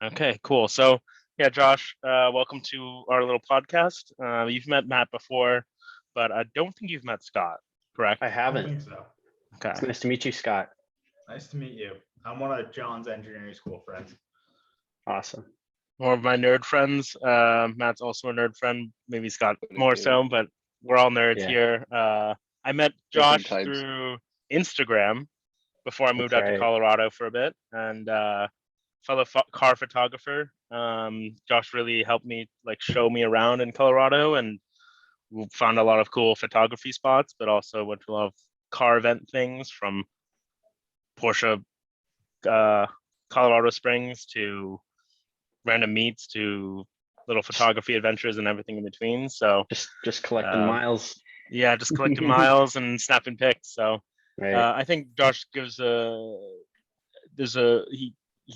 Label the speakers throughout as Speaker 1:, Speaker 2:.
Speaker 1: Okay, cool. So, yeah, Josh, welcome to our little podcast. You've met Matt before, but I don't think you've met Scott,
Speaker 2: I
Speaker 1: correct?
Speaker 3: Don't
Speaker 2: haven't.
Speaker 3: think so.
Speaker 2: It's
Speaker 1: Okay.
Speaker 2: nice to meet you, Scott.
Speaker 3: Nice to meet you. I'm one of John's engineering school friends.
Speaker 2: Awesome.
Speaker 1: More of my nerd friends. Matt's also a nerd friend, maybe Scott
Speaker 4: What it
Speaker 1: more
Speaker 4: do?
Speaker 1: so, but we're all nerds
Speaker 2: Yeah,
Speaker 1: here. I met
Speaker 4: Different
Speaker 1: Josh
Speaker 4: types.
Speaker 1: through Instagram before I moved
Speaker 2: that's
Speaker 1: out to
Speaker 2: right.
Speaker 1: Colorado for a bit, and fellow car photographer. Josh really helped me like show me around in Colorado, and we found a lot of cool photography spots, but also went to a lot of car event things from Porsche, uh, Colorado Springs to random meets to little photography adventures and everything in between. So
Speaker 2: Just collecting
Speaker 1: um,
Speaker 2: miles.
Speaker 1: yeah, just collecting miles and snapping pics. So
Speaker 2: Right.
Speaker 1: I think Josh gives he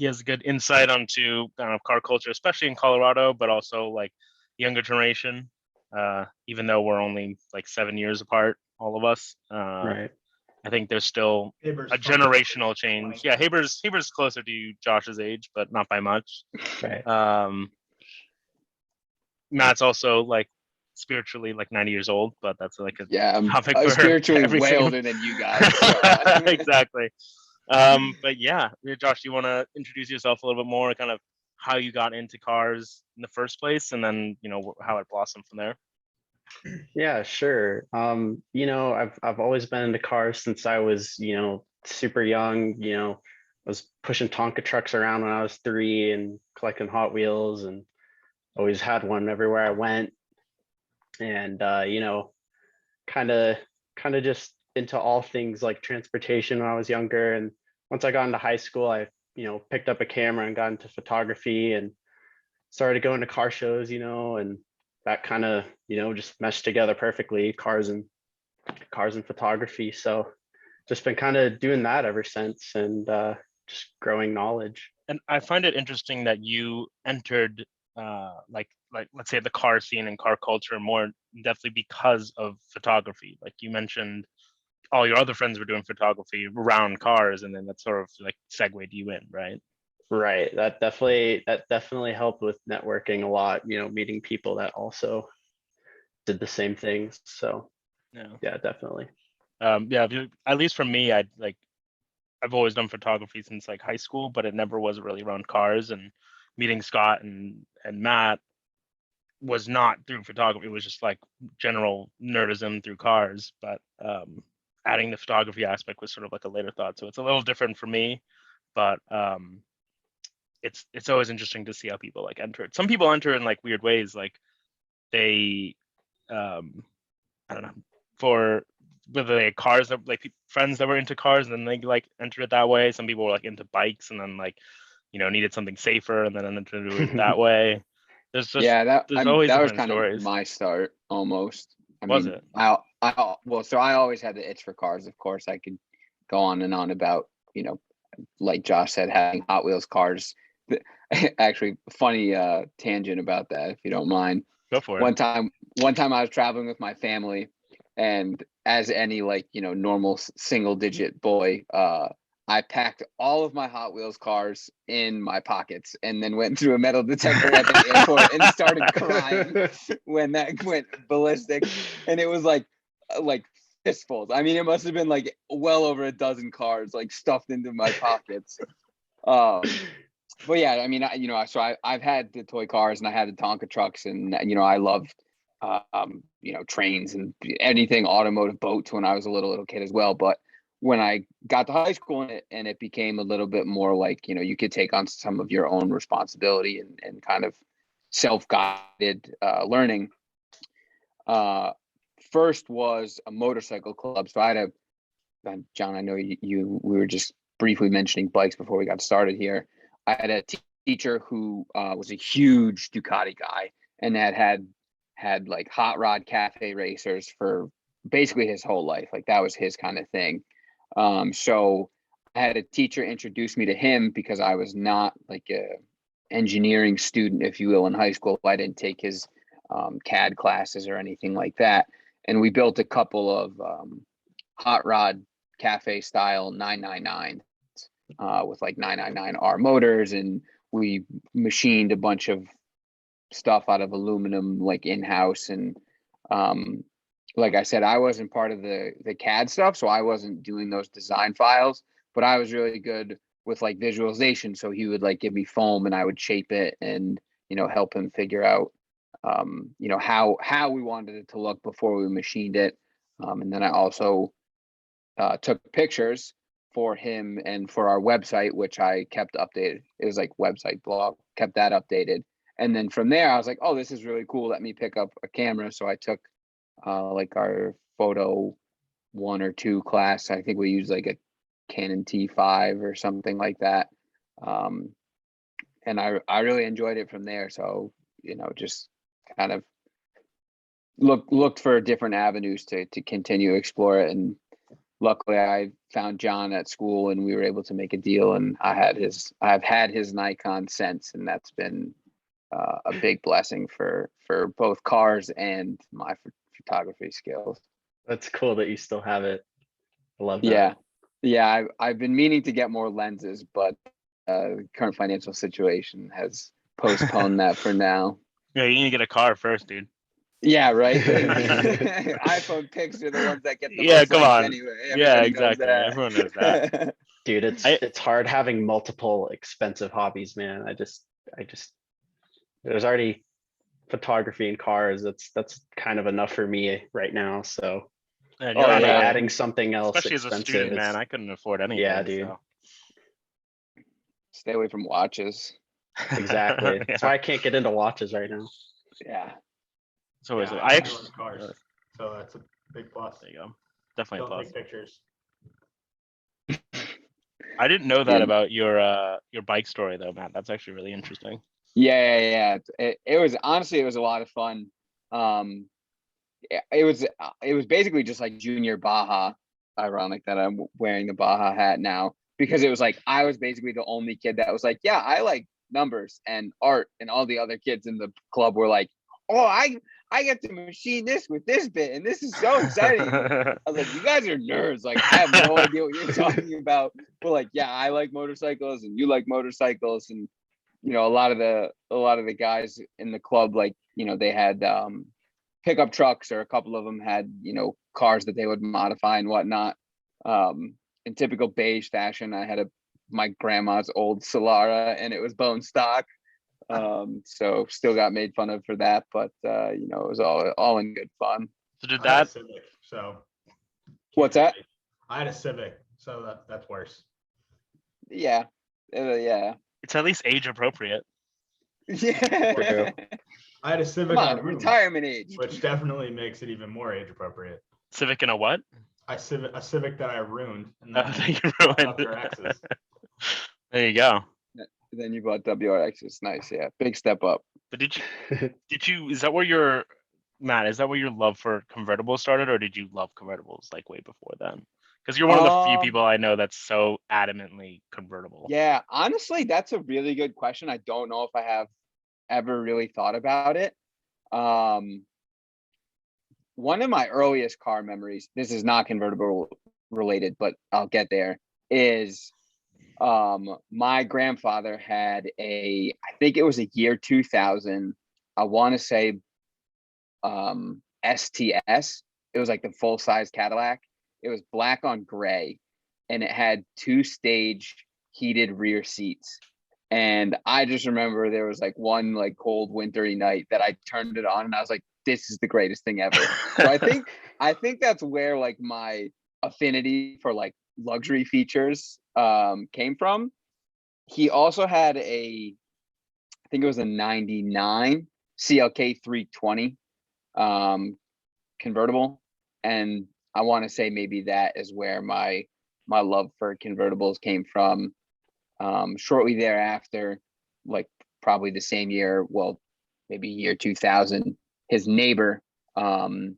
Speaker 1: has a good insight onto kind of car culture, especially in Colorado, but also like younger generation. Even though we're only like 7 years apart, all of us,
Speaker 2: Right.
Speaker 1: I think there's still
Speaker 3: Haber's
Speaker 1: a
Speaker 3: from
Speaker 1: generational change. Yeah,
Speaker 3: 2010.
Speaker 1: Haber's closer to Josh's age, but not by much.
Speaker 2: Right.
Speaker 1: Um, Matt's also like spiritually like 90 years old, but that's like a
Speaker 4: Yeah,
Speaker 1: topic
Speaker 4: I'm
Speaker 1: for
Speaker 4: spiritually
Speaker 1: every
Speaker 4: way
Speaker 1: single.
Speaker 4: older than you guys. So,
Speaker 1: Exactly. But yeah, Josh, do you want to introduce yourself a little bit more, kind of how you got into cars in the first place, and then how it blossomed from there?
Speaker 2: Yeah, sure. I've always been into cars since I was, super young. I was pushing Tonka trucks around when I was 3 and collecting Hot Wheels, and always had one everywhere I went. And kind of kind of just into all things like transportation when I was younger. And once I got into high school, I picked up a camera and got into photography and started going to car shows, and that kind of just meshed together perfectly, cars and photography. So just been kind of doing that ever since, and just growing knowledge.
Speaker 1: And I find it interesting that you entered like let's say the car scene and car culture more definitely because of photography. Like you mentioned, all your other friends were doing photography around cars, and then that sort of like segued you in, right?
Speaker 2: Right. That definitely helped with networking a lot, meeting people that also did the same things. So
Speaker 1: Yeah.
Speaker 2: yeah, definitely.
Speaker 1: Yeah. At least for me, I've always done photography since like high school, but it never was really around cars. And meeting Scott and Matt was not through photography. It was just like general nerdism through cars. But adding the photography aspect was sort of like a later thought. So it's a little different for me, but it's always interesting to see how people like enter it. Some people enter in like weird ways, like they I don't know, for whether they had cars that like friends that were into cars and then they like entered it that way. Some people were like into bikes and then like needed something safer and then entered it that way.
Speaker 4: yeah,
Speaker 1: There's always
Speaker 4: that was
Speaker 1: different
Speaker 4: kind of
Speaker 1: stories.
Speaker 4: my start almost. I
Speaker 1: Was
Speaker 4: mean,
Speaker 1: it?
Speaker 4: so I always had the itch for cars. Of course, I could go on and on about, like Josh said, having Hot Wheels cars. Actually, funny tangent about that, if you don't mind.
Speaker 1: Go for it.
Speaker 4: One time I was traveling with my family, and as any normal single digit boy, I packed all of my Hot Wheels cars in my pockets and then went through a metal detector at the airport and started crying when that went ballistic. And it was like fistfuls. I mean, it must have been like well over a dozen cars like stuffed into my pockets. But yeah, I mean, I've had the toy cars and I had the Tonka trucks, and I loved trains and anything automotive, boats when I was a little kid as well. But when I got to high school and it became a little bit more like, you could take on some of your own responsibility and kind of self-guided learning. First was a motorcycle club. So I had John, I know we were just briefly mentioning bikes before we got started here. I had a teacher who was a huge Ducati guy and had like hot rod cafe racers for basically his whole life. Like that was his kind of thing. So I had a teacher introduce me to him because I was not like a engineering student, if you will, in high school. I didn't take his CAD classes or anything like that. And we built a couple of hot rod cafe style 999 with like 999R motors, and we machined a bunch of stuff out of aluminum, like in-house. And like I said, I wasn't part of the CAD stuff, so I wasn't doing those design files, but I was really good with like visualization. So he would like give me foam and I would shape it and, you know, help him figure out, you know, how we wanted it to look before we machined it. And then I also took pictures for him and for our website, which I kept updated. It was like website blog, kept that updated. And then from there, I was like, oh, this is really cool. Let me pick up a camera. So I took like our photo 1 or 2 class. I think we used like a Canon T5 or something like that. And I really enjoyed it from there. So, you know, just kind of looked for different avenues to continue to explore it. And luckily I found John at school and we were able to make a deal, and I've had his Nikon since, and that's been a big blessing for both cars and my photography skills.
Speaker 2: That's cool that you still have it. I love that.
Speaker 4: Yeah. I've been meaning to get more lenses, but current financial situation has postponed that for now.
Speaker 1: Yeah, you need to get a car first, dude.
Speaker 4: Yeah, right. iPhone pics are the ones that get the
Speaker 1: Yeah,
Speaker 4: most
Speaker 1: come
Speaker 4: likes
Speaker 1: on.
Speaker 4: anyway.
Speaker 1: Yeah,
Speaker 4: Everybody knows
Speaker 1: exactly.
Speaker 4: that.
Speaker 1: Everyone knows that.
Speaker 2: Dude, it's hard having multiple expensive hobbies, man. I just there's already photography and cars. That's kind of enough for me right now. So
Speaker 1: And
Speaker 4: Oh,
Speaker 1: you're on
Speaker 4: yeah.
Speaker 2: adding something else
Speaker 1: especially as a
Speaker 2: expensive
Speaker 1: student,
Speaker 2: is,
Speaker 1: man. I couldn't afford anything.
Speaker 2: yeah, dude.
Speaker 1: So.
Speaker 4: Stay away from watches.
Speaker 2: Exactly.
Speaker 1: Yeah.
Speaker 2: That's why I can't get into watches right now.
Speaker 4: Yeah.
Speaker 1: It's always
Speaker 3: Yeah,
Speaker 1: I
Speaker 3: I
Speaker 1: actually
Speaker 3: love cars, so that's a big plus.
Speaker 1: there you go. Definitely a
Speaker 3: Don't
Speaker 1: plus.
Speaker 3: take pictures.
Speaker 1: I didn't know that
Speaker 4: Yeah.
Speaker 1: about your bike story though, Matt. That's actually really interesting.
Speaker 4: Yeah. It was honestly, it was a lot of fun. It was basically just like junior Baja. Ironic that I'm wearing the Baja hat now, because it was like I was basically the only kid that was like, yeah, I like numbers and art, and all the other kids in the club were like, oh, I get to machine this with this bit, and this is so exciting. I was like, you guys are nerds. Like, I have no idea what you're talking about. But like, yeah, I like motorcycles and you like motorcycles. And, you know, a lot of the guys in the club, like, you know, they had pickup trucks, or a couple of them had, you know, cars that they would modify and whatnot. In typical beige fashion, I had my grandma's old Solara, and it was bone stock. So still got made fun of for that, but you know, it was all in good fun.
Speaker 1: So did
Speaker 3: I had a
Speaker 1: that
Speaker 3: Civic, so
Speaker 4: What's that?
Speaker 3: I had a Civic, so that's worse.
Speaker 4: Yeah. Yeah.
Speaker 1: it's at least age appropriate.
Speaker 4: Yeah.
Speaker 3: I had a Civic
Speaker 4: Come on,
Speaker 3: on room,
Speaker 4: retirement age.
Speaker 3: which definitely makes it even more age appropriate.
Speaker 1: Civic in a what?
Speaker 3: A Civic that I ruined, and
Speaker 1: Oh,
Speaker 3: then
Speaker 1: that you
Speaker 3: bought
Speaker 1: ruined.
Speaker 3: up your exes.
Speaker 1: There you go.
Speaker 4: Then you bought WRXs. Nice, yeah. Big step up.
Speaker 1: But did you is that where your Matt, is that where your love for convertibles started, or did you love convertibles like way before then? Because you're one of the few people I know that's so adamantly convertible.
Speaker 4: Yeah, honestly, that's a really good question. I don't know if I have ever really thought about it. One of my earliest car memories, this is not convertible related, but I'll get there, is my grandfather had I think it was a year 2000, I want to say STS. It was like the full size Cadillac. It was black on gray, and it had 2-stage heated rear seats. And I just remember there was like one like cold wintry night that I turned it on and I was like, this is the greatest thing ever. So I think that's where like my affinity for like luxury features came from. He also had I think it was a 99 CLK 320 convertible. And I want to say maybe that is where my love for convertibles came from. Shortly thereafter, like probably the same year, well, maybe year 2000, his neighbor in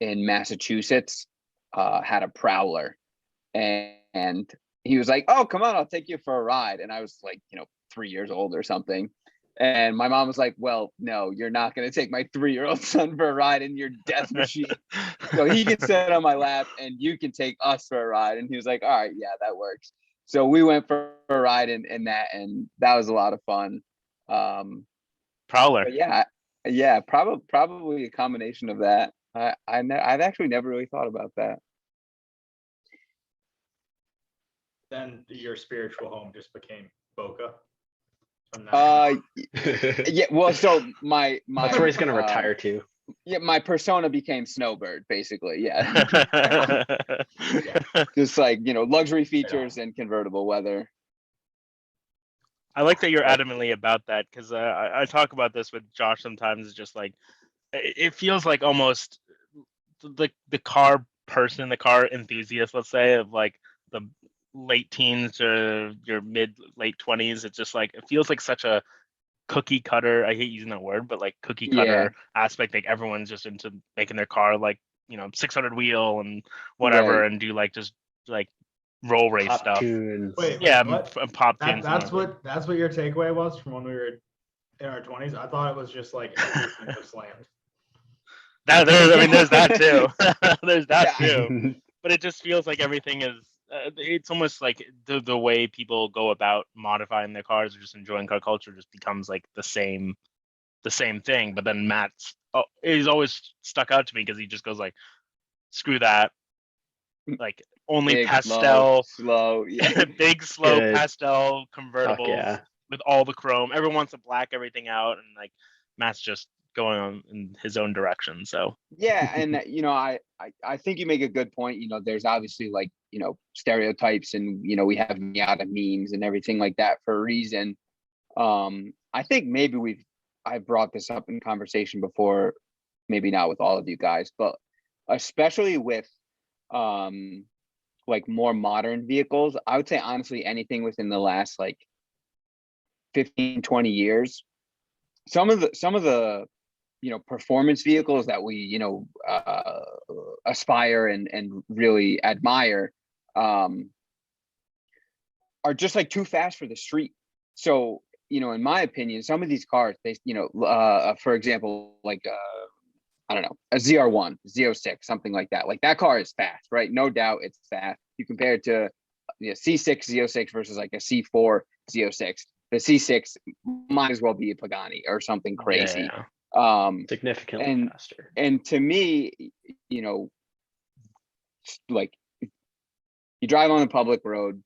Speaker 4: Massachusetts had a Prowler, and he was like, oh, come on, I'll take you for a ride. And I was like, 3 years old or something. And my mom was like, well, no, you're not going to take my 3-year-old son for a ride in your death machine. So he can sit on my lap and you can take us for a ride. And he was like, all right, yeah, that works. So we went for a ride in that, and that was a lot of fun.
Speaker 1: Prowler.
Speaker 4: But yeah, probably a combination of that. I've actually never really thought about that.
Speaker 3: Then your spiritual home just became Boca. From that on.
Speaker 4: Yeah, well, so my
Speaker 2: That's where he's gonna retire to.
Speaker 4: Yeah, my persona became Snowbird, basically. Yeah. Just like, luxury features and convertible weather.
Speaker 1: I like that you're adamantly about that, because I talk about this with Josh sometimes. It's just like, it feels like almost the car person, the car enthusiast, let's say, of like the late teens to your late 20s. It's just like, it feels like such a cookie cutter. I hate using that word, but like cookie cutter aspect. Like everyone's just into making their car like 600 wheel and whatever,
Speaker 4: Right.
Speaker 1: and do like just like roll race
Speaker 2: Pop
Speaker 1: stuff.
Speaker 2: tunes.
Speaker 3: Wait,
Speaker 1: Yeah,
Speaker 3: what?
Speaker 1: pop tunes.
Speaker 3: That's what your takeaway was from when we were in our 20s. I thought it was just like everything was slammed.
Speaker 1: There's that too. There's that
Speaker 4: Yeah.
Speaker 1: too. But it just feels like everything is. It's almost like the way people go about modifying their cars or just enjoying car culture just becomes like the same thing. But then Matt's he's always stuck out to me because he just goes like, screw that, like only
Speaker 4: Big,
Speaker 1: pastel,
Speaker 4: slow, yeah.
Speaker 1: big slow
Speaker 2: Good.
Speaker 1: pastel
Speaker 2: Fuck
Speaker 1: convertibles
Speaker 2: yeah.
Speaker 1: with all the chrome. Everyone wants to black everything out, and like Matt's just going on in his own direction. So
Speaker 4: Yeah, and I think you make a good point. There's obviously like stereotypes, and we have Miata memes and everything like that for a reason. I think maybe I've brought this up in conversation before, maybe not with all of you guys, but especially with like more modern vehicles. I would say honestly anything within the last like 15-20 years. Some of the performance vehicles that we aspire and really admire are just like too fast for the street. So in my opinion, some of these cars, they for example, like I don't know, a ZR1 Z06, something like that. Like that car is fast, right? No doubt it's fast. You compare it to C6 Z06 versus like a C4 Z06. The C6 might as well be a Pagani or something crazy.
Speaker 2: Significantly faster.
Speaker 4: And to me, like you drive on a public road,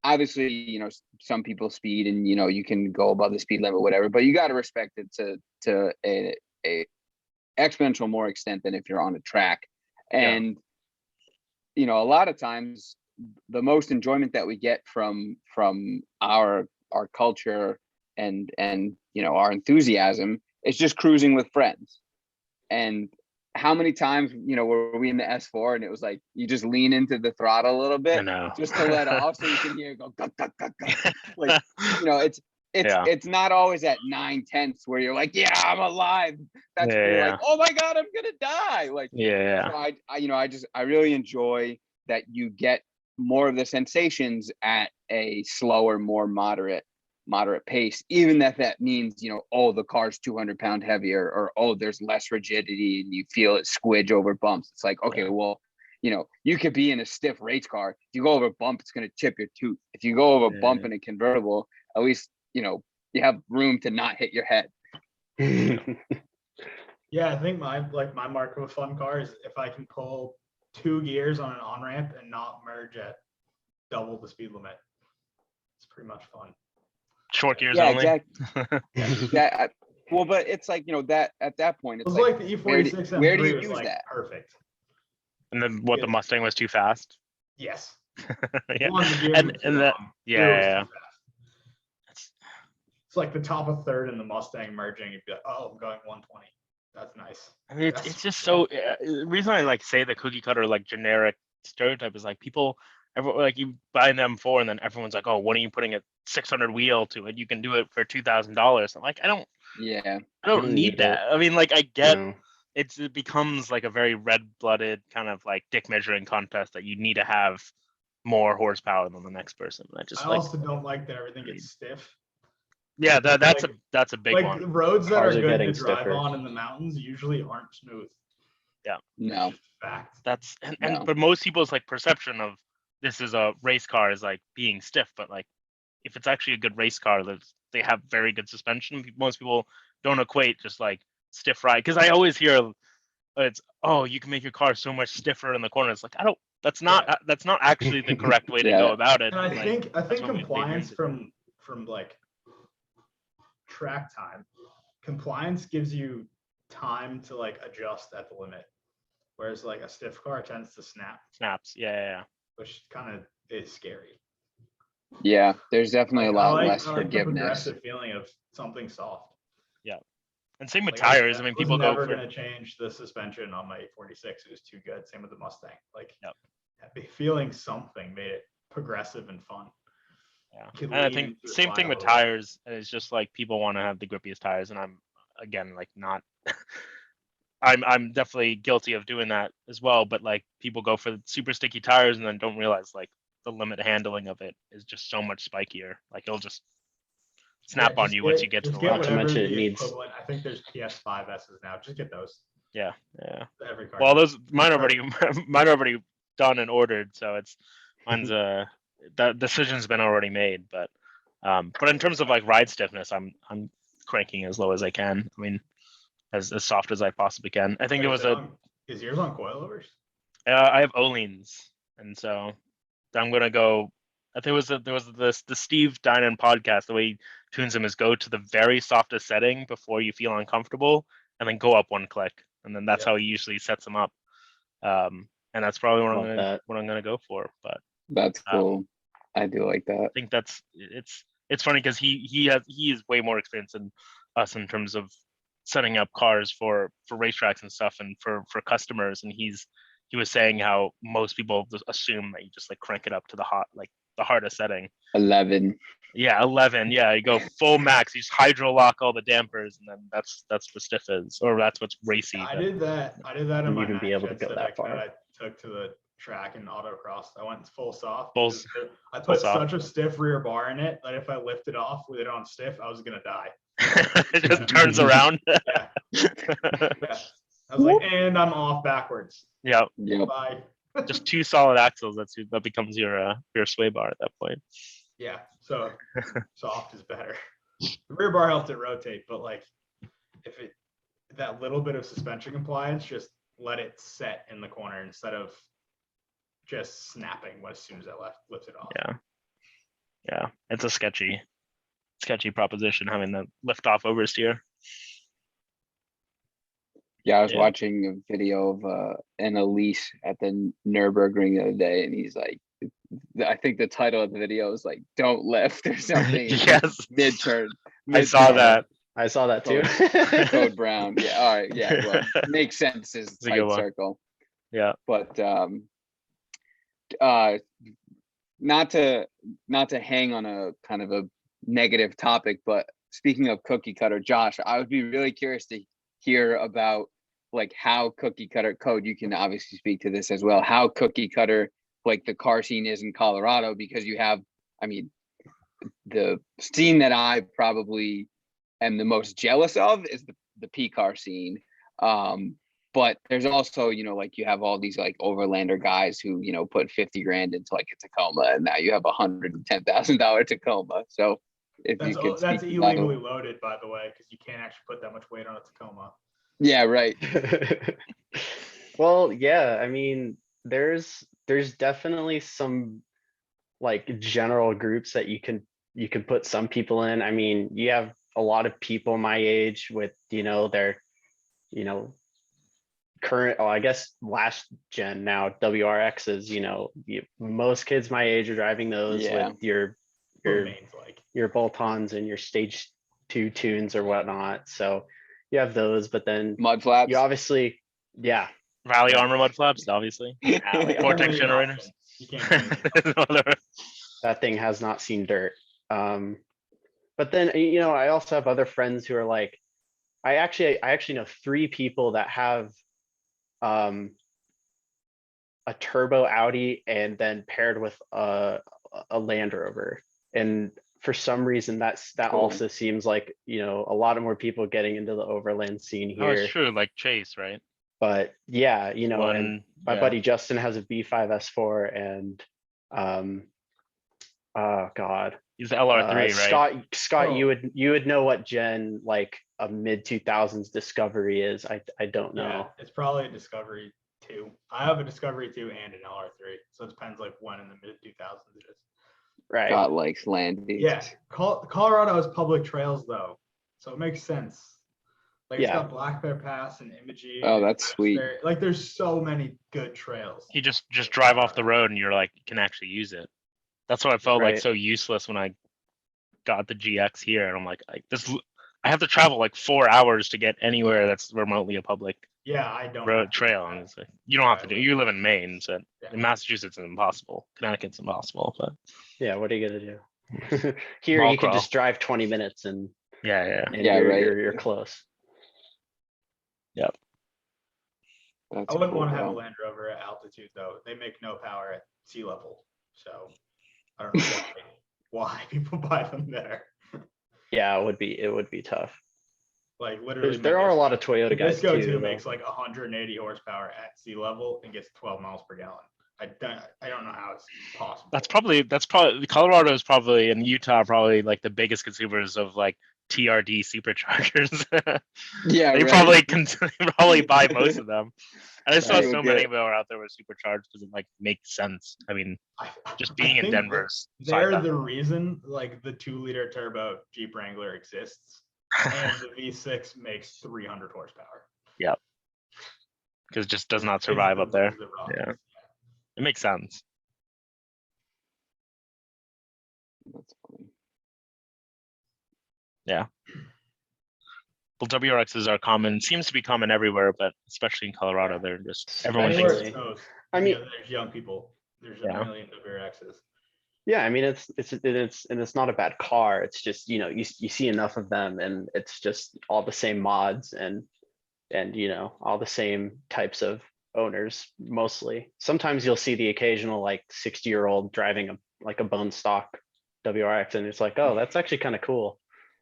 Speaker 4: obviously, some people speed and you can go above the speed limit, whatever, but you got to respect it to a exponential more extent than if you're on a track. And a lot of times the most enjoyment that we get from our culture and our enthusiasm is just cruising with friends. And how many times were we in the S4 and it was like you just lean into the throttle a little bit just to let off so you can hear it go guk, guk, guk, guk. Like it's not always at 9/10 where you're like, yeah, I'm alive. That's when you're like, oh my god, I'm gonna die. Like so I really enjoy that you get more of the sensations at a slower, more moderate pace, even if that means the car's 200 pound heavier, or there's less rigidity and you feel it squidge over bumps. It's like, okay, well, you could be in a stiff race car. If you go over a bump, it's going to chip your tooth. If you go over a bump in a convertible, at least you have room to not hit your head.
Speaker 3: Yeah, I think my mark of a fun car is if I can pull 2 gears on an on-ramp and not merge at double the speed limit. It's pretty much fun.
Speaker 1: Short gears only.
Speaker 4: Exactly. Well, but it's like that at that point, it's
Speaker 3: like the E46
Speaker 4: where do you
Speaker 3: was
Speaker 4: use
Speaker 3: like
Speaker 4: that?
Speaker 3: Perfect.
Speaker 1: And then the Mustang was too fast.
Speaker 3: Yes.
Speaker 1: It's
Speaker 3: like the top of third in the Mustang merging. You'd be like, oh, I'm going 120. That's nice.
Speaker 1: I mean, it's just so. The reason I like say the cookie cutter like generic stereotype is like everyone like you buy an M4 and then everyone's like, oh, what are you putting a 600 wheel to it? You can do it for $2,000. I'm like, I don't need that. I mean, like I get it becomes like a very red-blooded kind of like dick measuring contest that you need to have more horsepower than the next person.
Speaker 3: I also don't like that everything gets stiff.
Speaker 1: Yeah, that's a big one.
Speaker 3: Like roads that are good to drive on in the mountains usually aren't smooth.
Speaker 1: Yeah.
Speaker 4: No.
Speaker 3: Fact.
Speaker 1: But most people's like perception of this is a race car is like being stiff, but like if it's actually a good race car, they have very good suspension. Most people don't equate just like stiff ride, because I always hear it's, oh, you can make your car so much stiffer in the corner. It's like, I don't. That's not actually the correct way to go
Speaker 4: Yeah.
Speaker 1: about it.
Speaker 3: And I
Speaker 1: Like,
Speaker 3: think
Speaker 1: that's what they
Speaker 3: compliance
Speaker 1: dreamed
Speaker 3: from like track time, compliance gives you time to like adjust at the limit, whereas like a stiff car tends to snap,
Speaker 1: snaps. Yeah.
Speaker 3: which kind of is scary.
Speaker 4: Yeah, there's definitely
Speaker 3: Like,
Speaker 4: a lot
Speaker 3: I
Speaker 4: less
Speaker 3: like the
Speaker 4: forgiveness.
Speaker 3: progressive feeling of something soft.
Speaker 1: And same with
Speaker 3: Like, I
Speaker 1: tires. I mean,
Speaker 3: was
Speaker 1: people
Speaker 3: never
Speaker 1: go for
Speaker 3: gonna change the suspension on my 846. It was too good. Same with the Mustang. Like,
Speaker 1: Yep.
Speaker 3: feeling something made it progressive and fun.
Speaker 1: yeah.
Speaker 3: You could
Speaker 1: And I
Speaker 3: lean
Speaker 1: think
Speaker 3: into the
Speaker 1: same
Speaker 3: slide
Speaker 1: thing
Speaker 3: a
Speaker 1: with
Speaker 3: little bit.
Speaker 1: tires. It's just like people want to have the grippiest tires, and I'm again like not. I'm definitely guilty of doing that as well. But like people go for super sticky tires and then don't realize like the limit handling of it is just so much spikier. Like it'll just snap on
Speaker 3: just
Speaker 1: you once you get to the
Speaker 3: get
Speaker 1: limit.
Speaker 2: Not to
Speaker 3: whatever
Speaker 2: mention it
Speaker 3: the
Speaker 2: needs-
Speaker 3: equivalent. I think there's PS5s now. Just get those.
Speaker 1: Yeah.
Speaker 3: Every car.
Speaker 1: Well, those mine are already done and ordered, so it's mine's that decision's been already made. But in terms of like ride stiffness, I'm cranking as low as I can. I mean, as soft as I possibly can. I think
Speaker 3: Wait,
Speaker 1: it was
Speaker 3: is yours on coilovers?
Speaker 1: I have Oleans, and so I'm gonna go. I think there was the Steve Dinan podcast. The way he tunes them is go to the very softest setting before you feel uncomfortable, and then go up one click, and then that's how he usually sets them up. And that's probably what I'm gonna go for. But
Speaker 4: That's cool. I do like that.
Speaker 1: I think it's funny because he is way more experienced than us in terms of setting up cars for racetracks and stuff, and for customers. And he was saying how most people just assume that you just like crank it up to the hardest setting.
Speaker 4: 11.
Speaker 1: Yeah, 11. Yeah, you go full max. You just hydro lock all the dampers, and then that's what stiff is, or that's what's racy.
Speaker 3: I did that in my
Speaker 2: even be able to go that far.
Speaker 3: I took to the track in autocross. I went full soft. I
Speaker 1: full
Speaker 3: put
Speaker 1: soft.
Speaker 3: such a stiff rear bar in it that if I lifted off with it on stiff, I was gonna die.
Speaker 1: It just turns around.
Speaker 3: Yeah. I was like, and I'm off backwards.
Speaker 1: Yeah.
Speaker 3: Bye.
Speaker 1: Just two solid axles. That becomes your sway bar at that point.
Speaker 3: Yeah. So soft is better. The rear bar helped it rotate, but like if that little bit of suspension compliance, just let it set in the corner instead of just snapping as soon as I lifts it off.
Speaker 1: Yeah. It's a sketchy proposition having the lift off oversteer.
Speaker 4: Yeah, I was watching a video of an Elise at the Nürburgring the other day, and he's like, I think the title of the video is like "Don't lift" or something.
Speaker 1: Yes,
Speaker 4: mid-turn.
Speaker 1: I saw that.
Speaker 2: I saw that too.
Speaker 4: Code Brown. Yeah. All right. Yeah. Well, makes sense as
Speaker 1: It's a good
Speaker 4: tight
Speaker 1: one.
Speaker 4: circle.
Speaker 1: Yeah.
Speaker 4: But not to hang on a kind of a negative topic, but speaking of cookie cutter, Josh, I would be really curious to hear about like how cookie cutter code. You can obviously speak to this as well. How cookie cutter like the car scene is in Colorado, because you have, I mean, the scene that I probably am the most jealous of is the P car scene. But there's also, like you have all these like overlander guys who, put 50 grand into like a Tacoma, and now you have $110,000 Tacoma. So
Speaker 3: that's illegally loaded, by the way, because you can't actually put that much weight on a Tacoma.
Speaker 4: Yeah, right.
Speaker 2: Well, yeah, I mean, there's definitely some like general groups that you can put some people in. I mean, you have a lot of people my age with, their, current, I guess last gen now WRXs, most kids my age are driving those with your bolt-ons and your stage 2 tunes or whatnot. So you have those, but then
Speaker 4: mud flaps.
Speaker 2: You obviously,
Speaker 1: Rally armor mud flaps, obviously. Vortex generators.
Speaker 3: You can't
Speaker 2: that thing has not seen dirt. But then, I also have other friends who are like, I actually know 3 people that have a turbo Audi and then paired with a Land Rover. And for some reason that
Speaker 4: cool.
Speaker 2: Also seems like, a lot of more people getting into the overland scene here.
Speaker 1: Oh, it's true, like Chase, right?
Speaker 2: But yeah, and my buddy Justin has a B5 S4, and Um, oh God.
Speaker 1: He's the LR3, right?
Speaker 2: Scott,
Speaker 3: Oh.
Speaker 2: you would know what gen like a mid 2000s Discovery is. I don't
Speaker 3: Yeah,
Speaker 2: know.
Speaker 3: it's probably a Discovery 2. I have a Discovery 2 and an LR3, so it depends like when in the mid 2000s it is.
Speaker 2: Right.
Speaker 4: Scott likes landings.
Speaker 3: Yeah, Colorado has public trails though, so it makes sense. Like it's
Speaker 2: Yeah.
Speaker 3: got Black Bear Pass and Imogene.
Speaker 4: Oh,
Speaker 3: and
Speaker 4: that's sweet.
Speaker 3: Webster. Like there's so many good trails.
Speaker 1: You just drive off the road and you're like, you can actually use it. That's what I felt like
Speaker 2: Right.
Speaker 1: so useless when I got the GX here, and I'm like this. I have to travel like 4 hours to get anywhere that's remotely a public
Speaker 3: Yeah, I don't.
Speaker 1: road
Speaker 3: have to do
Speaker 1: trail.
Speaker 3: that.
Speaker 1: And it's like, you don't have to do. You live in Maine, so
Speaker 3: Yeah.
Speaker 1: in Massachusetts it's impossible. Connecticut's impossible, but
Speaker 2: Yeah. What are you gonna do? Here
Speaker 1: Mall
Speaker 2: you can
Speaker 1: crawl.
Speaker 2: just drive 20 minutes and
Speaker 1: yeah.
Speaker 4: Yeah, right.
Speaker 2: you're close.
Speaker 4: That's
Speaker 3: I wouldn't
Speaker 4: cool,
Speaker 3: want to have a
Speaker 4: bro.
Speaker 3: Land Rover at altitude though. They make no power at sea level, so I don't know why people buy them there.
Speaker 2: Yeah, it would be tough.
Speaker 3: Like literally,
Speaker 2: There are a lot of Toyota guys
Speaker 3: Nabisco
Speaker 2: too.
Speaker 3: makes like 180 horsepower at sea level and gets 12 miles per gallon. I don't know how it's possible.
Speaker 1: That's probably Colorado is probably, and Utah are probably like the biggest consumers of like TRD superchargers.
Speaker 4: Yeah,
Speaker 1: they
Speaker 4: right.
Speaker 1: probably buy most of them. And I saw
Speaker 4: Right.
Speaker 1: so many of them are out there with supercharged because it like makes sense. I mean, just being in
Speaker 3: think
Speaker 1: Denver,
Speaker 3: they're the reason like the 2-liter turbo Jeep Wrangler exists and the V6 makes 300 horsepower.
Speaker 1: Yeah, because it just does not survive up there. Yeah, it makes sense.
Speaker 4: That's funny.
Speaker 1: Yeah. Well, WRXs are common. Seems to be common everywhere, but especially in Colorado, they're just everyone
Speaker 3: Anywhere
Speaker 1: thinks.
Speaker 3: it snows,
Speaker 2: I mean,
Speaker 3: there's young people. There's
Speaker 1: Yeah.
Speaker 3: a million WRXs.
Speaker 2: yeah, I mean it's not a bad car. It's just, you know, you see enough of them and it's just all the same mods and you know, all the same types of owners mostly. Sometimes you'll see the occasional like 60-year-old driving a bone stock WRX and it's like, oh, that's actually kind of cool.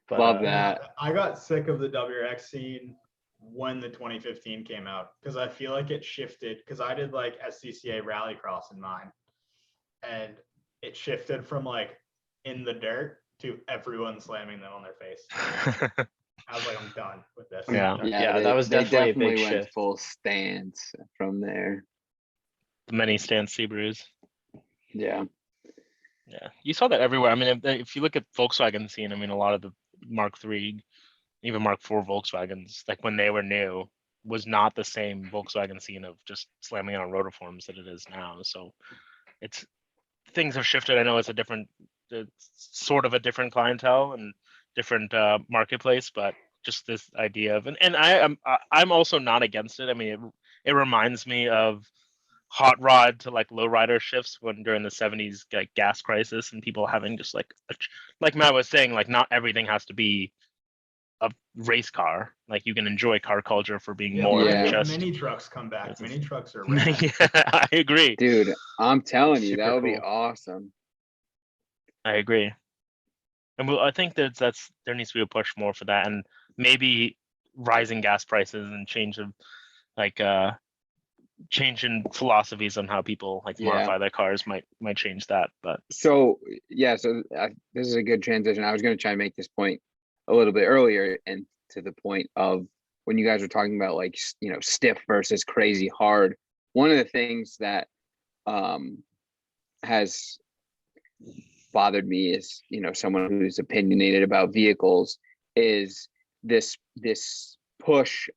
Speaker 2: But
Speaker 4: Love that.
Speaker 3: I got sick of the WRX scene when the 2015 came out because I feel like it shifted because I did like SCCA rallycross in mine and it shifted from like in the dirt to everyone slamming them on their face. I was like, I'm done with this.
Speaker 1: Yeah.
Speaker 2: Yeah, that was
Speaker 4: they
Speaker 2: definitely a big
Speaker 4: went
Speaker 2: shift.
Speaker 4: full stance from there.
Speaker 1: The many stance Subarus.
Speaker 4: Yeah.
Speaker 1: Yeah, you saw that everywhere. I mean, if you look at Volkswagen scene, I mean, a lot of the Mark III, even Mark IV Volkswagens, like when they were new, was not the same Volkswagen scene of just slamming on rotiforms that it is now. So it's things have shifted. I know it's sort of a different clientele and different marketplace, but just this idea of and I'm also not against it. I mean, it reminds me of hot rod to like lowrider shifts when during the 70s like gas crisis and people having just like Matt was saying, like not everything has to be a race car. Like you can enjoy car culture for being more
Speaker 4: Yeah.
Speaker 1: than just
Speaker 3: Mini trucks come back.
Speaker 1: This is-
Speaker 3: Mini trucks are rad.
Speaker 1: yeah, I agree.
Speaker 4: Dude, I'm telling you, that
Speaker 2: Super
Speaker 4: would be
Speaker 2: cool.
Speaker 4: awesome.
Speaker 1: I agree. And I think that's there needs to be a push more for that, and maybe rising gas prices and change of like change in philosophies on how people like
Speaker 4: Yeah.
Speaker 1: modify their cars might change that. But
Speaker 4: So yeah, this is a good transition. I was going to try and make this point a little bit earlier, and to the point of when you guys were talking about like stiff versus crazy hard. One of the things that has bothered me is someone who's opinionated about vehicles is this push.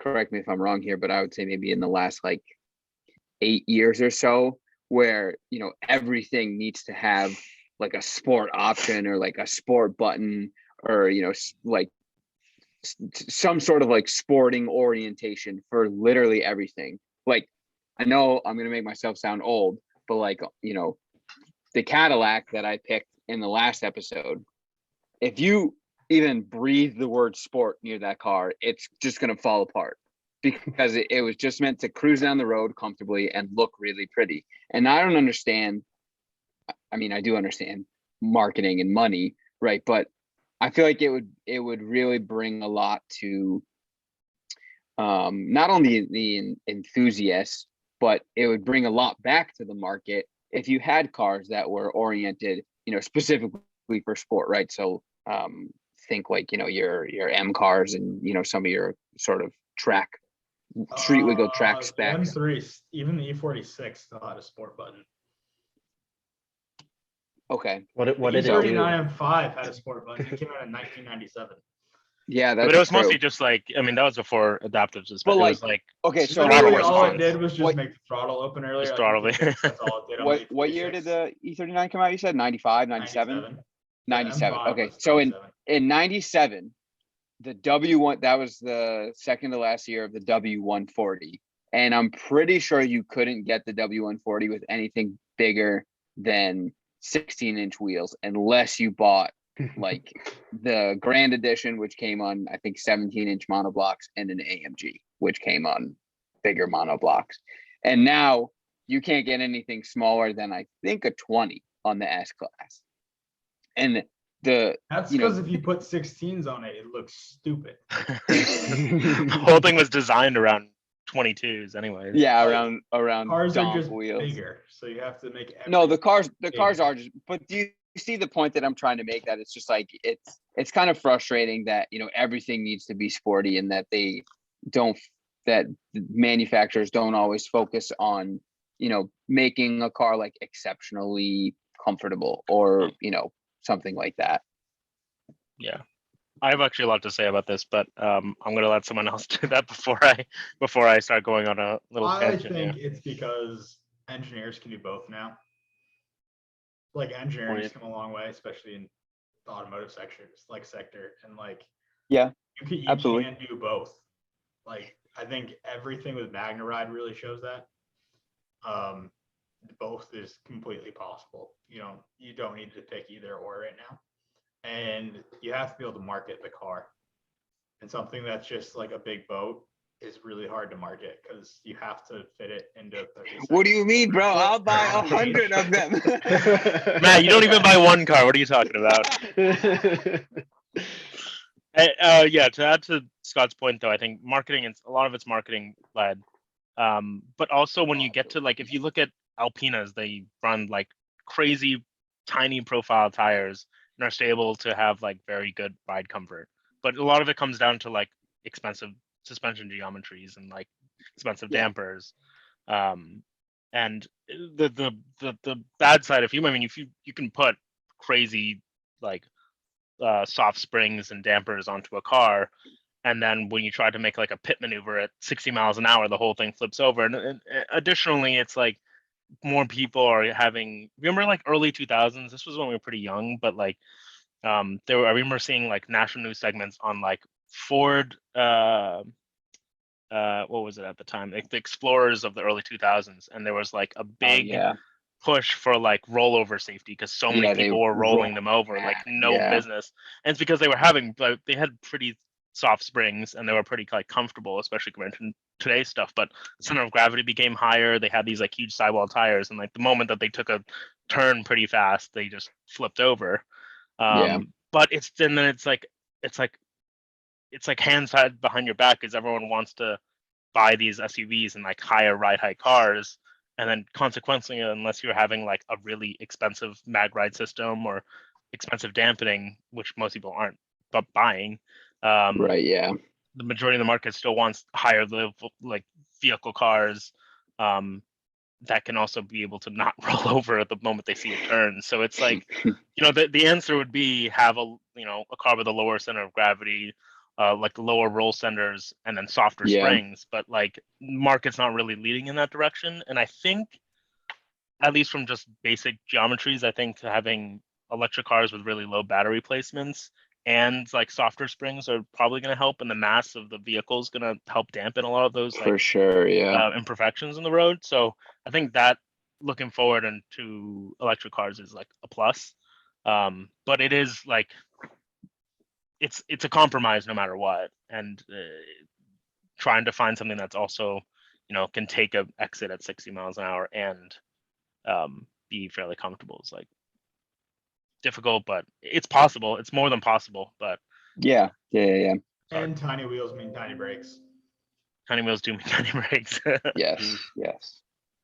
Speaker 4: Correct me if I'm wrong here, but I would say maybe in the last like 8 years or so, where everything needs to have like a sport option or like a sport button or like some sort of like sporting orientation for literally everything. Like, I know I'm gonna make myself sound old, but like the Cadillac that I picked in the last episode, if you even breathe the word sport near that car, it's just going to fall apart because it was just meant to cruise down the road comfortably and look really pretty. And I don't understand. I mean, I do understand marketing and money, right? But I feel like it would really bring a lot to not only the enthusiasts, but it would bring a lot back to the market if you had cars that were oriented, specifically for sport, right? So think like, your M cars and, some of your sort of track, street wiggle track
Speaker 3: The
Speaker 4: specs.
Speaker 3: M3, even the E46 still had a sport button.
Speaker 4: Okay.
Speaker 2: What
Speaker 3: The
Speaker 2: did it do?
Speaker 3: E39 M5 had a sport button. It came out in 1997.
Speaker 4: Yeah, that's
Speaker 1: But it was
Speaker 4: true.
Speaker 1: mostly just like, I mean, that was before adaptive suspension.
Speaker 4: But
Speaker 1: It was like
Speaker 4: okay, so
Speaker 1: throttle
Speaker 3: Literally all it
Speaker 1: response.
Speaker 3: did was just
Speaker 4: What-
Speaker 3: make the throttle open earlier.
Speaker 1: Just
Speaker 3: like
Speaker 1: throttle it.
Speaker 3: E46, that's all it did on the
Speaker 4: what year did
Speaker 3: E46.
Speaker 4: the E39 come out? You said 95, 97?
Speaker 3: 97.
Speaker 4: 97.
Speaker 3: The M5
Speaker 4: Okay,
Speaker 3: was
Speaker 4: so
Speaker 3: 97.
Speaker 4: in 97, the W1, that was the second to last year of the W140. And I'm pretty sure you couldn't get the W140 with anything bigger than 16-inch wheels unless you bought like the Grand Edition, which came on, I think, 17-inch monoblocks, and an AMG, which came on bigger monoblocks. And now you can't get anything smaller than, I think, a 20 on the S class. And
Speaker 3: That's because if you put 16s on it, it looks stupid.
Speaker 1: The whole thing was designed around 22s anyways.
Speaker 4: yeah,
Speaker 3: Like,
Speaker 4: around
Speaker 3: Cars are
Speaker 4: donk
Speaker 3: just
Speaker 4: wheels.
Speaker 3: bigger, so you have to make
Speaker 4: No, the cars
Speaker 3: big.
Speaker 4: are just, but do you see the point that I'm trying to make? That it's just like, it's kind of frustrating that, everything needs to be sporty, and that that manufacturers don't always focus on, making a car like exceptionally comfortable, or, something like that.
Speaker 1: Yeah. I have actually a lot to say about this, but I'm gonna let someone else do that before I start going on a little
Speaker 3: I
Speaker 1: tangent.
Speaker 3: think it's because engineers can do both now. Like engineering's come a long way, especially in the automotive sector, and like
Speaker 4: Yeah,
Speaker 3: you
Speaker 4: absolutely.
Speaker 3: can do both. Like I think everything with MagnaRide really shows that. Both is completely possible. You don't need to pick either or right now. And you have to be able to market the car. And something that's just like a big boat is really hard to market because you have to fit it into 30 seconds.
Speaker 4: What do you mean, bro? I'll buy 100 of them.
Speaker 1: Matt, you don't even buy one car. What are you talking about? Yeah, to add to Scott's point, though, I think marketing, a lot of it's marketing led. But also when you get to like, if you look at Alpinas, they run like crazy tiny profile tires and are stable to have like very good ride comfort. But a lot of it comes down to like expensive suspension geometries and like expensive dampers. And the bad side, if you can put crazy like soft springs and dampers onto a car, and then when you try to make like a pit maneuver at 60 miles an hour, the whole thing flips over. And additionally, it's like more people are having, remember like early 2000s, this was when we were pretty young, but like I remember seeing like national news segments on like Ford, what was it at the time, like the Explorers of the early 2000s, and there was like a big push for like rollover safety because so many people were rolling them over like no business. And it's because they had pretty soft springs and they were pretty like comfortable, especially compared to today's stuff. But center of gravity became higher. They had these like huge sidewall tires, and like the moment that they took a turn pretty fast, they just flipped over. But it's like hands tied behind your back because everyone wants to buy these SUVs and like higher ride height cars, and then consequently, unless you're having like a really expensive mag ride system or expensive dampening, which most people aren't buying, the majority of the market still wants higher level like vehicle cars that can also be able to not roll over at the moment they see a turn. So it's like, the answer would be have a car with a lower center of gravity, like lower roll centers, and then softer springs. But like market's not really leading in that direction. And I think, at least from just basic geometries, I think having electric cars with really low battery placements and like softer springs are probably going to help, and the mass of the vehicle is going to help dampen a lot of those imperfections in the road. So I think that looking forward into electric cars is like a plus, but it is like it's a compromise no matter what, and trying to find something that's also can take a exit at 60 miles an hour and be fairly comfortable is like difficult, but it's possible. It's more than possible, but
Speaker 4: yeah.
Speaker 3: And tiny wheels mean tiny brakes.
Speaker 1: Tiny wheels do mean tiny brakes.
Speaker 4: Yes.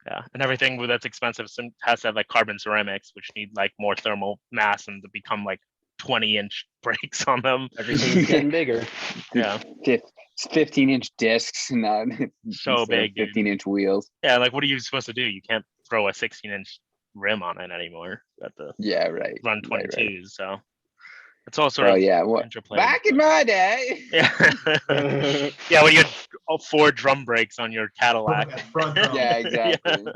Speaker 1: Yeah, and everything that's expensive has to have like carbon ceramics, which need like more thermal mass and to become like 20-inch brakes on them.
Speaker 2: Everything's getting bigger.
Speaker 1: Yeah,
Speaker 4: 15-inch discs, not
Speaker 1: so big,
Speaker 4: 15-inch wheels.
Speaker 1: Yeah, like what are you supposed to do? You can't throw a 16-inch rim on it anymore. You have to
Speaker 4: Yeah, right.
Speaker 1: run 22s.
Speaker 4: Right.
Speaker 1: So it's all sort
Speaker 4: Oh
Speaker 1: of
Speaker 4: yeah,
Speaker 1: interplay.
Speaker 4: back in my day.
Speaker 1: Yeah, yeah. When you had all 4 drum brakes on your Cadillac.
Speaker 3: Front drum.
Speaker 4: Yeah, exactly.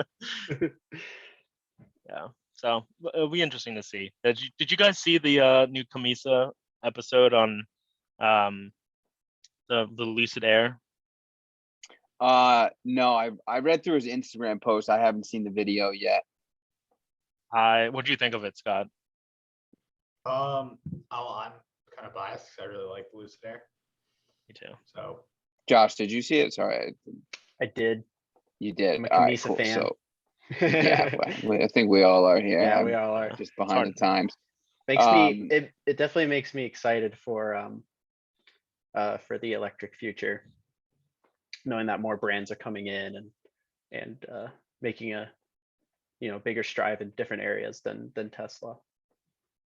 Speaker 1: Yeah. So it'll be interesting to see. Did you guys see the new Camisa episode on the Lucid Air?
Speaker 4: No, I read through his Instagram post. I haven't seen the video yet.
Speaker 1: What do you think of it, Scott?
Speaker 3: I'm kind of biased because I really like the Lucid Air.
Speaker 1: Me too.
Speaker 3: So
Speaker 4: Josh, did you see it? Sorry,
Speaker 2: I did.
Speaker 4: you did.
Speaker 2: I'm a
Speaker 4: All right,
Speaker 2: Camisa
Speaker 4: cool.
Speaker 2: fan.
Speaker 4: So yeah, I think we all are here.
Speaker 2: Yeah,
Speaker 4: I'm
Speaker 2: we all are.
Speaker 4: just behind the times.
Speaker 2: Makes me it definitely makes me excited for the electric future, knowing that more brands are coming in and making a bigger strive in different areas than Tesla.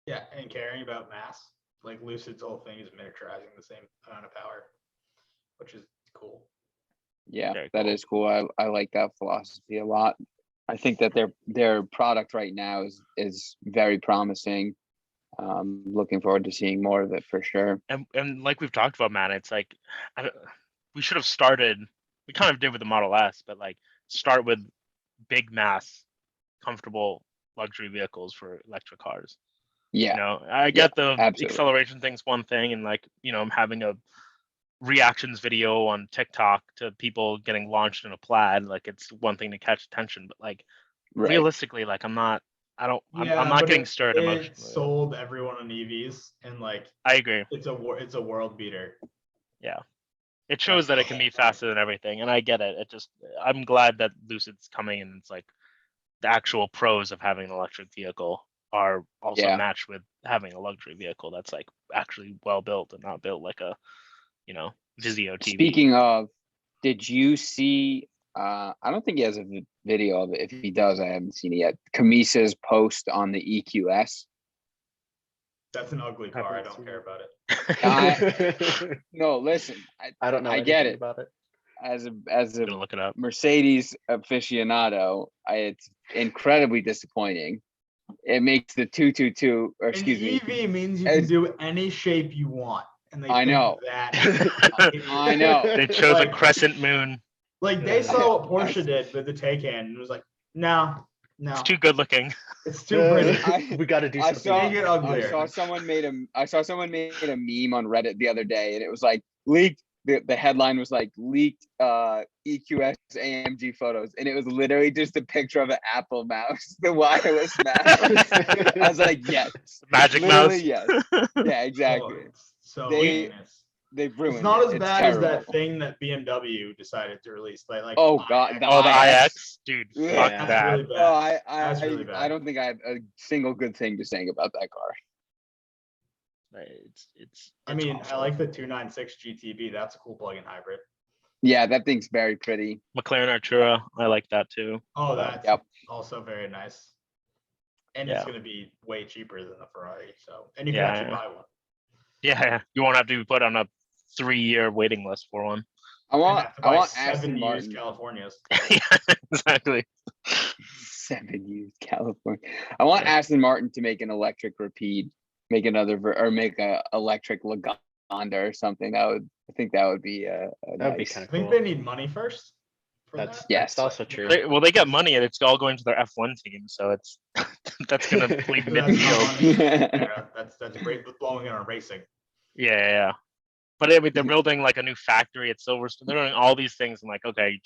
Speaker 3: yeah, and caring about mass. Like Lucid's whole thing is miniaturizing the same amount of power, which is cool.
Speaker 4: Yeah,
Speaker 1: Very
Speaker 4: that
Speaker 1: cool.
Speaker 4: is cool. I like that philosophy a lot. I think that their product right now is very promising. Looking forward to seeing more of it for sure.
Speaker 1: And like we've talked about, man, it's like we should have started. We kind of did with the Model S, but like start with big mass, comfortable luxury vehicles for electric cars.
Speaker 4: Yeah,
Speaker 1: I get the
Speaker 4: absolutely.
Speaker 1: acceleration thing's one thing, and like I'm having a reactions video on TikTok to people getting launched in a plaid. Like it's one thing to catch attention, but like
Speaker 4: Right.
Speaker 1: realistically, like I'm not
Speaker 3: But
Speaker 1: getting stirred
Speaker 3: it
Speaker 1: emotionally.
Speaker 3: sold everyone on EVs, and like
Speaker 1: I agree.
Speaker 3: it's a world beater.
Speaker 1: Yeah, it shows that it can be faster than everything, and I get it. I'm glad that Lucid's coming, and it's like the actual pros of having an electric vehicle are also matched with having a luxury vehicle that's like actually well built and not built like a Vizio TV.
Speaker 4: Speaking of, did you see? I don't think he has a video of it. If he does, I haven't seen it yet. Camisa's post on the EQS.
Speaker 3: That's an ugly car. I don't care about
Speaker 4: it. No, listen.
Speaker 2: I don't know.
Speaker 4: I get it
Speaker 2: about it.
Speaker 4: As a
Speaker 1: look it up.
Speaker 4: Mercedes aficionado, it's incredibly disappointing. It makes the 222, or excuse me.
Speaker 3: EV means you can do any shape you want, and they
Speaker 4: I know
Speaker 3: that.
Speaker 4: I know.
Speaker 1: They chose a crescent moon.
Speaker 3: Like they saw what Porsche did with the Taycan, and it was like, no,
Speaker 1: it's too good looking.
Speaker 3: It's too pretty.
Speaker 2: We got to do something.
Speaker 3: I
Speaker 4: saw someone made a meme on Reddit the other day, and it was like leaked. The headline was like leaked EQS AMG photos, and it was literally just a picture of an Apple mouse, the wireless mouse. I was like, yes,
Speaker 1: magic
Speaker 4: literally,
Speaker 1: mouse.
Speaker 4: Yes, yeah, exactly.
Speaker 3: So
Speaker 4: they've ruined.
Speaker 3: It's not as bad
Speaker 4: terrible.
Speaker 3: as that thing that BMW decided to release. Like
Speaker 4: oh god,
Speaker 1: the iX, dude, fuck
Speaker 3: that's
Speaker 1: that.
Speaker 3: really bad.
Speaker 4: That's
Speaker 3: really bad.
Speaker 4: I don't think I have a single good thing to say about that car.
Speaker 1: It's
Speaker 3: I mean,
Speaker 1: awful.
Speaker 3: I like the 296 GTB. That's a cool plug-in hybrid.
Speaker 4: Yeah, that thing's very pretty.
Speaker 1: McLaren Artura, I like that too.
Speaker 3: Oh, that's also very nice. And it's going to be way cheaper than the Ferrari. So, and you can actually buy one.
Speaker 1: Yeah, you won't have to put on a 3-year waiting list for one.
Speaker 4: I want
Speaker 3: 7
Speaker 4: Aston
Speaker 3: used
Speaker 4: Martin.
Speaker 3: Californias.
Speaker 1: Yeah, exactly.
Speaker 4: 7 used California. I want Aston Martin to make an electric Rapide, make another make a electric Lagonda or something. I think that would be
Speaker 2: that'd be kind of cool.
Speaker 3: I think they need money first.
Speaker 2: That's also true.
Speaker 1: They get money, and it's all going to their F1 team, so it's that's gonna leave midfield.
Speaker 3: That's great with blowing it on racing.
Speaker 1: Yeah. But I mean, they're building like a new factory at Silverstone. They're doing all these things. I'm like, okay,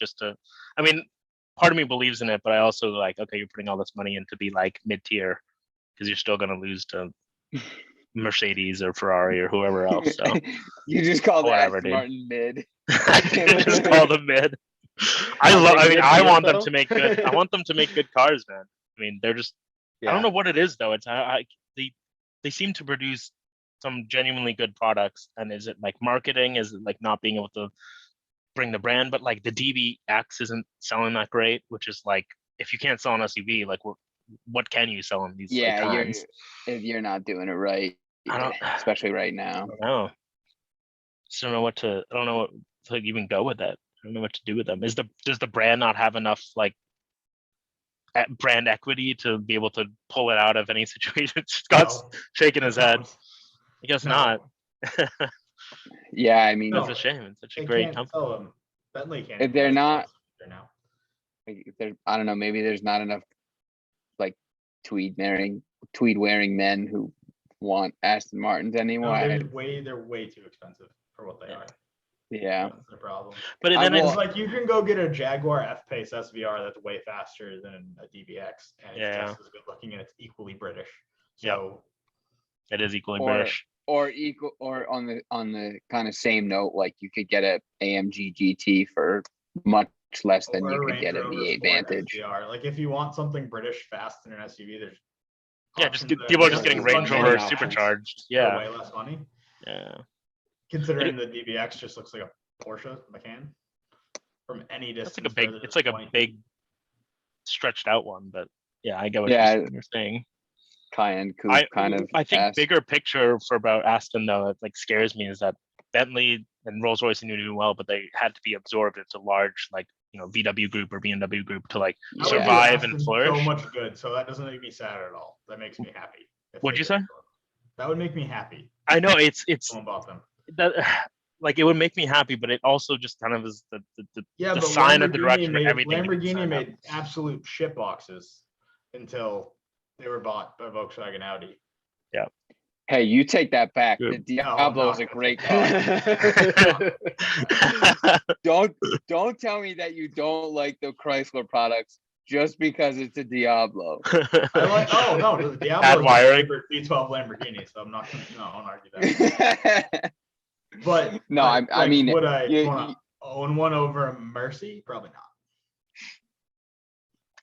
Speaker 1: part of me believes in it, but I also like, okay, you're putting all this money in to be like mid-tier because you're still gonna lose to Mercedes or Ferrari or whoever else. So
Speaker 4: you just call Aston Martin mid.
Speaker 1: I just call them mid. I want them to make good. I want them to make good cars, man. I mean, they're just. I don't know what it is though. It's they seem to produce some genuinely good products. And is it like marketing? Is it like not being able to bring the brand? But like the DBX isn't selling that great, which is like if you can't sell an SUV, like what can you sell in these like, times?
Speaker 4: if you're not doing it right, especially right now.
Speaker 1: I don't know. Just don't know what to. I don't know what to even go with that. I don't know what to do with them. Does the brand not have enough like brand equity to be able to pull it out of any situation? Scott's shaking his head. I guess not.
Speaker 4: Yeah, I mean,
Speaker 1: that's a shame. It's such a great company.
Speaker 3: Bentley can't.
Speaker 4: If they're not, I don't know. Maybe there's not enough like tweed wearing men who want Aston Martins anymore.
Speaker 3: No, they're way too expensive for what they are.
Speaker 4: Yeah,
Speaker 3: that's the problem.
Speaker 1: But then it's
Speaker 3: like you can go get a Jaguar F-Pace SVR that's way faster than a DBX, and it's just as good looking, and it's equally British. So
Speaker 1: it is equally British.
Speaker 4: Or on the kind of same note, like you could get a AMG GT for much less than you could get a V8 Vantage.
Speaker 3: SVR. Like if you want something British fast in an SUV, there's
Speaker 1: people are just getting Range Rover supercharged. Yeah,
Speaker 3: way less money.
Speaker 1: Yeah.
Speaker 3: Considering the DBX just looks like a Porsche Macan from any distance.
Speaker 1: It's like a big stretched out one, but yeah, I get what you're saying.
Speaker 4: Cayenne coupe kind of.
Speaker 1: I think bigger picture for about Aston though, that like scares me is that Bentley and Rolls Royce knew doing well, but they had to be absorbed into large like VW Group or BMW Group to like survive and flourish.
Speaker 3: So much good, so that doesn't make me sad at all. That makes me happy.
Speaker 1: What'd you say?
Speaker 3: That would make me happy.
Speaker 1: I know it's
Speaker 3: someone bought them.
Speaker 1: That like it would make me happy, but it also just kind of is the
Speaker 3: Lamborghini
Speaker 1: sign of the direction of everything.
Speaker 3: Lamborghini made absolute shit boxes until they were bought by Volkswagen Audi.
Speaker 1: Yeah.
Speaker 4: Hey, you take that back. The Diablo is a great car. Don't tell me that you don't like the Chrysler products just because it's a Diablo.
Speaker 3: The Diablo is my favorite V12 Lamborghini, so I won't argue that. But
Speaker 4: no, I mean,
Speaker 3: would I own one over a Mercy? Probably not.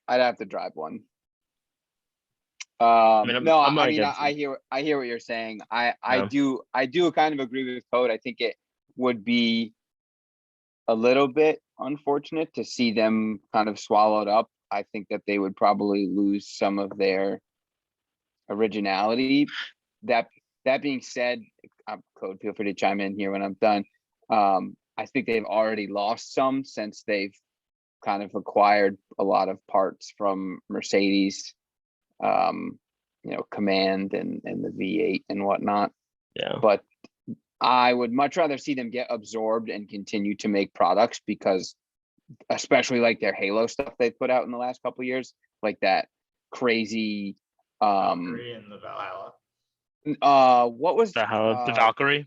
Speaker 4: I'd have to drive one.
Speaker 1: I
Speaker 4: hear what you're saying. I do kind of agree with Code. I think it would be a little bit unfortunate to see them kind of swallowed up. I think that they would probably lose some of their originality. That being said, Code, feel free to chime in here when I'm done. I think they've already lost some since they've kind of acquired a lot of parts from Mercedes, Command and the V8 and whatnot.
Speaker 1: Yeah.
Speaker 4: But I would much rather see them get absorbed and continue to make products, because especially like their Halo stuff they put out in the last couple of years, like that crazy
Speaker 3: Valkyrie and the Valhalla.
Speaker 4: What was
Speaker 1: the Valkyrie?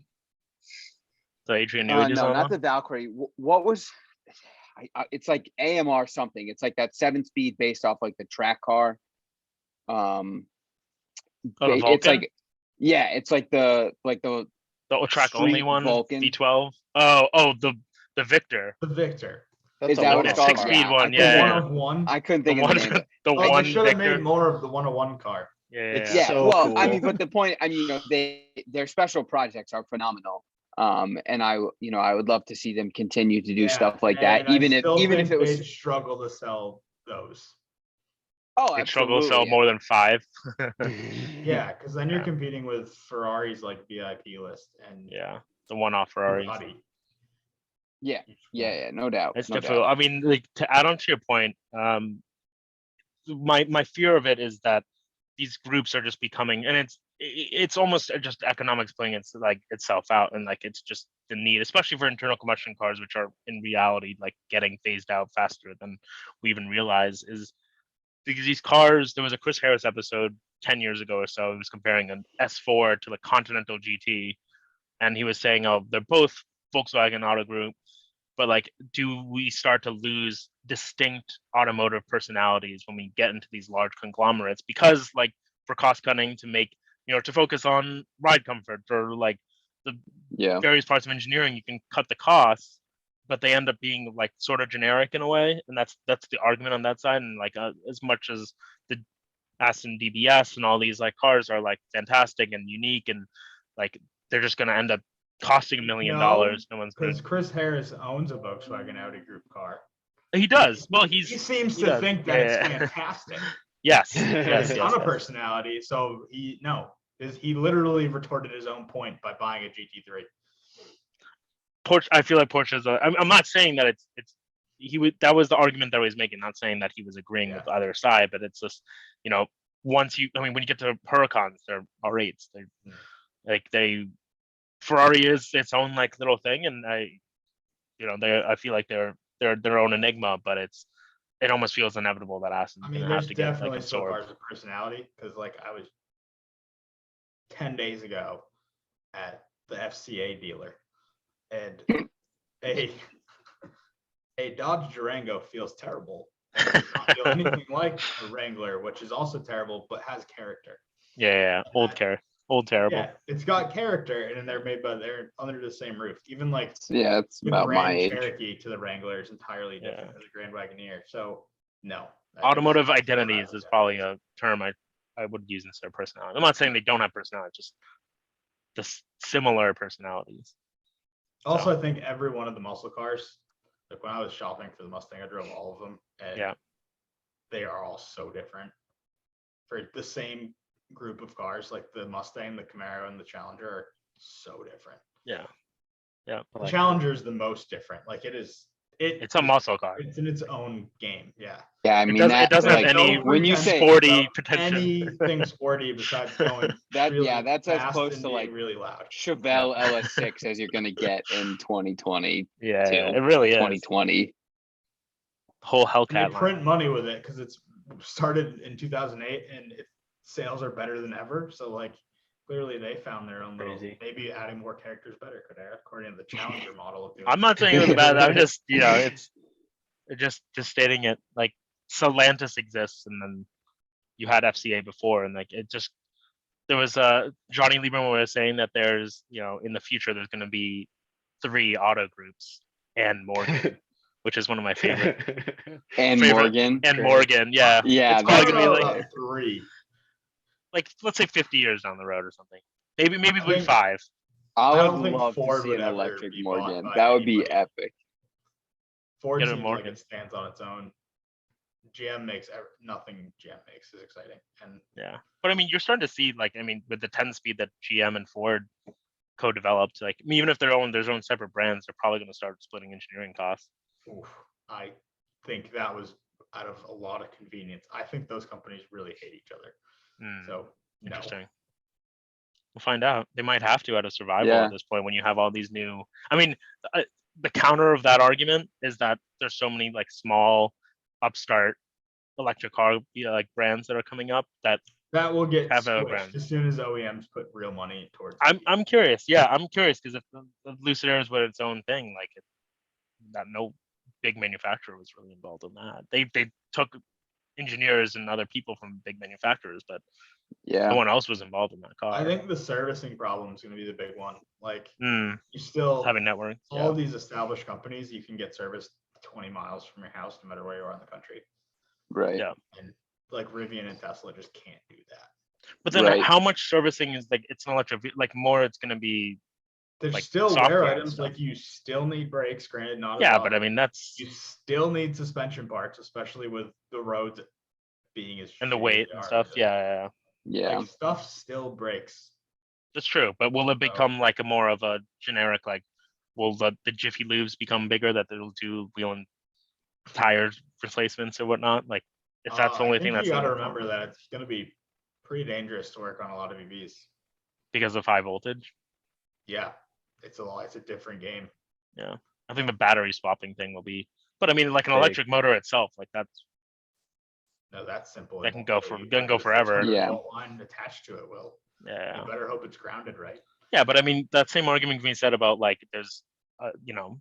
Speaker 1: The Adrian Newey
Speaker 4: no, not the Valkyrie. What was it's like AMR something. It's like that 7-speed based off like the track car. It's like it's like the
Speaker 1: track only one
Speaker 4: Vulcan.
Speaker 1: V12. The Victor.
Speaker 3: The Victor.
Speaker 4: Is that what it's called?
Speaker 1: 6-speed one.
Speaker 3: One of one.
Speaker 4: I couldn't think of the name.
Speaker 1: One.
Speaker 3: They should have made more of the 101 car.
Speaker 1: Yeah.
Speaker 4: Well, cool. I mean, but the point, their special projects are phenomenal. And I would love to see them continue to do stuff like that, even if it was
Speaker 3: struggle to sell those.
Speaker 4: Oh,
Speaker 1: they struggle to sell more than 5.
Speaker 3: Yeah, because then you're competing with Ferrari's like VIP list and
Speaker 1: the one-off Ferrari.
Speaker 4: Yeah, no doubt.
Speaker 1: It's difficult. I mean, like to add on to your point, my fear of it is that these groups are just becoming, and it's almost just economics playing itself out, and like it's just the need, especially for internal combustion cars, which are in reality like getting phased out faster than we even realize, is because these cars. There was a Chris Harris episode 10 years ago or so. He was comparing an S4 to the Continental GT, and he was saying, "Oh, they're both Volkswagen Auto Group, but like, do we start to lose distinct automotive personalities when we get into these large conglomerates? Because like for cost cutting, to make to focus on ride comfort or like the various parts of engineering, you can cut the costs, but they end up being like sort of generic in a way, and that's the argument on that side. And like as much as the Aston DBS and all these like cars are like fantastic and unique, and like they're just going to end up costing $1 million. No one's
Speaker 3: because Chris Harris owns a Volkswagen Audi Group car.
Speaker 1: He does. Well,
Speaker 3: He seems to
Speaker 1: does.
Speaker 3: think that it's
Speaker 1: Yeah.
Speaker 3: fantastic.
Speaker 1: Yes.
Speaker 3: He has
Speaker 1: Yes.
Speaker 3: a
Speaker 1: Yes.
Speaker 3: ton of
Speaker 1: yes.
Speaker 3: personality. So he literally retorted his own point by buying a GT3.
Speaker 1: Porsche. I feel like Porsche's. I'm not saying that it's he would. That was the argument that I was making. Not saying that he was agreeing with either side, but it's just once when you get to Huracans, they're R8s. Ferrari is its own like little thing, and I feel like they're their own enigma, but it almost feels inevitable that Aston's gonna have
Speaker 3: there's
Speaker 1: to get
Speaker 3: definitely
Speaker 1: like
Speaker 3: still
Speaker 1: absorbed.
Speaker 3: cars with personality because like I was 10 days ago at the FCA dealer, and a Dodge Durango feels terrible. And does not feel anything like a Wrangler, which is also terrible, but has character.
Speaker 1: Yeah. Old terrible.
Speaker 3: Yeah, it's got character, and they're under the same roof. Even like
Speaker 4: it's
Speaker 3: the
Speaker 4: about my
Speaker 3: Grand
Speaker 4: age.
Speaker 3: Cherokee to the Wrangler is entirely different than the Grand Wagoneer. So no,
Speaker 1: Automotive identities is probably a term I would use instead of personality. I'm not saying they don't have personality, just similar personalities.
Speaker 3: Also, I think every one of the muscle cars, like when I was shopping for the Mustang, I drove all of them, and they are all so different. For the same group of cars, like the Mustang, the Camaro, and the Challenger are so different.
Speaker 1: Yeah.
Speaker 3: The Challenger is the most different. Like
Speaker 1: it's a muscle car.
Speaker 3: It's in its own game. Yeah.
Speaker 4: Yeah, I mean
Speaker 1: it doesn't have
Speaker 4: like,
Speaker 1: any
Speaker 4: when you say
Speaker 1: sporty potential.
Speaker 3: Anything sporty besides going
Speaker 4: that's as close to like
Speaker 3: really loud
Speaker 4: Chevelle LS6 as you're gonna get in 2020.
Speaker 1: Yeah, it really is.
Speaker 4: 2020.
Speaker 1: Whole Hellcat
Speaker 3: They
Speaker 1: line.
Speaker 3: print money with it because it's started in 2008 and sales are better than ever. So like clearly they found their own little, maybe adding more characters better could according to the Challenger model of doing
Speaker 1: I'm not saying it was bad. I'm just it's just stating it. Like Stellantis exists, and then you had FCA before, and like there was Johnny Lieberman was saying that there's in the future there's going to be 3 auto groups and Morgan, which is one of my favorite.
Speaker 4: Morgan.
Speaker 1: Yeah.
Speaker 4: Yeah.
Speaker 1: It's probably gonna be like
Speaker 3: 3.
Speaker 1: Like let's say 50 years down the road or something. Maybe 5.
Speaker 4: I would love to see an electric Morgan. That would be epic.
Speaker 3: Ford seems like it stands on its own. GM makes nothing. GM makes is exciting, and
Speaker 1: but I mean, you're starting to see with the 10-speed that GM and Ford co-developed, like even if they're their own separate brands, they're probably going to start splitting engineering costs.
Speaker 3: I think that was out of a lot of convenience. I think those companies really hate each other. So
Speaker 1: interesting. We'll find out. They might have to out of survival at this point when you have all these new. I mean, the counter of that argument is that there's so many like small upstart electric car brands that are coming up that
Speaker 3: will get
Speaker 1: have
Speaker 3: switched as soon as OEMs put real money towards.
Speaker 1: I'm curious. Yeah, I'm curious because if the Lucid Air is its own thing, like that no big manufacturer was really involved in that. They took engineers and other people from big manufacturers, but no one else was involved in that car.
Speaker 3: I think the servicing problem is going to be the big one. Like
Speaker 1: you
Speaker 3: still
Speaker 1: have a network.
Speaker 3: All these established companies, you can get serviced 20 miles from your house, no matter where you are in the country.
Speaker 4: Right.
Speaker 1: Yeah.
Speaker 3: And like Rivian and Tesla just can't do that.
Speaker 1: But then how much servicing is it's an electric, more it's going to be.
Speaker 3: There's still wear items, like you still need brakes, granted not.
Speaker 1: Yeah, but I mean you
Speaker 3: still need suspension parts, especially with the roads being as
Speaker 1: and the weight and stuff. Yeah.
Speaker 3: Like, stuff still breaks.
Speaker 1: That's true, but will it become like a more of a generic will the Jiffy Lubes become bigger that they'll do wheel and tire replacements or whatnot? Like if that's the only thing that's
Speaker 3: you got to remember that it's going to be pretty dangerous to work on a lot of EVs
Speaker 1: because of high voltage.
Speaker 3: Yeah, it's a different game.
Speaker 1: Yeah, I think the battery swapping thing will be, but I mean, like an electric motor itself, like that's
Speaker 3: simple.
Speaker 1: That can go forever.
Speaker 4: Yeah,
Speaker 3: line attached to it will.
Speaker 1: Yeah,
Speaker 3: you better hope it's grounded right.
Speaker 1: Yeah, but I mean, that same argument can be said about there's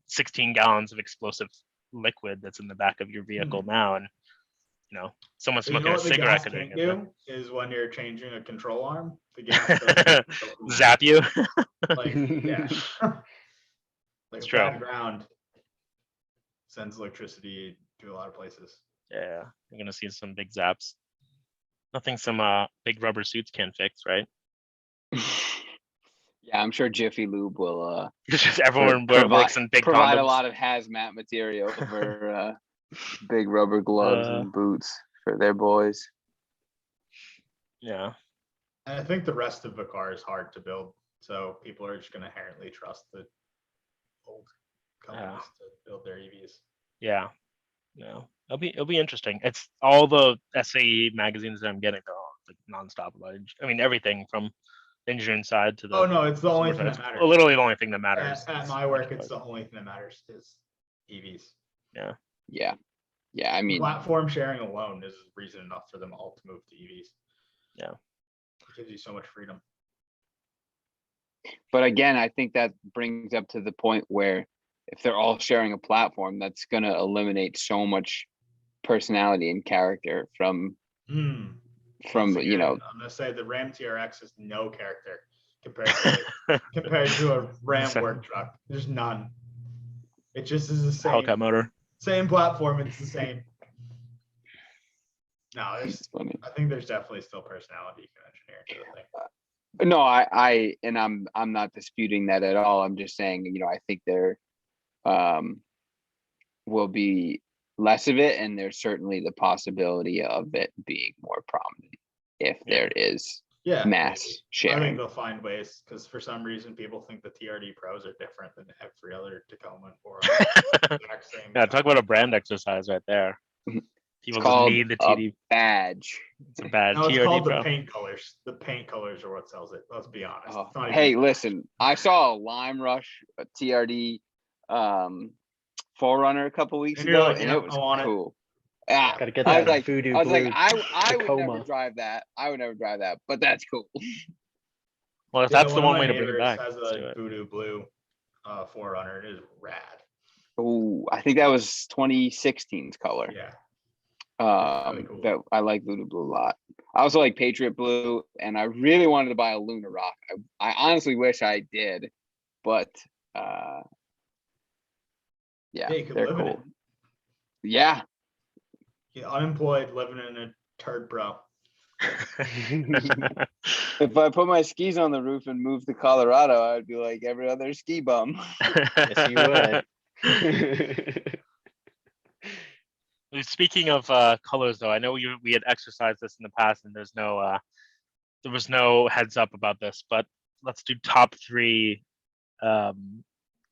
Speaker 1: 16 gallons of explosive liquid that's in the back of your vehicle now, and someone's smoking a cigarette.
Speaker 3: Can't do is when you're changing a control arm, the gas
Speaker 1: zap you.
Speaker 3: Like bad ground sends electricity to a lot of places.
Speaker 1: Yeah, you're gonna see some big zaps. Nothing some big rubber suits can't fix, right?
Speaker 4: Yeah, I'm sure Jiffy Lube will
Speaker 1: just everyone works in big
Speaker 4: provide
Speaker 1: condoms.
Speaker 4: A lot of hazmat material for Big rubber gloves
Speaker 1: Uh,
Speaker 4: and boots for their boys.
Speaker 1: Yeah.
Speaker 3: And I think the rest of the car is hard to build, so people are just going to inherently trust the old companies to build their EVs.
Speaker 1: Yeah. No. It'll be interesting. It's all the SAE magazines that I'm getting, they're all like nonstop about it. I mean, everything from the engineering side to the
Speaker 3: Oh no, it's the only thing
Speaker 1: it's
Speaker 3: that matters.
Speaker 1: literally the only thing that matters.
Speaker 3: At
Speaker 1: is
Speaker 3: my work,
Speaker 1: electric
Speaker 3: it's
Speaker 1: cars.
Speaker 3: the only thing that matters is EVs.
Speaker 1: Yeah.
Speaker 4: Yeah. I mean,
Speaker 3: Platform sharing alone is reason enough for them all to move to EVs.
Speaker 1: Yeah.
Speaker 3: It gives you so much freedom.
Speaker 4: but again, I think that brings up to the point where if they're all sharing a platform, that's going to eliminate so much personality and character from
Speaker 3: Once
Speaker 4: you
Speaker 3: again,
Speaker 4: know.
Speaker 3: I'm gonna say the Ram TRX has no character compared to a Ram
Speaker 1: So-
Speaker 3: work truck. There's none. It just is the
Speaker 1: Hellcat
Speaker 3: same
Speaker 1: motor.
Speaker 3: platform. It's the same. No,
Speaker 4: It's funny.
Speaker 3: I think there's definitely still personality you can engineer into the thing.
Speaker 4: No, I and I'm not disputing that at all. I'm just saying, I think there will be less of it, and there's certainly the possibility of it being more prominent if there is
Speaker 3: Yeah,
Speaker 4: mass
Speaker 3: maybe. I think
Speaker 4: sharing.
Speaker 3: they'll find ways because for some reason people think the TRD Pros are different than every other Tacoma or exact same.
Speaker 1: Yeah, talk about a brand exercise right there.
Speaker 4: It's
Speaker 1: People just
Speaker 4: called
Speaker 1: need the
Speaker 4: a
Speaker 1: TD.
Speaker 4: badge.
Speaker 1: It's a bad
Speaker 3: No, it's
Speaker 1: TRD
Speaker 3: called
Speaker 1: Pro.
Speaker 3: the paint colors. The paint colors are what sells it. Let's be honest.
Speaker 4: Oh,
Speaker 3: It's not even
Speaker 4: hey,
Speaker 3: a
Speaker 4: listen, I saw a Lime Rush a TRD Forerunner a couple weeks
Speaker 3: And you're
Speaker 4: ago,
Speaker 3: like,
Speaker 4: and
Speaker 3: "Yep,
Speaker 4: it was
Speaker 3: I want it."
Speaker 4: cool. Yeah,
Speaker 2: Gotta get
Speaker 4: I was
Speaker 2: that
Speaker 4: like,
Speaker 2: voodoo
Speaker 4: I was like,
Speaker 2: blue
Speaker 4: I would never
Speaker 2: Tacoma.
Speaker 4: drive that. I would never drive that, but that's cool.
Speaker 1: Well, if
Speaker 3: Yeah,
Speaker 1: that's the
Speaker 3: one of
Speaker 1: one
Speaker 3: my
Speaker 1: way to bring it
Speaker 3: neighbors
Speaker 1: back,
Speaker 3: has
Speaker 1: let's do
Speaker 3: a
Speaker 1: it.
Speaker 3: voodoo blue Forerunner. It is rad.
Speaker 4: Oh, I think that was 2016's color.
Speaker 3: Yeah. really cool.
Speaker 4: That I like Voodoo Blue a lot. I also like Patriot Blue, and I really wanted to buy a Luna Rock. I honestly wish I did, but yeah,
Speaker 3: Yeah, you could
Speaker 4: they're
Speaker 3: live in
Speaker 4: cool.
Speaker 3: it.
Speaker 4: Yeah,
Speaker 3: Get unemployed, living in a turd bro.
Speaker 4: if I put my skis on the roof and moved to Colorado, I'd be like every other ski bum.
Speaker 2: Yes, you would.
Speaker 1: Speaking of colors, though, I know we had exercised this in the past, and there was no heads up about this, but let's do top 3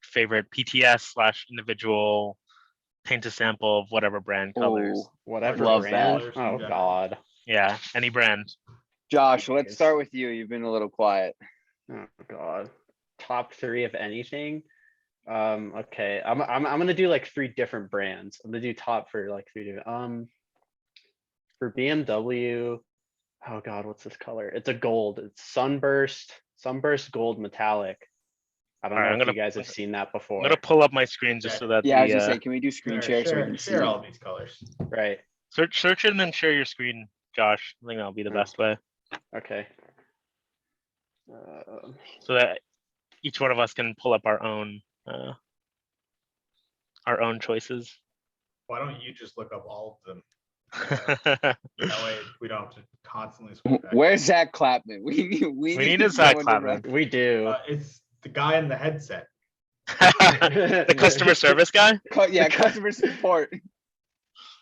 Speaker 1: favorite PTS / individual paint a sample of whatever brand colors.
Speaker 4: Oh,
Speaker 2: Whatever
Speaker 4: love
Speaker 2: brand.
Speaker 3: that.
Speaker 2: Oh God.
Speaker 1: Yeah, any brand.
Speaker 4: Josh, let's start with you. You've been a little quiet.
Speaker 2: Oh God. Top 3 of anything. Okay. I'm gonna do like 3 different brands. I'm gonna do top for like 3 different. For BMW. Oh God, what's this color? It's a gold. It's sunburst gold metallic. I don't
Speaker 1: Alright,
Speaker 2: know if you guys have seen that
Speaker 1: I'm
Speaker 2: before.
Speaker 1: gonna pull up my screen just so that
Speaker 4: Yeah, I was
Speaker 1: the
Speaker 4: gonna say, can we do screen share so we can see?
Speaker 3: Share all these colors.
Speaker 2: Right.
Speaker 1: search it and then share your screen, Josh. I think that'll be the best way,
Speaker 2: Okay.
Speaker 1: so that each one of us can pull up our own choices.
Speaker 3: Why don't you just look up all of them? That way we don't have to constantly switch back.
Speaker 4: Where's Zach Clapman? We
Speaker 1: need a Zach
Speaker 4: someone to
Speaker 1: Clapman.
Speaker 4: run-
Speaker 2: We do.
Speaker 3: It's the guy in the headset.
Speaker 1: The customer service guy.
Speaker 4: Yeah, customer support.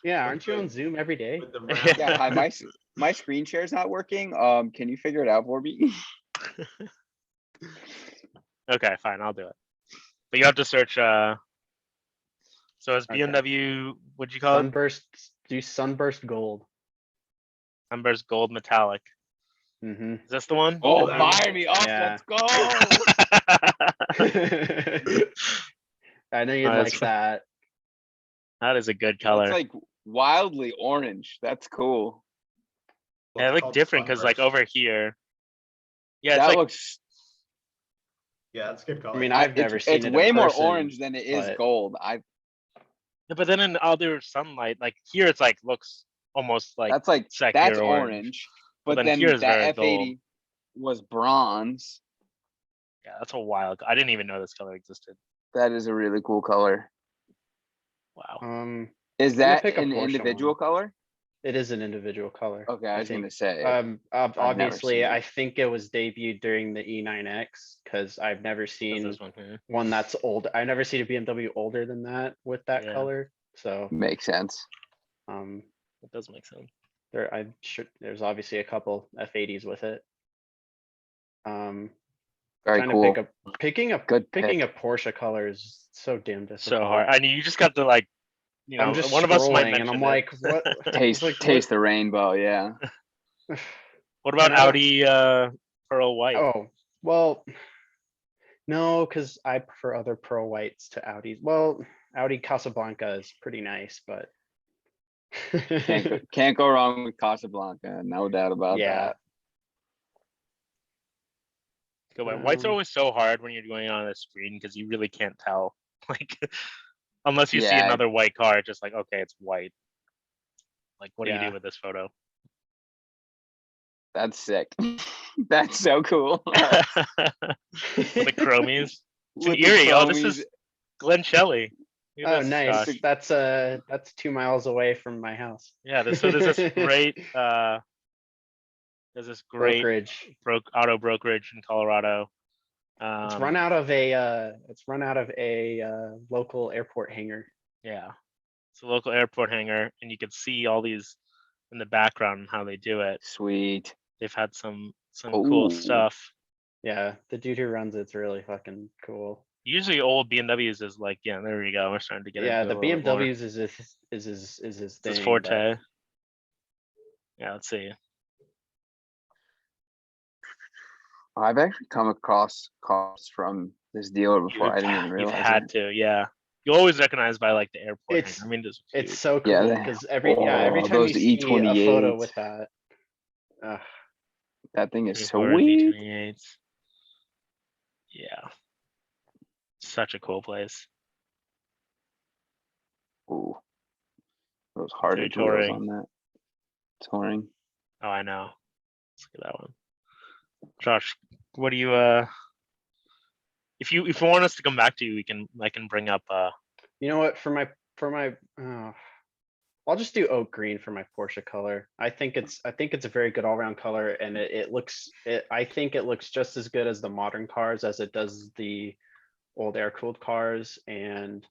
Speaker 2: Yeah, aren't you on Zoom every day?
Speaker 3: With the
Speaker 4: Yeah, hi,
Speaker 3: round.
Speaker 4: my screen share is not working. Can you figure it out for me?
Speaker 1: Okay, fine, I'll do it. But you have to search. So it's
Speaker 2: Okay.
Speaker 1: BMW. What'd you call it?
Speaker 2: Sunburst. Do sunburst gold.
Speaker 1: Sunburst Gold Metallic.
Speaker 2: Mm-hmm.
Speaker 1: Is this the one?
Speaker 4: Oh,
Speaker 3: that-
Speaker 4: fire me up!
Speaker 2: Yeah.
Speaker 4: Let's go.
Speaker 2: I know you'd
Speaker 1: That's
Speaker 2: like that.
Speaker 1: That is a good color.
Speaker 4: It's like wildly orange. That's cool.
Speaker 1: Yeah, they look
Speaker 3: called
Speaker 1: different because like
Speaker 3: Sunburst.
Speaker 1: over here. Yeah, it's
Speaker 4: That
Speaker 1: like
Speaker 4: looks.
Speaker 3: Yeah, that's a good color.
Speaker 2: I mean, I've never seen
Speaker 4: It's
Speaker 2: it.
Speaker 4: way
Speaker 2: in
Speaker 4: more
Speaker 2: person,
Speaker 4: orange than it is
Speaker 2: but-
Speaker 4: gold.
Speaker 1: yeah, but then in other sunlight, like here, it's like looks almost like
Speaker 4: That's like
Speaker 1: secular
Speaker 4: that's orange.
Speaker 1: But
Speaker 4: But
Speaker 1: then
Speaker 4: then
Speaker 1: here's very
Speaker 4: that F80 was bronze.
Speaker 1: yeah, that's a wild. I didn't even know this color existed.
Speaker 4: That is a really cool color.
Speaker 1: Wow.
Speaker 4: Is
Speaker 2: I'm gonna
Speaker 4: that
Speaker 2: pick a
Speaker 4: an
Speaker 2: Porsche
Speaker 4: individual
Speaker 2: one.
Speaker 4: color?
Speaker 2: It is an individual color.
Speaker 4: Okay, I was
Speaker 2: think.
Speaker 4: gonna say.
Speaker 2: Obviously,
Speaker 4: seen it.
Speaker 2: I think it was debuted during the E9X because I've never
Speaker 1: That's
Speaker 2: seen
Speaker 1: this one here.
Speaker 2: one that's old. I've never seen a BMW older than that with that
Speaker 1: Yeah.
Speaker 2: color. So
Speaker 4: Makes sense.
Speaker 1: It does make sense.
Speaker 2: I'm sure there's obviously a couple F80s with it.
Speaker 4: Very
Speaker 2: Trying
Speaker 4: cool.
Speaker 2: to picking a
Speaker 4: Good
Speaker 2: Porsche color is so damn difficult.
Speaker 1: So hard. I mean, you just got to like,
Speaker 2: I'm just
Speaker 1: one of us might
Speaker 2: scrolling and I'm
Speaker 1: mention it.
Speaker 2: like, what?
Speaker 4: Taste
Speaker 2: like,
Speaker 4: taste the rainbow. Yeah.
Speaker 1: What about
Speaker 2: and I don't-
Speaker 1: Audi pearl white?
Speaker 2: Oh, well, no, because I prefer other pearl whites to Audis. Well, Audi Casablanca is pretty nice, but
Speaker 4: Can't go wrong with Casablanca. No doubt about
Speaker 2: yeah.
Speaker 4: that.
Speaker 1: Go by. Whites are
Speaker 2: Um,
Speaker 1: always so hard when you're going on a screen because you really can't tell. Like, unless you see
Speaker 4: Yeah.
Speaker 1: another white car, it's just like, okay, it's white. Like, what do you
Speaker 2: Yeah.
Speaker 1: do with this photo?
Speaker 4: That's sick. That's so cool.
Speaker 1: The chromies. It's in
Speaker 4: With the
Speaker 1: Erie. Oh, this
Speaker 4: chromies.
Speaker 1: is Glen Shelley. Look at
Speaker 2: Oh,
Speaker 1: this,
Speaker 2: nice.
Speaker 1: Josh.
Speaker 2: That's 2 miles away from my house.
Speaker 1: Yeah, so there's this great
Speaker 2: Brokerage.
Speaker 1: auto brokerage in Colorado.
Speaker 2: It's run out of a local airport hangar.
Speaker 1: Yeah, it's a local airport hangar, and you can see all these in the background and how they do it.
Speaker 4: Sweet.
Speaker 1: They've had some cool
Speaker 4: Ooh.
Speaker 1: stuff.
Speaker 2: Yeah, the dude who runs it's really fucking cool.
Speaker 1: Usually, old BMWs is like, yeah, there we go. We're starting to get
Speaker 2: Yeah,
Speaker 1: into
Speaker 2: the
Speaker 1: it a little bit more.
Speaker 2: BMWs is his
Speaker 1: It's
Speaker 2: thing.
Speaker 1: his
Speaker 2: but-
Speaker 1: forte. Yeah, let's see.
Speaker 4: I've actually come across cars from this dealer before. I didn't even
Speaker 1: You've
Speaker 4: realize
Speaker 1: had
Speaker 4: it.
Speaker 1: to, yeah. You always recognize by like the airport.
Speaker 2: It's-
Speaker 1: hangar. I mean, this
Speaker 2: It's
Speaker 1: huge.
Speaker 2: so
Speaker 4: Yeah,
Speaker 2: cool
Speaker 4: they-
Speaker 2: because every time
Speaker 4: those
Speaker 2: you see a photo
Speaker 4: E28s.
Speaker 2: with that,
Speaker 4: That thing is
Speaker 1: Ford
Speaker 4: sweet.
Speaker 1: V28s. Yeah, such a cool place.
Speaker 4: Ooh. Those hardened wheels
Speaker 1: touring.
Speaker 4: on that. Touring.
Speaker 1: Oh, I know. Let's look at that one. Josh, what do you if you want us to come back to you, I can bring up
Speaker 2: you know what? For my, I'll just do oak green for my Porsche color. I think it's a very good all around color, and I think it looks just as good as the modern cars as it does the old air cooled cars. And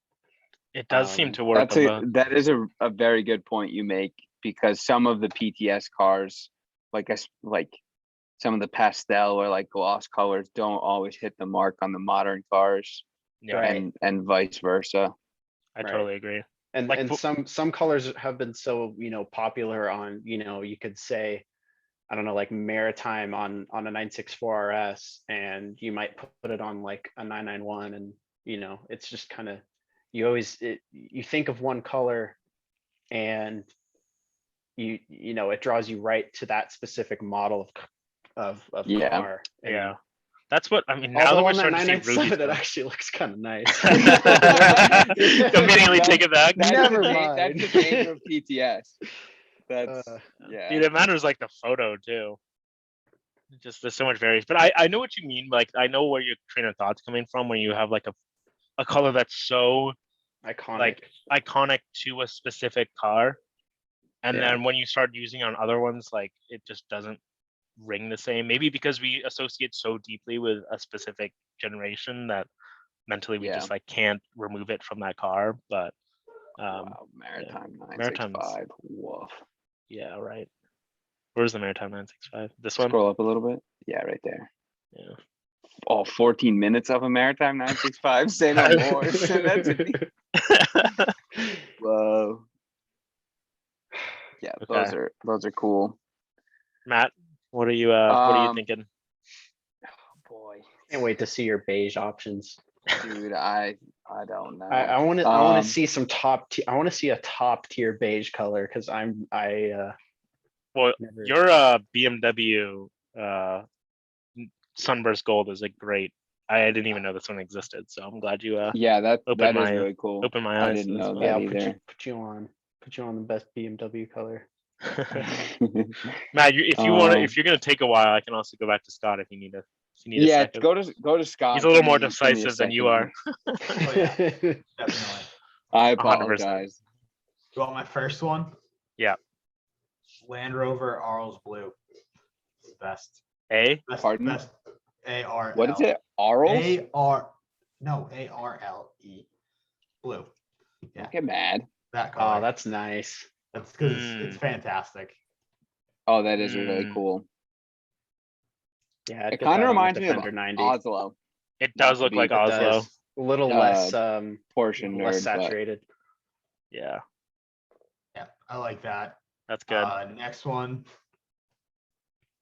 Speaker 1: it does seem to work.
Speaker 4: That is a very good point you make, because some of the PTS cars, like some of the pastel or like gloss colors don't always hit the mark on the modern cars,
Speaker 1: Yeah,
Speaker 2: Right.
Speaker 4: and vice versa.
Speaker 1: I
Speaker 2: Right.
Speaker 1: totally agree.
Speaker 2: And
Speaker 1: Like,
Speaker 2: and some colors have been so, popular on, you could say, I don't know, like maritime on a 964 RS, and you might put it on like a 991, and it's just kind of, you think of one color, and it draws you right to that specific model of
Speaker 4: Yeah.
Speaker 2: car. And
Speaker 1: Yeah, that's what I mean. Now that
Speaker 2: although
Speaker 1: we're
Speaker 2: on that
Speaker 1: starting to see
Speaker 2: 997, it
Speaker 1: Ruby's
Speaker 2: actually looks kind of nice.
Speaker 1: immediately take it back.
Speaker 2: Never
Speaker 4: That's the danger of PTS. That's yeah.
Speaker 1: Dude, it matters like the photo too. Just there's so much variation. But I know what you mean. Like, I know where your train of thought's coming from when you have like a color that's so
Speaker 2: Iconic.
Speaker 1: like iconic to a specific car, and
Speaker 4: Yeah.
Speaker 1: then when you start using it on other ones, like it just doesn't ring the same. Maybe because we associate so deeply with a specific generation that mentally we
Speaker 4: Yeah.
Speaker 1: just like can't remove it from that car. But
Speaker 4: Wow, Maritime
Speaker 1: Maritime's-
Speaker 4: 965. Woof.
Speaker 1: yeah, right. Where's the Maritime 965? This one?
Speaker 4: Scroll up a little bit. Yeah, right there.
Speaker 1: Yeah.
Speaker 4: Oh, 14 minutes of a Maritime 965. Say no more. Send that to me. Whoa. Yeah,
Speaker 1: Okay.
Speaker 4: those are cool.
Speaker 1: Matt, what are you thinking?
Speaker 4: Boy,
Speaker 2: Can't wait to see your beige options.
Speaker 4: dude, I don't know.
Speaker 2: I want to see some I want to see a top tier beige color, because
Speaker 1: Well,
Speaker 2: never.
Speaker 1: your BMW Sunburst Gold is a great. I didn't even know this one existed, so I'm glad you
Speaker 4: Yeah, that
Speaker 1: open
Speaker 4: is
Speaker 1: my-
Speaker 4: really cool.
Speaker 1: opened my
Speaker 4: I
Speaker 1: eyes.
Speaker 4: didn't
Speaker 1: to this
Speaker 4: know
Speaker 1: one.
Speaker 2: Yeah,
Speaker 4: that
Speaker 2: I'll
Speaker 4: either.
Speaker 2: put you on the best BMW color.
Speaker 1: Matt, if you want to,
Speaker 4: Um,
Speaker 1: if you're gonna take a while, I can also go back to Scott if you need a. If you need a
Speaker 4: Yeah,
Speaker 1: second.
Speaker 4: go to Scott.
Speaker 1: He's a little
Speaker 4: Give
Speaker 1: more
Speaker 4: me a
Speaker 1: decisive than you
Speaker 4: second.
Speaker 1: are.
Speaker 3: Oh, yeah, definitely.
Speaker 4: I
Speaker 1: 100%.
Speaker 4: apologize.
Speaker 3: You want my first one?
Speaker 1: Yeah.
Speaker 3: Land Rover Arles Blue. It's the best. Best,
Speaker 4: Pardon?
Speaker 3: best ARL.
Speaker 4: What is it? Arles?
Speaker 3: ARLE. Blue. Yeah.
Speaker 4: Don't get mad.
Speaker 3: That
Speaker 2: Oh,
Speaker 3: color.
Speaker 2: that's nice.
Speaker 3: That's because it's fantastic.
Speaker 4: Oh, that is really
Speaker 1: Mm.
Speaker 4: cool.
Speaker 2: Yeah, I'd
Speaker 4: It
Speaker 2: get
Speaker 4: kind
Speaker 2: that
Speaker 4: of
Speaker 2: on the
Speaker 4: reminds me of
Speaker 2: Defender 90.
Speaker 4: Oslo.
Speaker 1: It
Speaker 4: Not
Speaker 1: does
Speaker 4: to
Speaker 1: look
Speaker 4: be
Speaker 1: like
Speaker 2: It
Speaker 1: Oslo.
Speaker 2: does. A little
Speaker 4: Uh,
Speaker 2: less
Speaker 4: Portion
Speaker 2: less
Speaker 4: nerd, but
Speaker 2: saturated.
Speaker 1: Yeah,
Speaker 3: Yeah, I like that.
Speaker 1: that's good.
Speaker 3: Next one,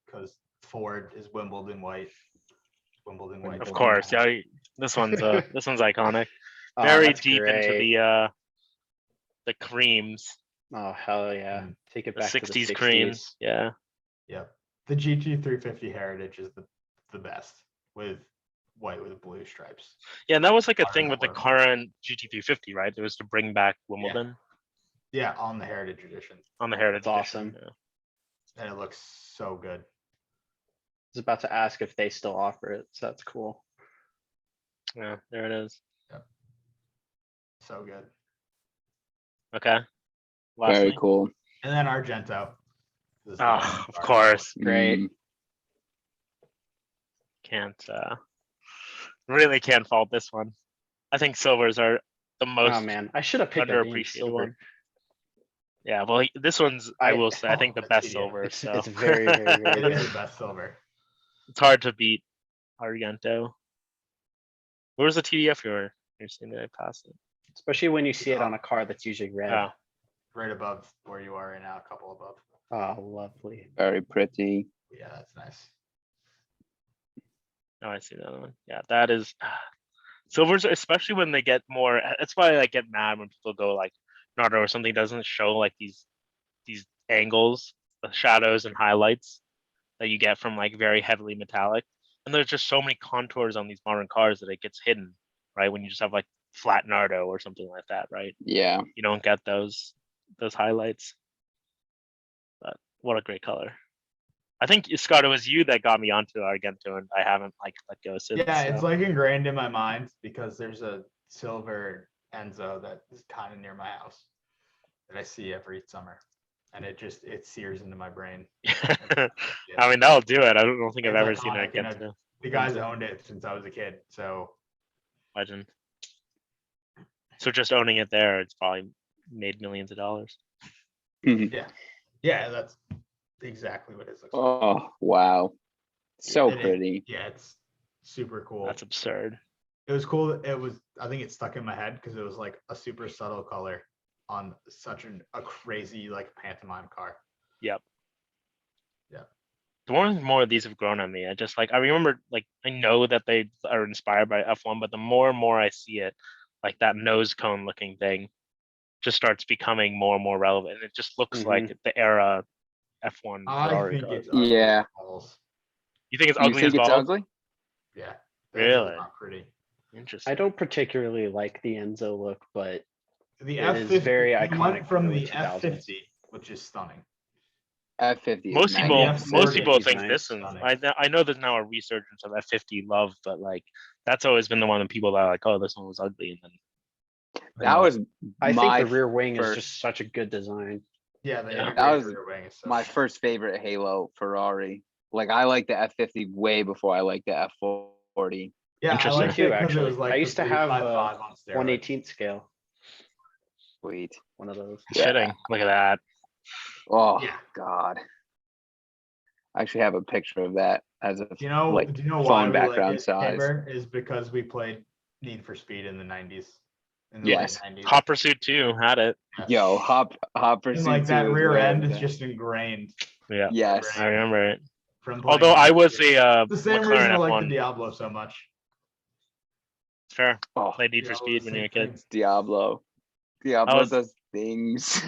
Speaker 3: because Ford is Wimbledon white. Wimbledon white.
Speaker 1: Of
Speaker 2: Wimbledon
Speaker 1: course.
Speaker 2: white.
Speaker 1: Yeah, this one's iconic.
Speaker 2: Oh,
Speaker 1: Very
Speaker 2: that's
Speaker 1: deep into
Speaker 2: great.
Speaker 1: the creams,
Speaker 2: Oh, hell yeah.
Speaker 3: Mm.
Speaker 2: Take it
Speaker 1: the
Speaker 2: back to the
Speaker 1: 60s
Speaker 2: 60s.
Speaker 1: creams. Yeah.
Speaker 3: Yep. The GT350 Heritage is the best with white with blue stripes.
Speaker 1: Yeah, and that was like a
Speaker 3: Modern
Speaker 1: thing with the
Speaker 3: Network.
Speaker 1: current GT350, right? It was to bring back Wimbledon
Speaker 3: Yeah, on the Heritage Edition.
Speaker 1: on the Heritage
Speaker 2: That's
Speaker 1: Edition.
Speaker 2: awesome.
Speaker 1: Yeah.
Speaker 3: And it looks so good.
Speaker 2: I was about to ask if they still offer it, so that's cool.
Speaker 1: Yeah, there it is.
Speaker 3: So good.
Speaker 1: Okay.
Speaker 4: very
Speaker 1: Lastly.
Speaker 4: cool.
Speaker 3: And then Argento. This is the
Speaker 1: Oh,
Speaker 3: Argento
Speaker 1: of
Speaker 3: car.
Speaker 1: course.
Speaker 2: Great.
Speaker 4: Mm,
Speaker 1: Really can't fault this one. I think silvers are the most
Speaker 2: Oh man, I should have picked that damn
Speaker 1: underappreciated
Speaker 2: silver.
Speaker 1: one. Yeah, well, this one's, I will say, I think the
Speaker 3: That's
Speaker 1: best
Speaker 3: tedious.
Speaker 1: silver.
Speaker 2: It's
Speaker 1: So
Speaker 2: it's very, very, very
Speaker 3: It is
Speaker 2: good.
Speaker 3: the best silver.
Speaker 1: it's hard to beat Argento. Where's the TDF you're seeing that I passed it?
Speaker 2: Especially when you see it on a car that's usually red.
Speaker 1: Oh,
Speaker 3: Right above where you are right now, a couple above.
Speaker 2: Oh, lovely.
Speaker 4: very pretty.
Speaker 3: Yeah, that's nice.
Speaker 1: no, I see the other one. Yeah, that is silvers, especially when they get more. That's why I get mad when people go like Nardo or something doesn't show like these angles, the shadows and highlights that you get from like very heavily metallic. And there's just so many contours on these modern cars that it gets hidden, right? When you just have like flat Nardo or something like that, right?
Speaker 4: Yeah.
Speaker 1: You don't get those highlights. But what a great color. I think Scott, it was you that got me onto Argento, and I haven't like let go since.
Speaker 3: Yeah, it's
Speaker 1: so.
Speaker 3: like ingrained in my mind because there's a silver Enzo that is kind of near my house that I see every summer, and it sears into my brain.
Speaker 1: I mean, that'll do it. I don't think I've
Speaker 3: It's
Speaker 1: ever seen
Speaker 3: iconic,
Speaker 1: Argento.
Speaker 3: The guys
Speaker 1: Enzo.
Speaker 3: owned it since I was a kid, so
Speaker 1: Legend. So just owning it there, it's probably made millions of dollars.
Speaker 3: yeah, that's exactly what it looks like.
Speaker 4: Oh, wow. So
Speaker 3: And
Speaker 4: pretty.
Speaker 3: Yeah, it's super cool.
Speaker 1: That's absurd.
Speaker 3: It was cool. I think it stuck in my head because it was like a super subtle color on such a crazy like pantomime car.
Speaker 1: Yep.
Speaker 3: Yeah.
Speaker 1: The more and more of these have grown on me. I remember like I know that they are inspired by F1, but the more and more I see it, like that nose cone looking thing just starts becoming more and more relevant. It just looks like the era F1
Speaker 3: I
Speaker 1: Ferrari
Speaker 3: think
Speaker 1: car.
Speaker 3: it's ugly
Speaker 4: Yeah.
Speaker 3: as balls.
Speaker 1: You think it's
Speaker 4: You
Speaker 1: ugly
Speaker 4: think
Speaker 1: as
Speaker 4: it's
Speaker 1: balls?
Speaker 4: ugly?
Speaker 3: Yeah.
Speaker 1: Really?
Speaker 3: Not pretty.
Speaker 1: Interesting.
Speaker 2: I don't particularly like the Enzo look, but
Speaker 3: The
Speaker 2: It is
Speaker 3: F50
Speaker 2: very
Speaker 3: you
Speaker 2: iconic
Speaker 3: went from
Speaker 2: from the
Speaker 3: the
Speaker 2: 2000s.
Speaker 3: F50, which is stunning.
Speaker 4: F50
Speaker 1: Most
Speaker 4: is
Speaker 1: people,
Speaker 4: nice.
Speaker 1: most people
Speaker 2: F40
Speaker 1: think
Speaker 2: is
Speaker 1: this
Speaker 2: nice.
Speaker 1: is. I know there's now a resurgence of F50 love, but like that's always been the one of people that are like, oh, this one was ugly, and then
Speaker 4: That was
Speaker 2: I think
Speaker 4: my
Speaker 2: the rear wing is
Speaker 4: first-
Speaker 2: just such a good design.
Speaker 3: Yeah, the
Speaker 1: Yeah.
Speaker 3: integrated
Speaker 4: That was
Speaker 3: rear wing is so
Speaker 4: my
Speaker 3: nice.
Speaker 4: first favorite Halo Ferrari. Like I like the F50 way before I like the F40.
Speaker 3: Yeah, I
Speaker 1: Interesting.
Speaker 3: liked
Speaker 2: Me too,
Speaker 3: it because it
Speaker 2: actually.
Speaker 3: was like
Speaker 2: I
Speaker 3: the
Speaker 2: used to have
Speaker 3: 355 on steroids.
Speaker 2: 1/18 scale,
Speaker 4: Sweet.
Speaker 2: one of those.
Speaker 4: Yeah.
Speaker 1: fitting. Look at that.
Speaker 4: Oh
Speaker 3: Yeah.
Speaker 4: God. I actually have a picture of that as a
Speaker 3: Do you know
Speaker 4: like
Speaker 3: why
Speaker 4: phone
Speaker 3: we
Speaker 4: background
Speaker 3: like it,
Speaker 4: size.
Speaker 3: Timber? Is because we played Need for Speed in the 90s. In the
Speaker 4: Yes.
Speaker 3: late 90s.
Speaker 1: Hot Pursuit 2 had it.
Speaker 3: Yes.
Speaker 4: Yo, hop
Speaker 3: And like
Speaker 4: pursuit
Speaker 3: that
Speaker 4: 2 is
Speaker 3: rear
Speaker 4: where
Speaker 3: end
Speaker 4: it's
Speaker 3: is
Speaker 4: at.
Speaker 3: just ingrained.
Speaker 1: Yeah,
Speaker 4: Yes.
Speaker 1: I remember it.
Speaker 3: From playing
Speaker 1: Although I
Speaker 3: Need for
Speaker 1: was
Speaker 3: Speed.
Speaker 1: a
Speaker 3: the same reason
Speaker 1: McLaren
Speaker 3: I like the
Speaker 1: F1.
Speaker 3: Diablo so much.
Speaker 1: Fair.
Speaker 4: Oh,
Speaker 1: Played Need for
Speaker 3: Diablo
Speaker 1: Speed
Speaker 3: is
Speaker 1: when
Speaker 3: the
Speaker 1: you were a
Speaker 3: same
Speaker 1: kid.
Speaker 3: thing.
Speaker 4: Diablo. Diablo
Speaker 1: was-
Speaker 4: does things.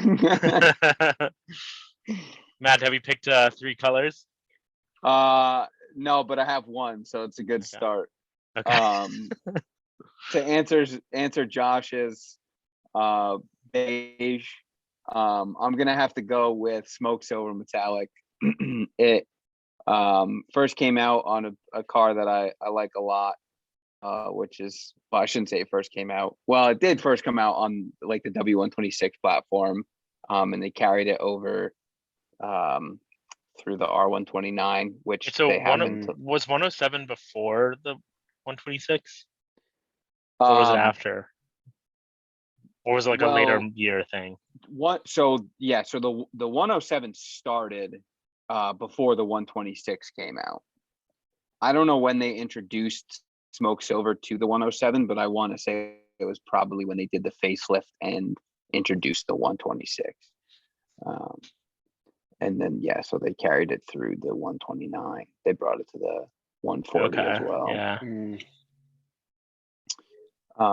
Speaker 1: Matt, have you picked 3 colors?
Speaker 4: No, but I have one, so it's a good
Speaker 1: Okay.
Speaker 4: start.
Speaker 1: Okay.
Speaker 4: To answer Josh's beige, I'm gonna have to go with smoke silver metallic. It first came out on a car that I like a lot, which is, well, I shouldn't say it first came out. Well, it did first come out on like the W126 platform, and they carried it over through the R129, which
Speaker 1: So
Speaker 4: they haven't.
Speaker 1: was 107 before the 126, or was it after? or was it like a later
Speaker 4: Well,
Speaker 1: year thing?
Speaker 4: So the 107 started before the 126 came out. I don't know when they introduced Smoke Silver to the 107, but I want to say it was probably when they did the facelift and introduced the 126. And then so they carried it through the 129. They brought it to the 140 as well.
Speaker 1: Yeah.
Speaker 2: Mm,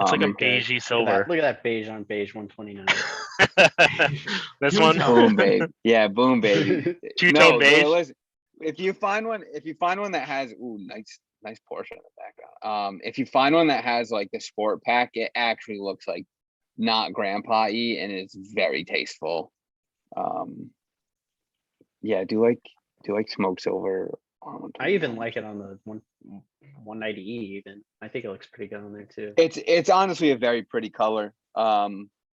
Speaker 1: It's like a
Speaker 2: okay.
Speaker 1: beigey silver.
Speaker 2: Look at that beige on beige 129.
Speaker 1: This
Speaker 3: Two
Speaker 1: one.
Speaker 3: tone.
Speaker 4: Boom, baby. Yeah, boom, baby.
Speaker 1: Two-tone beige.
Speaker 4: Listen, if you find one that has nice Porsche in the background. If you find one that has like the sport pack, it actually looks like not grandpa-y and it's very tasteful. Yeah, do like Smoke Silver.
Speaker 2: I even like it on the 190E even. I think it looks pretty good on there too.
Speaker 4: It's honestly a very pretty color.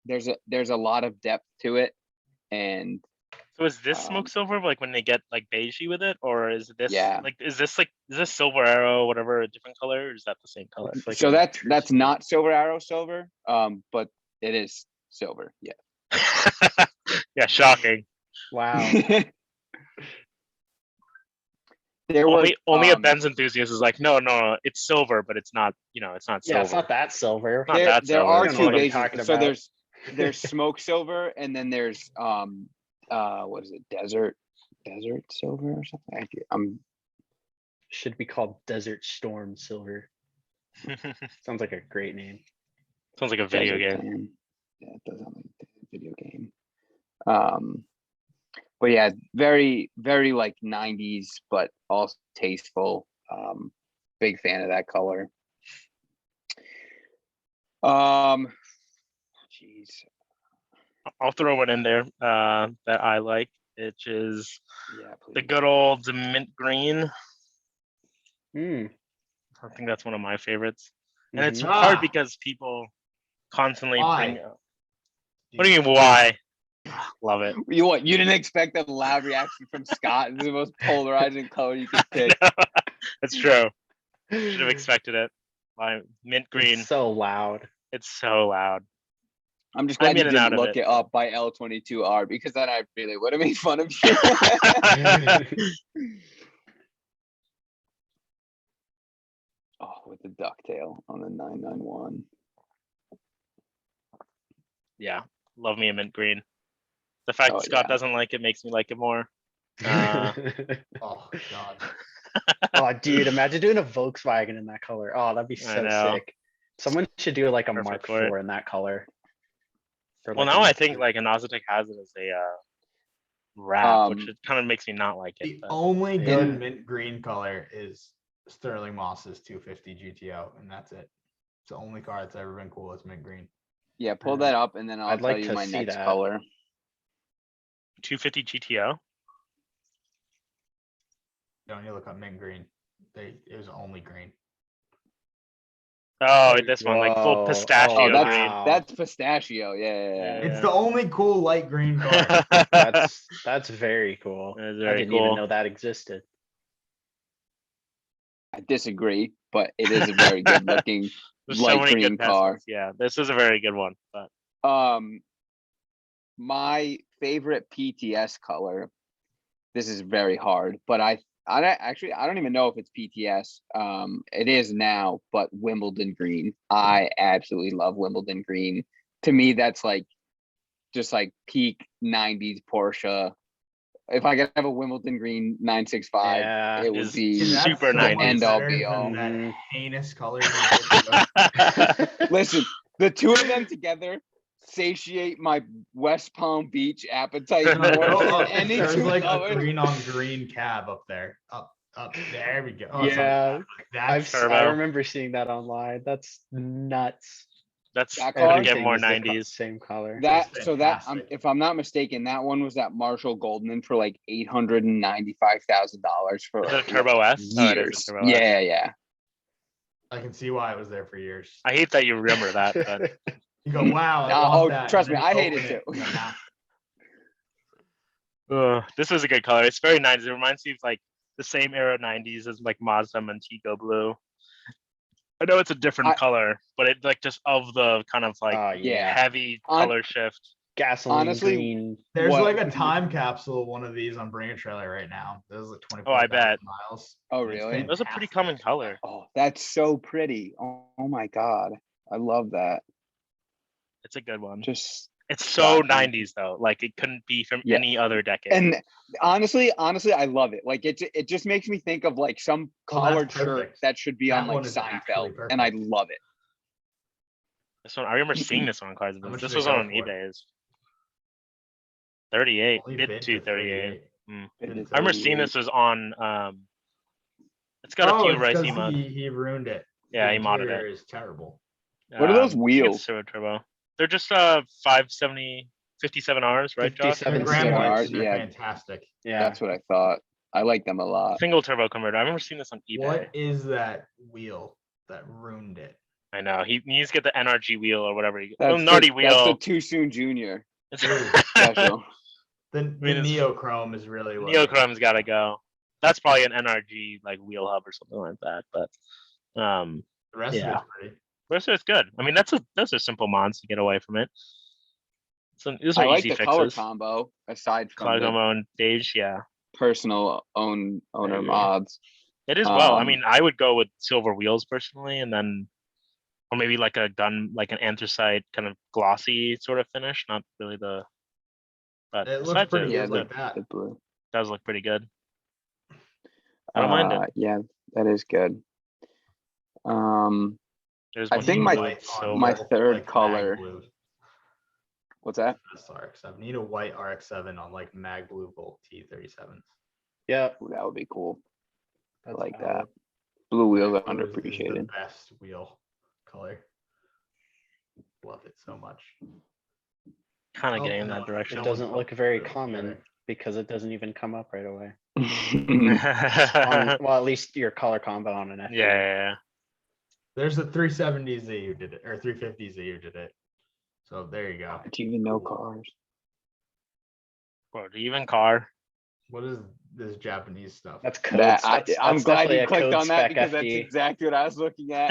Speaker 4: There's a lot of depth to it, and
Speaker 1: So is this Smoke Silver like when they get like beigey with it, or is this
Speaker 4: Yeah.
Speaker 1: is this Silver Arrow, whatever, a different color, or is that the same color?
Speaker 2: It's like
Speaker 4: so
Speaker 2: a
Speaker 4: that's not Silver Arrow silver, but it is silver. Yeah.
Speaker 1: Yeah, shocking.
Speaker 2: Wow.
Speaker 4: There was
Speaker 1: Only a Benz enthusiast is like, no, it's silver, but it's not. It's not silver.
Speaker 2: Yeah, it's not that silver.
Speaker 1: Not
Speaker 4: there
Speaker 1: that
Speaker 4: there
Speaker 1: silver.
Speaker 4: are
Speaker 2: I don't know
Speaker 4: two
Speaker 2: what I'm
Speaker 4: bases.
Speaker 2: talking
Speaker 4: So
Speaker 2: about.
Speaker 4: there's Smoke Silver, and then there's what is it, desert silver or something.
Speaker 2: Should be called Desert Storm Silver. Sounds like a great name.
Speaker 1: Sounds like a video
Speaker 4: Desert
Speaker 1: game.
Speaker 4: Tan. Yeah, it does sound like a video game. But yeah, very, very like 90s, but also tasteful. Big fan of that color. Geez.
Speaker 1: I'll throw one in there that I like, which is
Speaker 4: Yeah, please.
Speaker 1: the good old mint green.
Speaker 2: Hmm.
Speaker 1: I think that's one of my favorites. And it's
Speaker 2: Mhm.
Speaker 1: hard because people constantly
Speaker 3: Why?
Speaker 1: bring up. What do you mean, why? Love it.
Speaker 4: You didn't expect a loud reaction from Scott. This is the most polarizing color you could pick.
Speaker 1: That's true. Should have expected it. My mint green.
Speaker 2: It's so loud.
Speaker 1: It's so loud.
Speaker 4: I'm just
Speaker 1: I'm
Speaker 4: glad you
Speaker 1: in and out
Speaker 4: didn't
Speaker 1: of
Speaker 4: look
Speaker 1: it.
Speaker 4: it up by L22R, because then I really would have made fun of you. Oh, with the ducktail on the 991.
Speaker 1: Yeah, love me a mint green. The fact
Speaker 4: Oh,
Speaker 1: Scott
Speaker 4: yeah.
Speaker 1: doesn't like it makes me like it more.
Speaker 3: Oh God.
Speaker 2: Oh, dude, imagine doing a Volkswagen in that color. Oh, that'd be
Speaker 1: I
Speaker 2: so
Speaker 1: know.
Speaker 2: sick. Someone should do like a
Speaker 1: Perfect
Speaker 2: Mark
Speaker 1: for it.
Speaker 2: IV in that color. Or
Speaker 1: Well,
Speaker 2: like
Speaker 1: now
Speaker 2: a-
Speaker 1: I think like an Ozatec has it as a wrap, which kind of makes me not like it.
Speaker 3: The
Speaker 1: But
Speaker 3: only
Speaker 2: Yeah.
Speaker 3: good mint green color is Sterling Moss's 250 GTO, and that's it. It's the only car that's ever been cool as mint green.
Speaker 4: Yeah, pull that up, and then I'll
Speaker 2: I'd
Speaker 4: tell
Speaker 2: like
Speaker 4: you
Speaker 2: to
Speaker 4: my
Speaker 2: see
Speaker 4: next
Speaker 2: that.
Speaker 4: color.
Speaker 1: 250 GTO.
Speaker 3: Don't you look up mint green? It was only green.
Speaker 1: Oh, this one, like full
Speaker 2: Whoa.
Speaker 1: pistachio
Speaker 2: Oh,
Speaker 4: Oh,
Speaker 1: green.
Speaker 4: that's pistachio. Yeah.
Speaker 3: It's the only cool light green car.
Speaker 2: That's very cool.
Speaker 1: That is
Speaker 2: I
Speaker 1: very
Speaker 2: didn't
Speaker 1: cool.
Speaker 2: even know that existed.
Speaker 4: I disagree, but it is a very good looking
Speaker 1: There's
Speaker 4: light
Speaker 1: so many
Speaker 4: green
Speaker 1: good
Speaker 4: car.
Speaker 1: Teslas. Yeah, this is a very good one. But
Speaker 4: My favorite PTS color. This is very hard, but I don't even know if it's PTS. It is now, but Wimbledon green. I absolutely love Wimbledon green. To me, that's like just like peak 90s Porsche. If I could have a Wimbledon green 965,
Speaker 2: Yeah.
Speaker 4: it would
Speaker 1: Is
Speaker 4: be
Speaker 1: super
Speaker 3: much
Speaker 1: 90s.
Speaker 4: end all
Speaker 3: better
Speaker 4: be all.
Speaker 3: than that
Speaker 2: Mhm.
Speaker 3: heinous color. you just showed.
Speaker 4: Listen, the two of them together satiate my West Palm Beach appetite
Speaker 3: No,
Speaker 4: more
Speaker 3: go
Speaker 4: than
Speaker 3: up.
Speaker 4: any
Speaker 3: There's
Speaker 4: two
Speaker 3: like a
Speaker 4: colors.
Speaker 3: green on green cab up there. Up. There we go. Oh, it's
Speaker 2: Yeah,
Speaker 3: like that's
Speaker 1: Turbo.
Speaker 2: I remember seeing that online. That's nuts.
Speaker 1: That's
Speaker 4: That
Speaker 1: gonna
Speaker 4: car?
Speaker 1: get
Speaker 2: Everything
Speaker 1: more
Speaker 2: is the
Speaker 1: 90s.
Speaker 2: same color.
Speaker 3: fantastic.
Speaker 4: If I'm not mistaken, that one was that Marshall Goldman for like $895,000 for
Speaker 1: Is it a Turbo S?
Speaker 4: years.
Speaker 1: Oh, it is a Turbo S.
Speaker 4: Yeah.
Speaker 3: I can see why it was there for years.
Speaker 1: I hate that you remember that, but
Speaker 3: You go, wow. I
Speaker 4: Oh,
Speaker 3: want that.
Speaker 4: trust
Speaker 3: and
Speaker 4: me,
Speaker 3: then
Speaker 4: I
Speaker 3: you
Speaker 4: hate it
Speaker 3: open
Speaker 4: too.
Speaker 3: and you're, nah.
Speaker 1: this is a good color. It's very 90s. It reminds me of like the same era 90s as like Mazda Montego blue. I know it's a different
Speaker 4: I-
Speaker 1: color, but it like just of the kind of like
Speaker 2: Yeah.
Speaker 1: heavy
Speaker 4: On-
Speaker 1: color shift.
Speaker 2: Gasoline
Speaker 4: Honestly,
Speaker 2: green.
Speaker 3: There's
Speaker 4: What-
Speaker 3: like a time capsule, one of these on Bring a Trailer right now. There's like 24,000
Speaker 1: I bet.
Speaker 3: miles.
Speaker 4: Oh,
Speaker 3: and it's
Speaker 4: really?
Speaker 1: Those are pretty
Speaker 3: fantastic.
Speaker 1: common color.
Speaker 4: Oh, that's so pretty. Oh my god, I love that.
Speaker 1: It's a good one.
Speaker 4: Just
Speaker 1: It's so
Speaker 4: Gotcha.
Speaker 1: 90s though. Like it couldn't be from
Speaker 4: Yeah.
Speaker 1: any other decade.
Speaker 4: and honestly, I love it. Like it just makes me think of like some
Speaker 3: Well, that's
Speaker 4: collared shirt
Speaker 3: perfect.
Speaker 4: that should be
Speaker 3: That
Speaker 4: on like
Speaker 3: one is actually
Speaker 4: Seinfeld, and I
Speaker 3: perfect.
Speaker 4: love it.
Speaker 1: This one, I remember seeing this one on Cars.
Speaker 3: How much
Speaker 1: This
Speaker 3: did it
Speaker 1: was
Speaker 3: go
Speaker 1: on
Speaker 3: for?
Speaker 1: eBay. It's 38.
Speaker 3: Only
Speaker 1: Bid
Speaker 3: bid
Speaker 1: to
Speaker 3: to
Speaker 1: 38.
Speaker 3: 38.
Speaker 4: It is
Speaker 1: I remember seeing
Speaker 4: 38.
Speaker 1: this was on. It's got a
Speaker 3: Oh,
Speaker 1: few
Speaker 3: it's
Speaker 1: ricey
Speaker 3: because
Speaker 1: mod.
Speaker 3: he ruined it.
Speaker 1: Yeah,
Speaker 3: The
Speaker 1: he modded
Speaker 3: interior
Speaker 1: it.
Speaker 3: is terrible.
Speaker 4: What are those
Speaker 1: I think
Speaker 4: wheels?
Speaker 1: it's turbo. They're just 570 57Rs, right, Josh?
Speaker 2: 57
Speaker 3: They're Grand
Speaker 4: CR,
Speaker 3: Whites and they're
Speaker 4: yeah.
Speaker 3: fantastic.
Speaker 2: Yeah.
Speaker 4: That's what I thought. I like them a lot.
Speaker 1: Single turbo converter. I remember seeing this on eBay.
Speaker 3: What is that wheel that ruined it?
Speaker 1: I know. He needs to get the NRG wheel or whatever.
Speaker 4: That's
Speaker 1: Nardy
Speaker 4: the,
Speaker 1: wheel.
Speaker 4: That's the Too Soon Junior
Speaker 3: Dude,
Speaker 4: special.
Speaker 3: The
Speaker 1: mean, it's-
Speaker 3: neochrome is really what
Speaker 1: Neochrome's got to go. That's probably an NRG like wheel hub or something like that. But
Speaker 3: the rest
Speaker 1: yeah.
Speaker 3: of it's pretty.
Speaker 1: the rest of it's good. I mean, those are simple mods to get away from it. So these
Speaker 4: I
Speaker 1: are
Speaker 4: like
Speaker 1: easy
Speaker 4: the
Speaker 1: fixes.
Speaker 4: color combo aside from
Speaker 1: Color
Speaker 4: the
Speaker 1: combo and beige, yeah,
Speaker 4: personal owner
Speaker 3: Yeah.
Speaker 4: mods.
Speaker 1: it is well. I
Speaker 4: Um,
Speaker 1: mean, I would go with silver wheels personally, and then or maybe like a gun, like an anthracite kind of glossy sort of finish. Not really the. But
Speaker 3: It looks
Speaker 1: besides
Speaker 3: pretty
Speaker 1: it,
Speaker 4: Yeah,
Speaker 3: good like that.
Speaker 4: the blue.
Speaker 1: does look pretty good. I don't mind it.
Speaker 4: Yeah, that is good.
Speaker 1: There's
Speaker 4: I
Speaker 1: one
Speaker 4: think
Speaker 1: blue
Speaker 4: my-
Speaker 1: with silver.
Speaker 4: my
Speaker 3: Silver,
Speaker 4: third
Speaker 3: mag
Speaker 4: color-
Speaker 3: blue.
Speaker 4: What's that?
Speaker 3: That's RX-7. Need a white RX-7 on like mag blue Volt T37s.
Speaker 2: Yeah.
Speaker 4: Ooh, that would be cool. I
Speaker 3: That's
Speaker 4: like that.
Speaker 3: valid.
Speaker 4: Blue wheels are
Speaker 3: Blue is the
Speaker 4: underappreciated.
Speaker 3: best wheel color. Love it so much.
Speaker 1: Kind of
Speaker 3: Oh,
Speaker 1: getting in
Speaker 3: no,
Speaker 1: that
Speaker 2: It
Speaker 1: direction.
Speaker 3: no.
Speaker 2: doesn't look very
Speaker 3: Really
Speaker 2: common
Speaker 3: together.
Speaker 2: because it doesn't even come up right away.
Speaker 1: yeah,
Speaker 2: Well, at least your color combo on an FD.
Speaker 1: yeah.
Speaker 3: There's the 370s that you did it, or 350s that you did it. So there you go.
Speaker 4: Do you even know cars?
Speaker 1: Bro, do you even car?
Speaker 3: What is this Japanese stuff?
Speaker 2: That's code.
Speaker 4: I'm
Speaker 2: that's
Speaker 4: glad
Speaker 2: definitely
Speaker 4: you
Speaker 2: a
Speaker 4: clicked
Speaker 2: code
Speaker 4: on that
Speaker 2: spec
Speaker 4: because that's
Speaker 2: FD.
Speaker 4: exactly what I was looking at.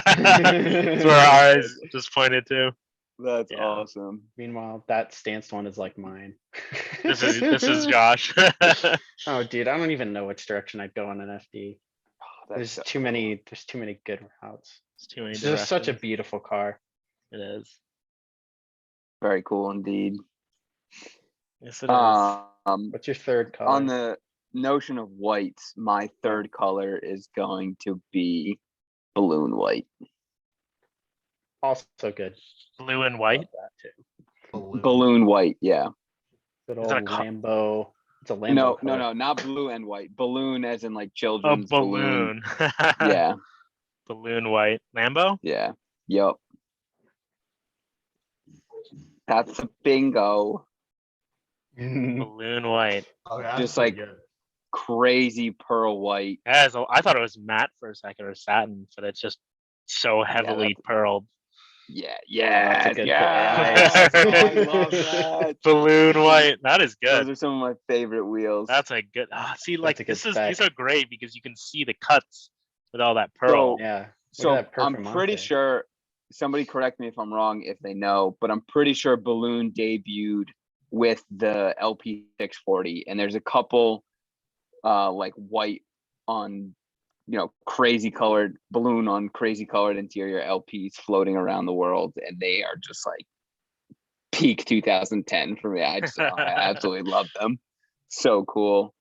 Speaker 1: That's where our eyes just pointed to.
Speaker 4: That's
Speaker 1: Yeah.
Speaker 4: awesome.
Speaker 2: Meanwhile, that stance one is like mine.
Speaker 1: This is Josh.
Speaker 2: Oh, dude, I don't even know which direction I'd go on an FD.
Speaker 4: Oh, that's
Speaker 2: There's
Speaker 4: so
Speaker 2: too many. There's too many good routes.
Speaker 1: It's too many
Speaker 2: It's just such a
Speaker 1: directions.
Speaker 2: beautiful car.
Speaker 1: It is.
Speaker 4: very cool indeed.
Speaker 1: Yes, it is.
Speaker 2: What's your third color?
Speaker 4: On the notion of whites, my third color is going to be balloon white.
Speaker 2: Also good.
Speaker 1: Blue and
Speaker 2: Love
Speaker 1: white.
Speaker 2: that too.
Speaker 4: Balloon white, yeah.
Speaker 2: Good
Speaker 1: Is
Speaker 2: old
Speaker 1: that a co-
Speaker 2: Lambo. It's a Lambo.
Speaker 4: No,
Speaker 2: color.
Speaker 4: not blue and white. Balloon as in like
Speaker 1: Oh,
Speaker 4: children's
Speaker 1: balloon.
Speaker 4: Yeah,
Speaker 1: Balloon white. Lambo?
Speaker 4: yeah. Yup. That's a bingo.
Speaker 1: Balloon white.
Speaker 3: Oh, that's
Speaker 4: Just
Speaker 3: pretty
Speaker 4: like-
Speaker 3: good.
Speaker 4: Crazy pearl white.
Speaker 1: I thought it was matte for a second or satin, but it's just so heavily pearled.
Speaker 4: Yeah,
Speaker 2: that's a
Speaker 4: yeah,
Speaker 2: good
Speaker 4: yeah.
Speaker 1: call.
Speaker 4: I love that.
Speaker 1: Balloon white. That is
Speaker 4: Those
Speaker 1: good.
Speaker 4: are some of my favorite wheels.
Speaker 1: That's a good. See, like
Speaker 2: a good
Speaker 1: these
Speaker 2: spec.
Speaker 1: are great because you can see the cuts with all that pearl.
Speaker 2: Yeah. Look
Speaker 4: So
Speaker 2: at that
Speaker 4: I'm
Speaker 2: Performante.
Speaker 4: pretty sure, somebody correct me if I'm wrong if they know, but I'm pretty sure Balloon debuted with the LP640, and there's a couple like white on, crazy colored balloon on crazy colored interior LPs floating around the world, and they are just like peak 2010 for me. I absolutely love them. So cool.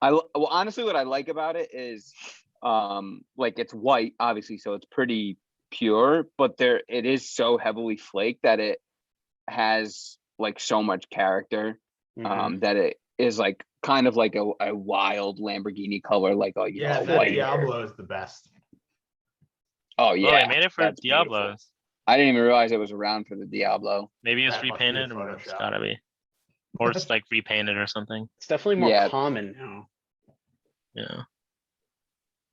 Speaker 4: Well, honestly, what I like about it is like it's white obviously, so it's pretty pure, but it is so heavily flaked that it has like so much character,
Speaker 2: Mhm.
Speaker 4: that it is like kind of like a wild Lamborghini color, like
Speaker 3: Yeah,
Speaker 4: a
Speaker 3: that
Speaker 4: white.
Speaker 3: Diablo is the best.
Speaker 4: Oh
Speaker 1: Oh,
Speaker 4: yeah,
Speaker 1: they made it for
Speaker 4: that's beautiful.
Speaker 1: Diablos.
Speaker 4: I didn't even realize it was around for the Diablo.
Speaker 1: Maybe it's
Speaker 3: That must be a
Speaker 1: repainted, or it's
Speaker 3: Photoshop.
Speaker 1: gotta be, or it's like repainted or something.
Speaker 2: It's definitely more
Speaker 4: Yeah.
Speaker 2: common now.
Speaker 1: Yeah.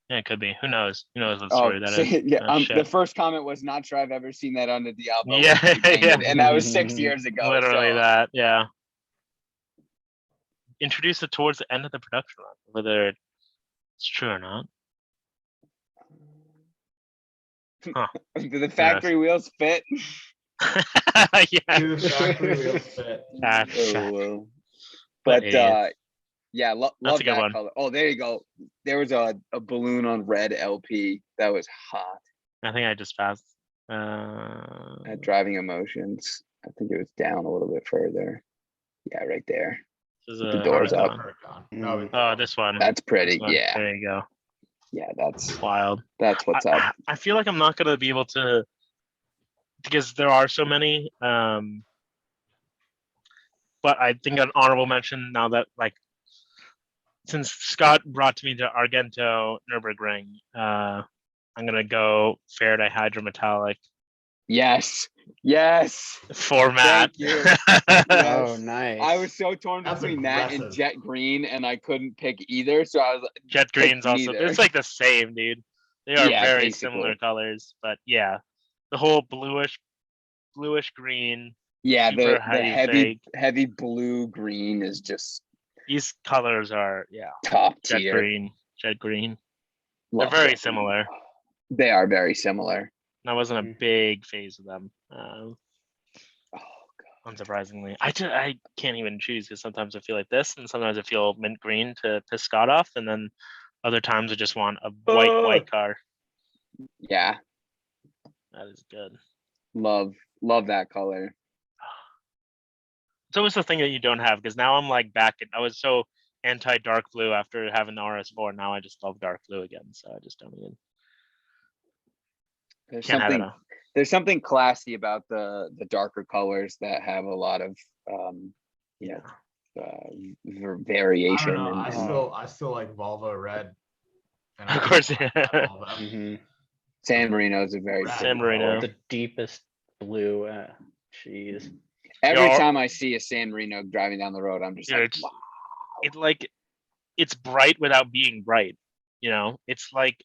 Speaker 1: Yeah, it could be. Who knows? Who knows what
Speaker 4: Oh,
Speaker 1: story that is?
Speaker 4: yeah.
Speaker 1: Oh,
Speaker 4: The
Speaker 1: shit.
Speaker 4: first comment was not sure I've ever seen that on the Diablo. when
Speaker 1: Yeah,
Speaker 4: it's repainted,
Speaker 1: yeah.
Speaker 4: and that was 6 years ago.
Speaker 1: Literally
Speaker 4: so-
Speaker 1: that. Yeah. Introduce it towards the end of the production run, whether it's true or not.
Speaker 4: Do the factory wheels fit?
Speaker 1: Yeah.
Speaker 3: Do the factory wheels fit?
Speaker 4: Oh, but
Speaker 1: idiots.
Speaker 4: yeah,
Speaker 1: That's
Speaker 4: love
Speaker 1: a good
Speaker 4: that
Speaker 1: one.
Speaker 4: color. Oh, there you go. There was a balloon on red LP that was hot.
Speaker 1: I think I just passed.
Speaker 4: At driving emotions. I think it was down a little bit further. Yeah, right there.
Speaker 1: This is
Speaker 4: With the
Speaker 1: a
Speaker 4: doors up.
Speaker 1: Huracan.
Speaker 3: No,
Speaker 1: Oh, this one.
Speaker 4: That's pretty.
Speaker 1: This one.
Speaker 4: Yeah,
Speaker 1: There you go.
Speaker 4: yeah, that's
Speaker 1: Wild.
Speaker 4: that's what's up.
Speaker 1: I feel like I'm not gonna be able to, because there are so many. But I think an honorable mention now that, like, since Scott brought to me the Argento Nürburgring, I'm gonna go Faraday Hydrometallic
Speaker 4: Yes, yes.
Speaker 1: format.
Speaker 4: Thank you.
Speaker 2: Oh,
Speaker 4: Yes.
Speaker 2: nice.
Speaker 4: I was so torn
Speaker 3: That's
Speaker 4: between that and
Speaker 3: aggressive.
Speaker 4: jet green, and I couldn't pick either. So I was like,
Speaker 1: Jet green's
Speaker 4: pick
Speaker 1: also,
Speaker 4: neither.
Speaker 1: it's like the same, dude. They are
Speaker 4: Yeah,
Speaker 1: very
Speaker 4: basically.
Speaker 1: similar colors, but yeah, the whole bluish green.
Speaker 4: Yeah,
Speaker 1: super
Speaker 4: the
Speaker 1: heavy
Speaker 4: heavy blue green is just
Speaker 1: These colors are
Speaker 4: top
Speaker 1: jet
Speaker 4: tier.
Speaker 1: green.
Speaker 4: Love
Speaker 1: They're very
Speaker 4: jet green.
Speaker 1: similar.
Speaker 4: They are very similar.
Speaker 1: And I wasn't a big phase of them.
Speaker 4: Oh god.
Speaker 1: Unsurprisingly, I can't even choose, because sometimes I feel like this, and sometimes I feel mint green to piss Scott off, and then other times I just want a white car.
Speaker 4: Yeah,
Speaker 1: That is good.
Speaker 4: love that color.
Speaker 1: It's always the thing that you don't have, because now I'm like back in. I was so anti dark blue after having the RS4. Now I just love dark blue again. So I just don't even can't have it all.
Speaker 4: There's something classy about the darker colors that have a lot of variation.
Speaker 3: I don't know.
Speaker 4: and
Speaker 3: I still like Volvo red. And
Speaker 1: Of course,
Speaker 3: like that all of them.
Speaker 2: Mhm.
Speaker 4: San Marino is a very
Speaker 3: Red.
Speaker 1: San Marino.
Speaker 2: The deepest blue. Jeez.
Speaker 4: Every
Speaker 1: Yeah.
Speaker 4: time I see a San Marino driving down the road, I'm just
Speaker 1: Yeah,
Speaker 4: like,
Speaker 1: it's-
Speaker 4: wow.
Speaker 1: It's bright without being bright. You know, it's like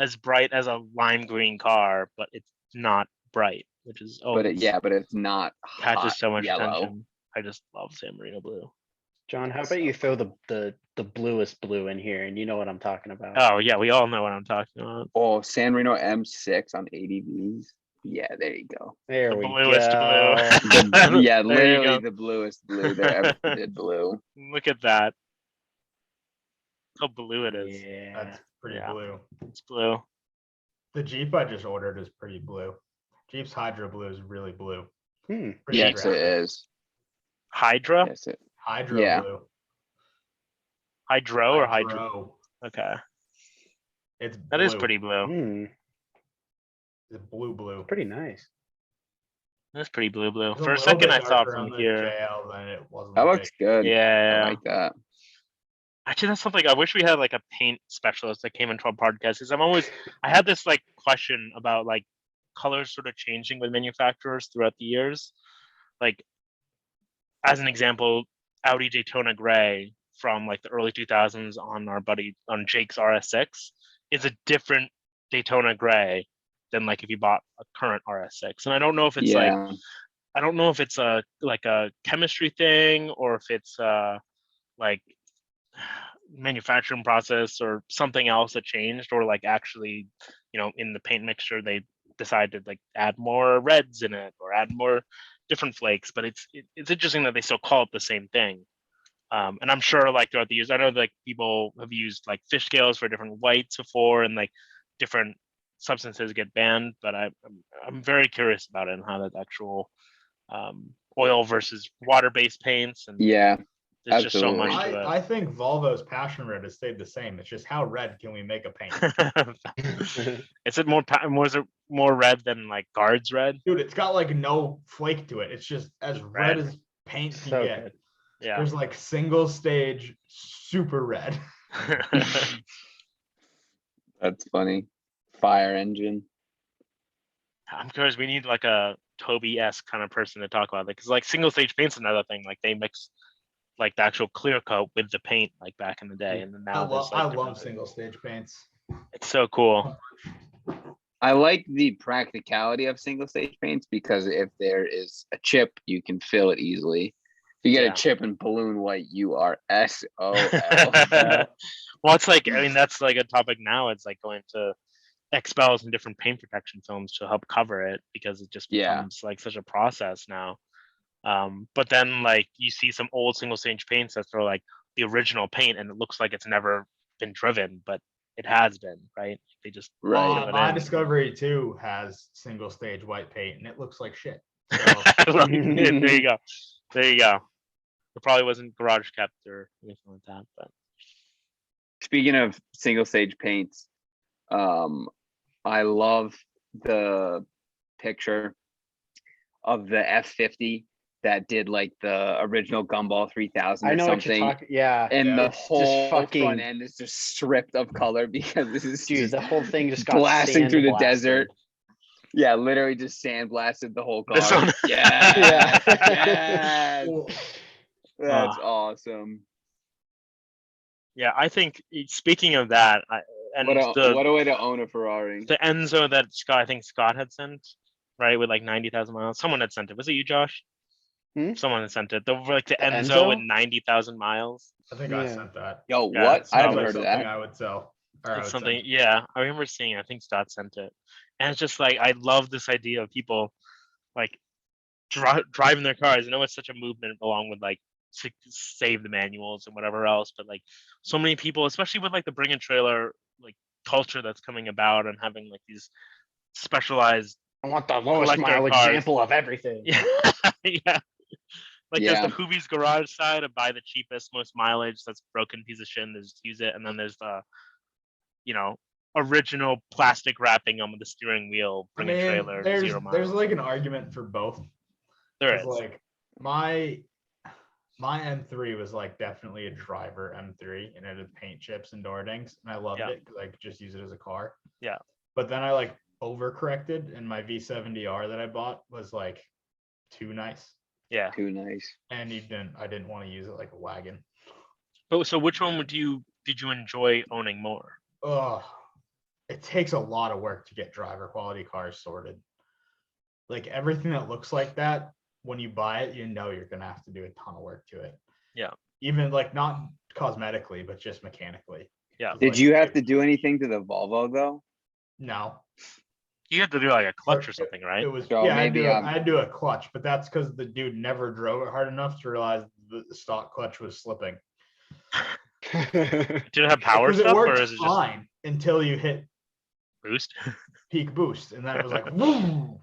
Speaker 1: as bright as a lime green car, but it's not bright, which is
Speaker 4: But it's not
Speaker 1: catches
Speaker 4: hot
Speaker 1: so much
Speaker 4: yellow.
Speaker 1: attention. I just love San Marino blue.
Speaker 2: John, how about you throw the bluest blue in here, and you know what I'm talking about.
Speaker 1: Oh yeah, we all know what I'm talking about.
Speaker 4: Oh, San Marino M6 on ADVs. Yeah, there you go.
Speaker 2: There
Speaker 1: The
Speaker 2: we
Speaker 1: bluest
Speaker 2: go.
Speaker 1: blue.
Speaker 4: Yeah,
Speaker 1: There you
Speaker 4: literally
Speaker 1: go.
Speaker 4: the bluest blue there ever did blue.
Speaker 1: Look at that. How blue it is.
Speaker 2: Yeah.
Speaker 3: That's pretty
Speaker 1: Yeah.
Speaker 3: blue.
Speaker 1: It's blue.
Speaker 3: The Jeep I just ordered is pretty blue. Jeep's Hydro Blue is really blue.
Speaker 2: Hmm.
Speaker 3: Pretty
Speaker 4: Yes, it
Speaker 3: aggressive.
Speaker 4: is.
Speaker 1: Hydra?
Speaker 4: Yes, it.
Speaker 3: Hydro
Speaker 4: Yeah.
Speaker 3: Blue.
Speaker 1: Hydro or Hydro?
Speaker 3: Hydro.
Speaker 1: Okay.
Speaker 3: It's
Speaker 1: That is
Speaker 3: blue.
Speaker 1: pretty blue.
Speaker 2: Hmm.
Speaker 3: It's blue.
Speaker 2: Pretty nice.
Speaker 1: That's pretty blue.
Speaker 3: It's a
Speaker 1: For a
Speaker 3: little
Speaker 1: second,
Speaker 3: bit
Speaker 1: I thought
Speaker 3: darker
Speaker 1: from
Speaker 3: on the
Speaker 1: here.
Speaker 3: JL than it was on
Speaker 4: That
Speaker 3: the
Speaker 4: looks
Speaker 3: big.
Speaker 4: good. I
Speaker 1: Yeah.
Speaker 4: like that.
Speaker 1: Actually, that's something I wish we had, like a paint specialist that came into our podcast. Because I had this like question about like colors sort of changing with manufacturers throughout the years. Like, as an example, Audi Daytona Gray from like the early 2000s on Jake's RS6 is a different Daytona Gray than like if you bought a current RS6. And I don't know if it's I don't know if it's a chemistry thing, or if it's like manufacturing process or something else that changed, or like actually, in the paint mixture they decided to like add more reds in it or add more different flakes. But it's interesting that they still call it the same thing. And I'm sure like throughout the years, I know like people have used like fish scales for different whites before, and like different substances get banned. But I'm very curious about it and how that actual oil versus water-based paints, and
Speaker 4: Yeah.
Speaker 1: there's just so much
Speaker 4: Absolutely.
Speaker 1: to it.
Speaker 3: I think Volvo's passion red has stayed the same. It's just how red can we make a paint?
Speaker 1: Is it more red than like guards red?
Speaker 3: Dude, it's got like no flake to it. It's just as red as paint can
Speaker 2: So
Speaker 3: get.
Speaker 2: good.
Speaker 1: Yeah.
Speaker 3: There's like single stage super red.
Speaker 4: That's funny. Fire engine.
Speaker 1: I'm curious. We need like a Toby-esque kind of person to talk about it, because like single stage paint's another thing. Like they mix like the actual clear coat with the paint like back in the day, and then now
Speaker 3: I love single stage paints.
Speaker 1: It's so cool.
Speaker 4: I like the practicality of single stage paints, because if there is a chip, you can fill it easily. If you get
Speaker 1: Yeah.
Speaker 4: a chip in balloon white, you are SOL.
Speaker 1: Well, it's like, I mean, that's like a topic now. It's like going to expels and different paint protection films to help cover it because it just
Speaker 4: Yeah.
Speaker 1: becomes like such a process now. But then like you see some old single stage paints that are like the original paint and it looks like it's never been driven, but it has been, right? They just
Speaker 4: Right.
Speaker 1: fill it
Speaker 3: My
Speaker 1: in.
Speaker 3: Discovery 2 has single stage white paint and it looks like shit. So
Speaker 1: Right. There you go. There you go. It probably wasn't garage kept or anything like that, but
Speaker 4: Speaking of single stage paints, I love the picture of the F50 that did like the original Gumball 3000
Speaker 2: I
Speaker 4: or
Speaker 2: know what you're
Speaker 4: something.
Speaker 2: talking. Yeah,
Speaker 4: And
Speaker 3: Yeah,
Speaker 4: the
Speaker 3: it's
Speaker 2: just
Speaker 4: whole
Speaker 2: fucking-
Speaker 4: front end is just stripped of color because this is
Speaker 2: dude,
Speaker 4: just
Speaker 2: the whole thing just got
Speaker 4: blasting through the
Speaker 2: sandblasted.
Speaker 4: desert. Yeah, literally just sandblasted the whole car.
Speaker 1: This one.
Speaker 4: Yeah,
Speaker 2: Yeah.
Speaker 4: yes.
Speaker 3: cool.
Speaker 4: That's awesome.
Speaker 1: yeah, I think speaking of that,
Speaker 4: What a way to own a Ferrari.
Speaker 1: the Enzo that I think Scott had sent, right, with like 90,000 miles. Someone had sent it. Was it you, Josh? Someone had sent it. The Enzo with
Speaker 2: Enzo?
Speaker 1: 90,000 miles.
Speaker 3: I think I
Speaker 2: Yeah.
Speaker 3: sent that.
Speaker 4: Yo,
Speaker 1: Yeah,
Speaker 4: what?
Speaker 1: it's
Speaker 4: I haven't
Speaker 3: Sounds like
Speaker 4: heard of
Speaker 3: something
Speaker 4: that.
Speaker 3: I would sell. Or I
Speaker 1: It's
Speaker 3: would
Speaker 1: something,
Speaker 3: send.
Speaker 1: yeah. I remember seeing it. I think Scott sent it. And it's just like, I love this idea of people like driving their cars. I know it's such a movement along with like save the manuals and whatever else, but like so many people, especially with like the bring a trailer like culture that's coming about and having like these specialized
Speaker 2: I want the lowest
Speaker 1: collector
Speaker 2: mile
Speaker 1: cars.
Speaker 2: example of everything.
Speaker 1: Yeah. Yeah. Like
Speaker 4: Yeah.
Speaker 1: there's the Hoovie's garage side of buy the cheapest, most mileage, that's broken piece of shit and just use it. And then there's the, original plastic wrapping on the steering wheel,
Speaker 3: I
Speaker 1: bring a
Speaker 3: mean,
Speaker 1: trailer,
Speaker 3: there's
Speaker 1: 0 miles.
Speaker 3: like an argument for both.
Speaker 1: There
Speaker 3: 'Cause,
Speaker 1: is.
Speaker 3: like my M3 was like definitely a driver M3 and it had paint chips and door dings and I loved
Speaker 1: Yeah.
Speaker 3: it because I could just use it as a car.
Speaker 1: Yeah.
Speaker 3: But then I like overcorrected and my V70R that I bought was like too nice
Speaker 1: Yeah.
Speaker 4: Too nice.
Speaker 3: and I didn't want to use it like a wagon.
Speaker 1: But so which one did you enjoy owning more?
Speaker 3: Oh, it takes a lot of work to get driver quality cars sorted. Like everything that looks like that, when you buy it, you're gonna have to do a ton of work to it.
Speaker 1: Yeah.
Speaker 3: Even like not cosmetically, but just mechanically.
Speaker 1: Yeah.
Speaker 3: 'Cause,
Speaker 4: Did
Speaker 3: like,
Speaker 4: you have to do anything to the Volvo though?
Speaker 3: No.
Speaker 1: You had to do like a clutch or
Speaker 3: It-
Speaker 1: something,
Speaker 3: It
Speaker 1: right?
Speaker 3: was
Speaker 4: So
Speaker 3: yeah,
Speaker 4: maybe
Speaker 3: I had to do a clutch, but that's because the dude never drove it hard enough to realize the stock clutch was slipping.
Speaker 1: Did it have power
Speaker 3: Because it
Speaker 1: stuff or
Speaker 3: worked
Speaker 1: is it just
Speaker 3: fine until you hit
Speaker 1: boost?
Speaker 3: peak boost, and then it was like boom.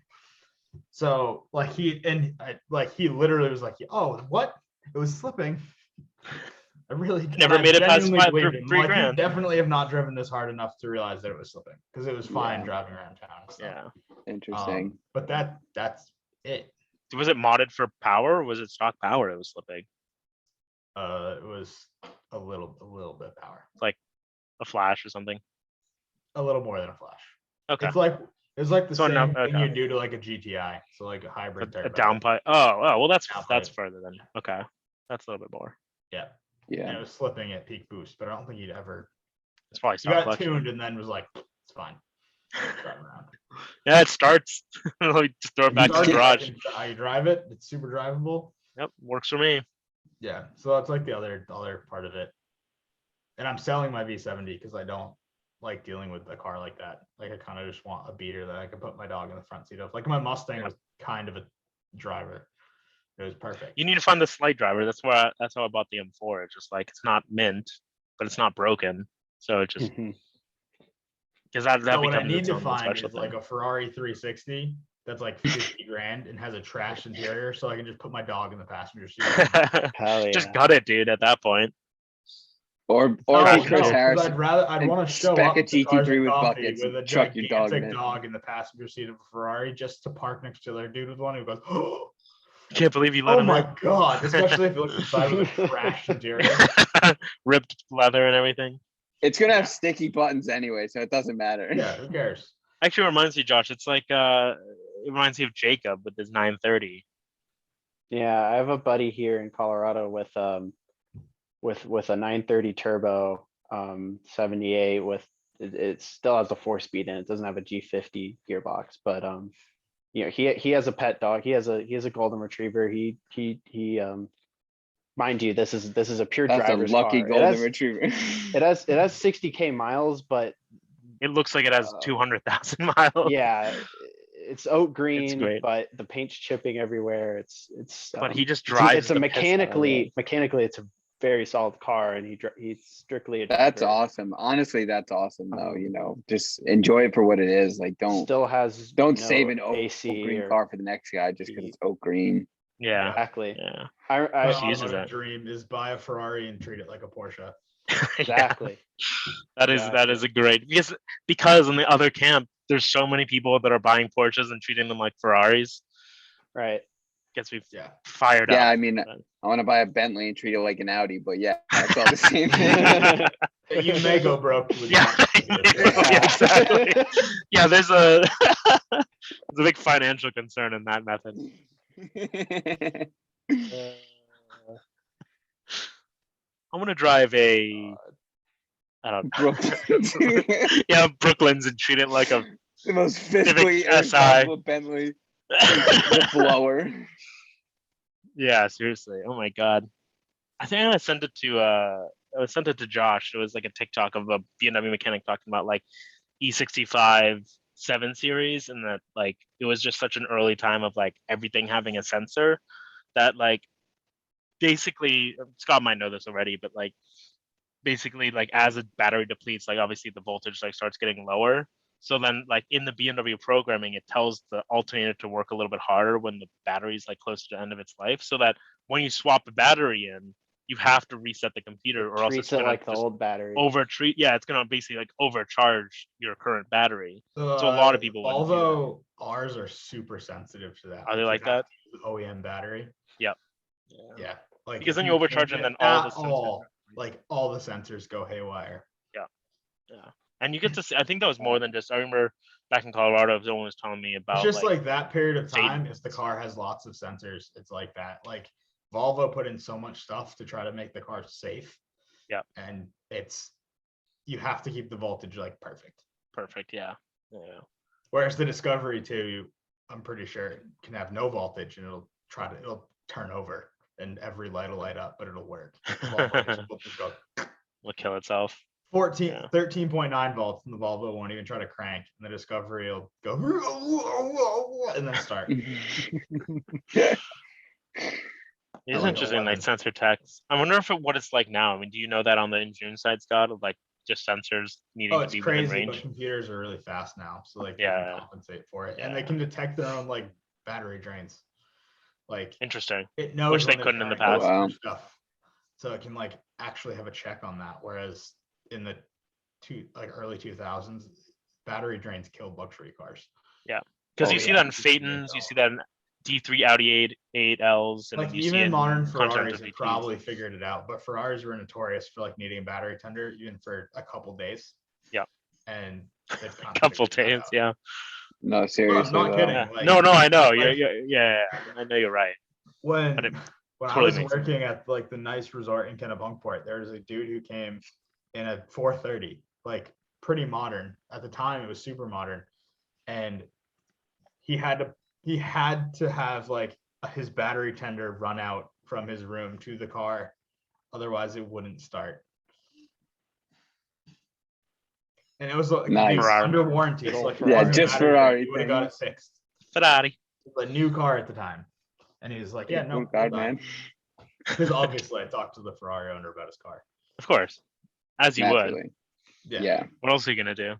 Speaker 3: So like he literally was like, oh, what? It was slipping. I really
Speaker 1: Never
Speaker 3: and I
Speaker 1: made it past
Speaker 3: genuinely
Speaker 1: five-
Speaker 3: believed him.
Speaker 1: three
Speaker 3: Like, you
Speaker 1: grand.
Speaker 3: definitely have not driven this hard enough to realize that it was slipping because it was fine
Speaker 4: Yeah.
Speaker 3: driving around town. And stuff.
Speaker 1: Yeah.
Speaker 4: Interesting.
Speaker 3: But that's it.
Speaker 1: Was it modded for power or was it stock power that was slipping?
Speaker 3: It was a little bit of power,
Speaker 1: A flash or something?
Speaker 3: a little more than a flash.
Speaker 1: Okay.
Speaker 3: It's like the
Speaker 1: So
Speaker 3: same
Speaker 1: no-
Speaker 3: thing
Speaker 1: okay.
Speaker 3: you do to like a GTI, so like a hybrid
Speaker 1: A
Speaker 3: turbo.
Speaker 1: downpipe. Oh, well, that's
Speaker 3: Downpipe.
Speaker 1: further than. Okay. That's a little bit more.
Speaker 3: Yeah, and
Speaker 4: Yeah.
Speaker 3: it was slipping at peak boost, but I don't think he'd ever.
Speaker 1: It's probably
Speaker 3: He
Speaker 1: stock
Speaker 3: got
Speaker 1: clutch.
Speaker 3: tuned and then was like, it's fine. Driving around.
Speaker 1: Yeah, it starts. Like, just throw it back to the
Speaker 3: Started
Speaker 1: garage.
Speaker 3: like, how you drive it, it's super drivable.
Speaker 1: Yep, works for me.
Speaker 3: Yeah, so that's like the other part of it. And I'm selling my V70 because I don't like dealing with a car like that. Like I kind of just want a beater that I can put my dog in the front seat of. Like my Mustang was kind of a driver. It was perfect.
Speaker 1: You need to find the slight driver. That's how I bought the M4. It's just like it's not mint, but it's not broken. So it just because that
Speaker 3: So what I
Speaker 1: becomes
Speaker 3: need
Speaker 1: its
Speaker 3: to
Speaker 1: own little
Speaker 3: find
Speaker 1: special
Speaker 3: is like
Speaker 1: thing.
Speaker 3: a Ferrari 360 that's like 50 grand and has a trash interior, so I can just put my dog in the passenger seat.
Speaker 2: Hell yeah.
Speaker 1: Just got it, dude. At that point,
Speaker 4: Or
Speaker 3: No,
Speaker 4: be
Speaker 1: no,
Speaker 4: Chris
Speaker 3: 'cause
Speaker 4: Harris.
Speaker 3: I'd
Speaker 4: and
Speaker 3: want to show
Speaker 4: spec
Speaker 3: up
Speaker 4: a
Speaker 3: to Cars
Speaker 4: GT3
Speaker 3: and
Speaker 4: with
Speaker 3: Coffee
Speaker 4: buckets
Speaker 3: with a
Speaker 4: and chuck your dog in
Speaker 3: gigantic
Speaker 4: it.
Speaker 3: dog in the passenger seat of a Ferrari just to park next to their dude with one who goes, oh
Speaker 1: can't believe you let him
Speaker 3: my god, especially if you look inside with a trash interior.
Speaker 1: in. Ripped leather and everything.
Speaker 4: It's gonna have sticky buttons anyway, so it doesn't matter.
Speaker 3: Yeah, who cares?
Speaker 1: Actually, reminds me, Josh. It's like it reminds me of Jacob with his 930.
Speaker 2: Yeah, I have a buddy here in Colorado with a 930 turbo 78 with it still has a 4-speed in it. It doesn't have a G50 gearbox, but he has a pet dog. He has a golden retriever. He mind you, this is a pure
Speaker 4: That's a
Speaker 2: driver's
Speaker 4: lucky
Speaker 2: car.
Speaker 4: golden retriever.
Speaker 2: It has 60K miles, but
Speaker 1: It looks like it has 200,000 miles.
Speaker 2: Yeah, it's oak green,
Speaker 1: great.
Speaker 2: but the paint's chipping everywhere. It's
Speaker 1: But he just drives
Speaker 2: it's a
Speaker 1: the piss out of it.
Speaker 2: mechanically it's a very solid car, and he's strictly a
Speaker 4: That's
Speaker 2: driver.
Speaker 4: awesome. Honestly, that's awesome though. Just enjoy it for what it is. Like
Speaker 2: Still has
Speaker 4: save an oak
Speaker 2: AC
Speaker 4: green
Speaker 2: or
Speaker 4: car for the next guy just because it's oak green.
Speaker 1: Yeah.
Speaker 2: exactly.
Speaker 1: Yeah.
Speaker 2: I
Speaker 1: She uses
Speaker 3: My
Speaker 1: that.
Speaker 3: dream is buy a Ferrari and treat it like a Porsche.
Speaker 2: exactly.
Speaker 1: That is a great because in the other camp there's so many people that are buying Porsches and treating them like Ferraris.
Speaker 2: Right.
Speaker 1: Gets me
Speaker 3: Yeah.
Speaker 1: fired up.
Speaker 4: Yeah, I mean, I want to buy a Bentley and treat it like an Audi, but yeah, it's all the same thing.
Speaker 3: You may go broke with
Speaker 1: Yeah.
Speaker 3: that.
Speaker 1: Exactly. Yeah, there's a big financial concern in that method. I want to drive a I don't know.
Speaker 4: Brooklyn.
Speaker 1: Yeah, Brooklyn's and treat it like a
Speaker 4: The most fiscally
Speaker 1: SI.
Speaker 4: irresponsible Bentley. The blower.
Speaker 1: Yeah, seriously. Oh my god. I think I sent it to Josh. It was like a TikTok of a BMW mechanic talking about like E65 7 series, and that like it was just such an early time of like everything having a sensor that like basically Scott might know this already, but like basically like as a battery depletes, like obviously the voltage like starts getting lower. So then like in the BMW programming, it tells the alternator to work a little bit harder when the battery's like close to the end of its life, so that when you swap the battery in, you have to reset the computer or else it's
Speaker 2: Treats it
Speaker 1: gonna
Speaker 2: like the
Speaker 1: just
Speaker 2: old battery.
Speaker 1: overtreat. Yeah, it's gonna basically like overcharge your current battery. So a lot of people wouldn't do that.
Speaker 3: Although ours are super sensitive to that.
Speaker 1: Are they like
Speaker 3: you have
Speaker 1: that?
Speaker 3: to use OEM battery.
Speaker 1: Yep.
Speaker 3: Yeah. Like
Speaker 1: Because
Speaker 3: if
Speaker 1: then you overcharge
Speaker 3: change
Speaker 1: and then
Speaker 3: it
Speaker 1: all the
Speaker 3: at
Speaker 1: sensors.
Speaker 3: like all the sensors go haywire.
Speaker 1: Yeah. And you get to see, I think that was more than just, I remember back in Colorado, someone was telling me
Speaker 3: It's
Speaker 1: about
Speaker 3: just like that period of time.
Speaker 1: Satan.
Speaker 3: If the car has lots of sensors, it's like that. Like Volvo put in so much stuff to try to make the car safe.
Speaker 1: Yeah.
Speaker 3: And you have to keep the voltage like perfect.
Speaker 1: Perfect. Yeah.
Speaker 3: Whereas the Discovery 2, I'm pretty sure it can have no voltage and it'll turn over and every light will light up, but it'll work. Volvo just will just go
Speaker 1: Will kill itself.
Speaker 3: 13.9 volts, and the Volvo won't even try to crank, and the Discovery will go and then start.
Speaker 1: It is
Speaker 3: like
Speaker 1: interesting,
Speaker 3: 11.
Speaker 1: like sensor techs. I wonder what it's like now. I mean, do you know that on the engineering side, Scott, of like just sensors needing to
Speaker 3: It's
Speaker 1: be
Speaker 3: crazy,
Speaker 1: within
Speaker 3: but
Speaker 1: range?
Speaker 3: computers are really fast now, so like they
Speaker 1: Yeah.
Speaker 3: can compensate for it, and they can detect their own like battery drains. Like
Speaker 1: Interesting.
Speaker 3: it knows
Speaker 1: Which they
Speaker 3: when it's
Speaker 1: couldn't in the
Speaker 3: trying to
Speaker 1: past.
Speaker 3: go through stuff, so it can like actually have a check on that. Whereas in the early 2000s, battery drains killed luxury cars.
Speaker 1: Yeah, because you see that in Phaetons, you see that in D3 Audi 8Ls, and
Speaker 3: like
Speaker 1: you see
Speaker 3: even
Speaker 1: in
Speaker 3: modern
Speaker 1: Continental
Speaker 3: Ferraris have
Speaker 1: GTs.
Speaker 3: probably figured it out, but Ferraris were notorious for like needing a battery tender even for a couple days.
Speaker 1: Yeah,
Speaker 3: and they've
Speaker 1: a couple days. Yeah.
Speaker 4: No,
Speaker 3: No,
Speaker 4: seriously.
Speaker 3: I'm not kidding.
Speaker 1: Yeah.
Speaker 3: Like,
Speaker 1: No, I know.
Speaker 3: like-
Speaker 1: Yeah. I know you're right.
Speaker 3: When
Speaker 1: But it
Speaker 3: I
Speaker 1: totally
Speaker 3: was
Speaker 1: makes sense.
Speaker 3: working at like the nice resort in Kennebunkport, there was a dude who came in a 430, like pretty modern. At the time, it was super modern, and he had to have like his battery tender run out from his room to the car, otherwise it wouldn't start. And it was like
Speaker 4: Nice.
Speaker 3: under warranty. So like,
Speaker 4: Yeah, just Ferrari.
Speaker 3: You would have got it fixed.
Speaker 1: Ferrari.
Speaker 3: A new car at the time, and he was like, "Yeah, no,
Speaker 4: Oh, God, man.
Speaker 3: Because obviously, I talked to the Ferrari owner about his car.
Speaker 1: Of course, as you would.
Speaker 4: Naturally. Yeah.
Speaker 1: What else are you gonna do?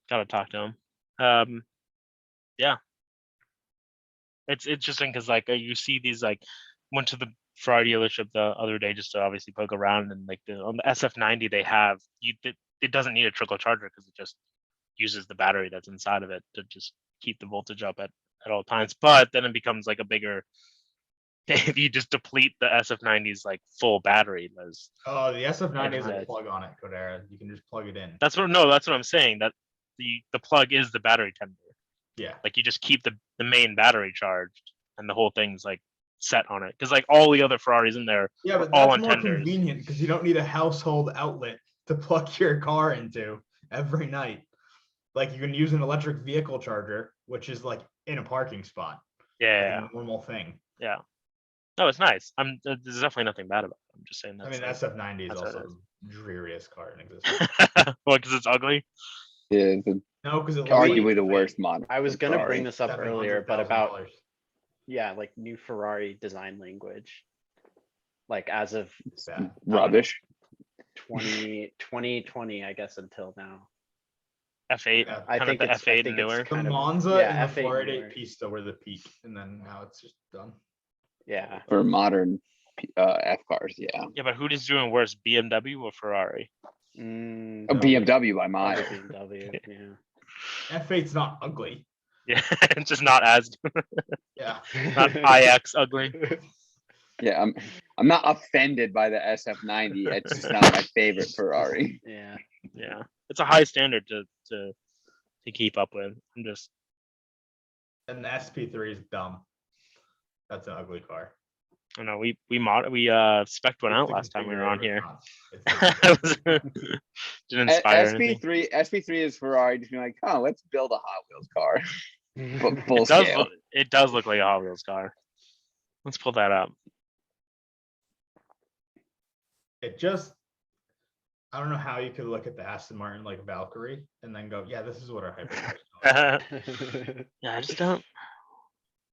Speaker 1: Gotta talk to him. Yeah. It's interesting because like you see these like went to the Ferrari dealership the other day just to obviously poke around, and like on the SF90 they have it doesn't need a trickle charger because it just uses the battery that's inside of it to just keep the voltage up at all times. But then it becomes like a bigger if you just deplete the SF90's like full battery. The
Speaker 3: SF90 has a plug on it, Codera. You can just plug it in.
Speaker 1: That's what I'm saying. That the plug is the battery tender.
Speaker 3: Yeah.
Speaker 1: Like you just keep the main battery charged and the whole thing's like set on it. Because like all the other Ferraris in there
Speaker 3: but
Speaker 1: all
Speaker 3: that's
Speaker 1: on
Speaker 3: more
Speaker 1: tenders.
Speaker 3: convenient because you don't need a household outlet to plug your car into every night. Like you can use an electric vehicle charger, which is like in a parking spot.
Speaker 1: Yeah.
Speaker 3: Like a normal thing.
Speaker 1: Yeah. No, it's nice. There's definitely nothing bad about it. I'm just saying that.
Speaker 3: I mean, SF90 is also dreariest car in existence.
Speaker 1: Well, because it's ugly.
Speaker 4: Yeah,
Speaker 3: No, because it
Speaker 4: arguably the worst model.
Speaker 2: I was gonna bring
Speaker 4: Ferrari.
Speaker 2: this up earlier, but about
Speaker 3: $700,000.
Speaker 2: like new Ferrari design language, like as of
Speaker 3: It's bad.
Speaker 4: Rubbish.
Speaker 2: 2020, I guess until now.
Speaker 1: F8,
Speaker 3: Yeah,
Speaker 2: I
Speaker 1: kind of
Speaker 2: think
Speaker 1: the
Speaker 2: it's
Speaker 1: F8
Speaker 2: kind
Speaker 1: newer.
Speaker 3: The
Speaker 2: of
Speaker 3: Monza
Speaker 2: yeah,
Speaker 3: and the
Speaker 2: F8
Speaker 3: Florida
Speaker 2: newer.
Speaker 3: 8 Pista were the peak, and then now it's just done.
Speaker 2: Yeah.
Speaker 4: For modern F cars, yeah.
Speaker 1: Yeah, but who is doing worse, BMW or Ferrari?
Speaker 4: A
Speaker 2: Probably-
Speaker 4: BMW by
Speaker 2: probably
Speaker 4: mile.
Speaker 2: BMW, yeah.
Speaker 3: F8's not ugly.
Speaker 1: Yeah, it's just not as
Speaker 3: Yeah.
Speaker 1: not IX ugly.
Speaker 4: Yeah, I'm not offended by the SF90. It's just not my favorite Ferrari.
Speaker 2: Yeah.
Speaker 1: Yeah, it's a high standard to keep up with. I'm just
Speaker 3: And the SP3 is dumb. That's an ugly car.
Speaker 1: I don't know we spec'd one out
Speaker 3: It's a
Speaker 1: last time we were on
Speaker 3: configurator,
Speaker 1: here.
Speaker 3: it's not-
Speaker 1: Didn't inspire anything.
Speaker 4: SP3 is Ferrari just being like, oh, let's build a Hot Wheels car. But full
Speaker 1: It does
Speaker 4: scale.
Speaker 1: look, it does look like a Hot Wheels car. Let's pull that up.
Speaker 3: It just, I don't know how you could look at the Aston Martin like Valkyrie and then go, yeah, this is what our hypercar is.
Speaker 1: Yeah,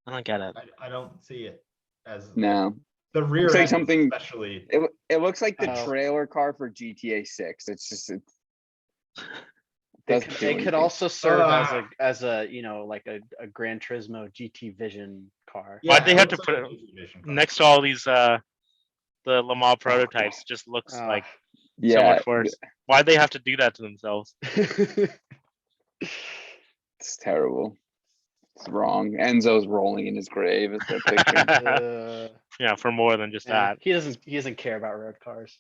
Speaker 1: I don't get it.
Speaker 3: I don't see it as
Speaker 4: No.
Speaker 3: the rear
Speaker 4: Looks like
Speaker 3: end
Speaker 4: something-
Speaker 3: especially.
Speaker 4: It looks like the
Speaker 2: Oh.
Speaker 4: trailer car for GTA 6. It's just
Speaker 2: It
Speaker 4: doesn't
Speaker 2: could,
Speaker 4: do
Speaker 2: it
Speaker 4: anything.
Speaker 2: could also serve
Speaker 3: Ah.
Speaker 2: as a like a Gran Turismo GT Vision car.
Speaker 1: Why'd they
Speaker 3: it
Speaker 1: have to
Speaker 3: looks
Speaker 1: put
Speaker 3: like a
Speaker 1: it
Speaker 3: GT Vision car.
Speaker 1: Next to all these the Le Mans prototypes, just looks
Speaker 2: Ah.
Speaker 1: like so
Speaker 4: Yeah,
Speaker 1: much worse. Why'd they have to do that to themselves?
Speaker 4: it's terrible. It's wrong. Enzo's rolling in his grave as the picture.
Speaker 1: Yeah, for more than just
Speaker 2: Yeah,
Speaker 1: that.
Speaker 2: he doesn't care about road cars.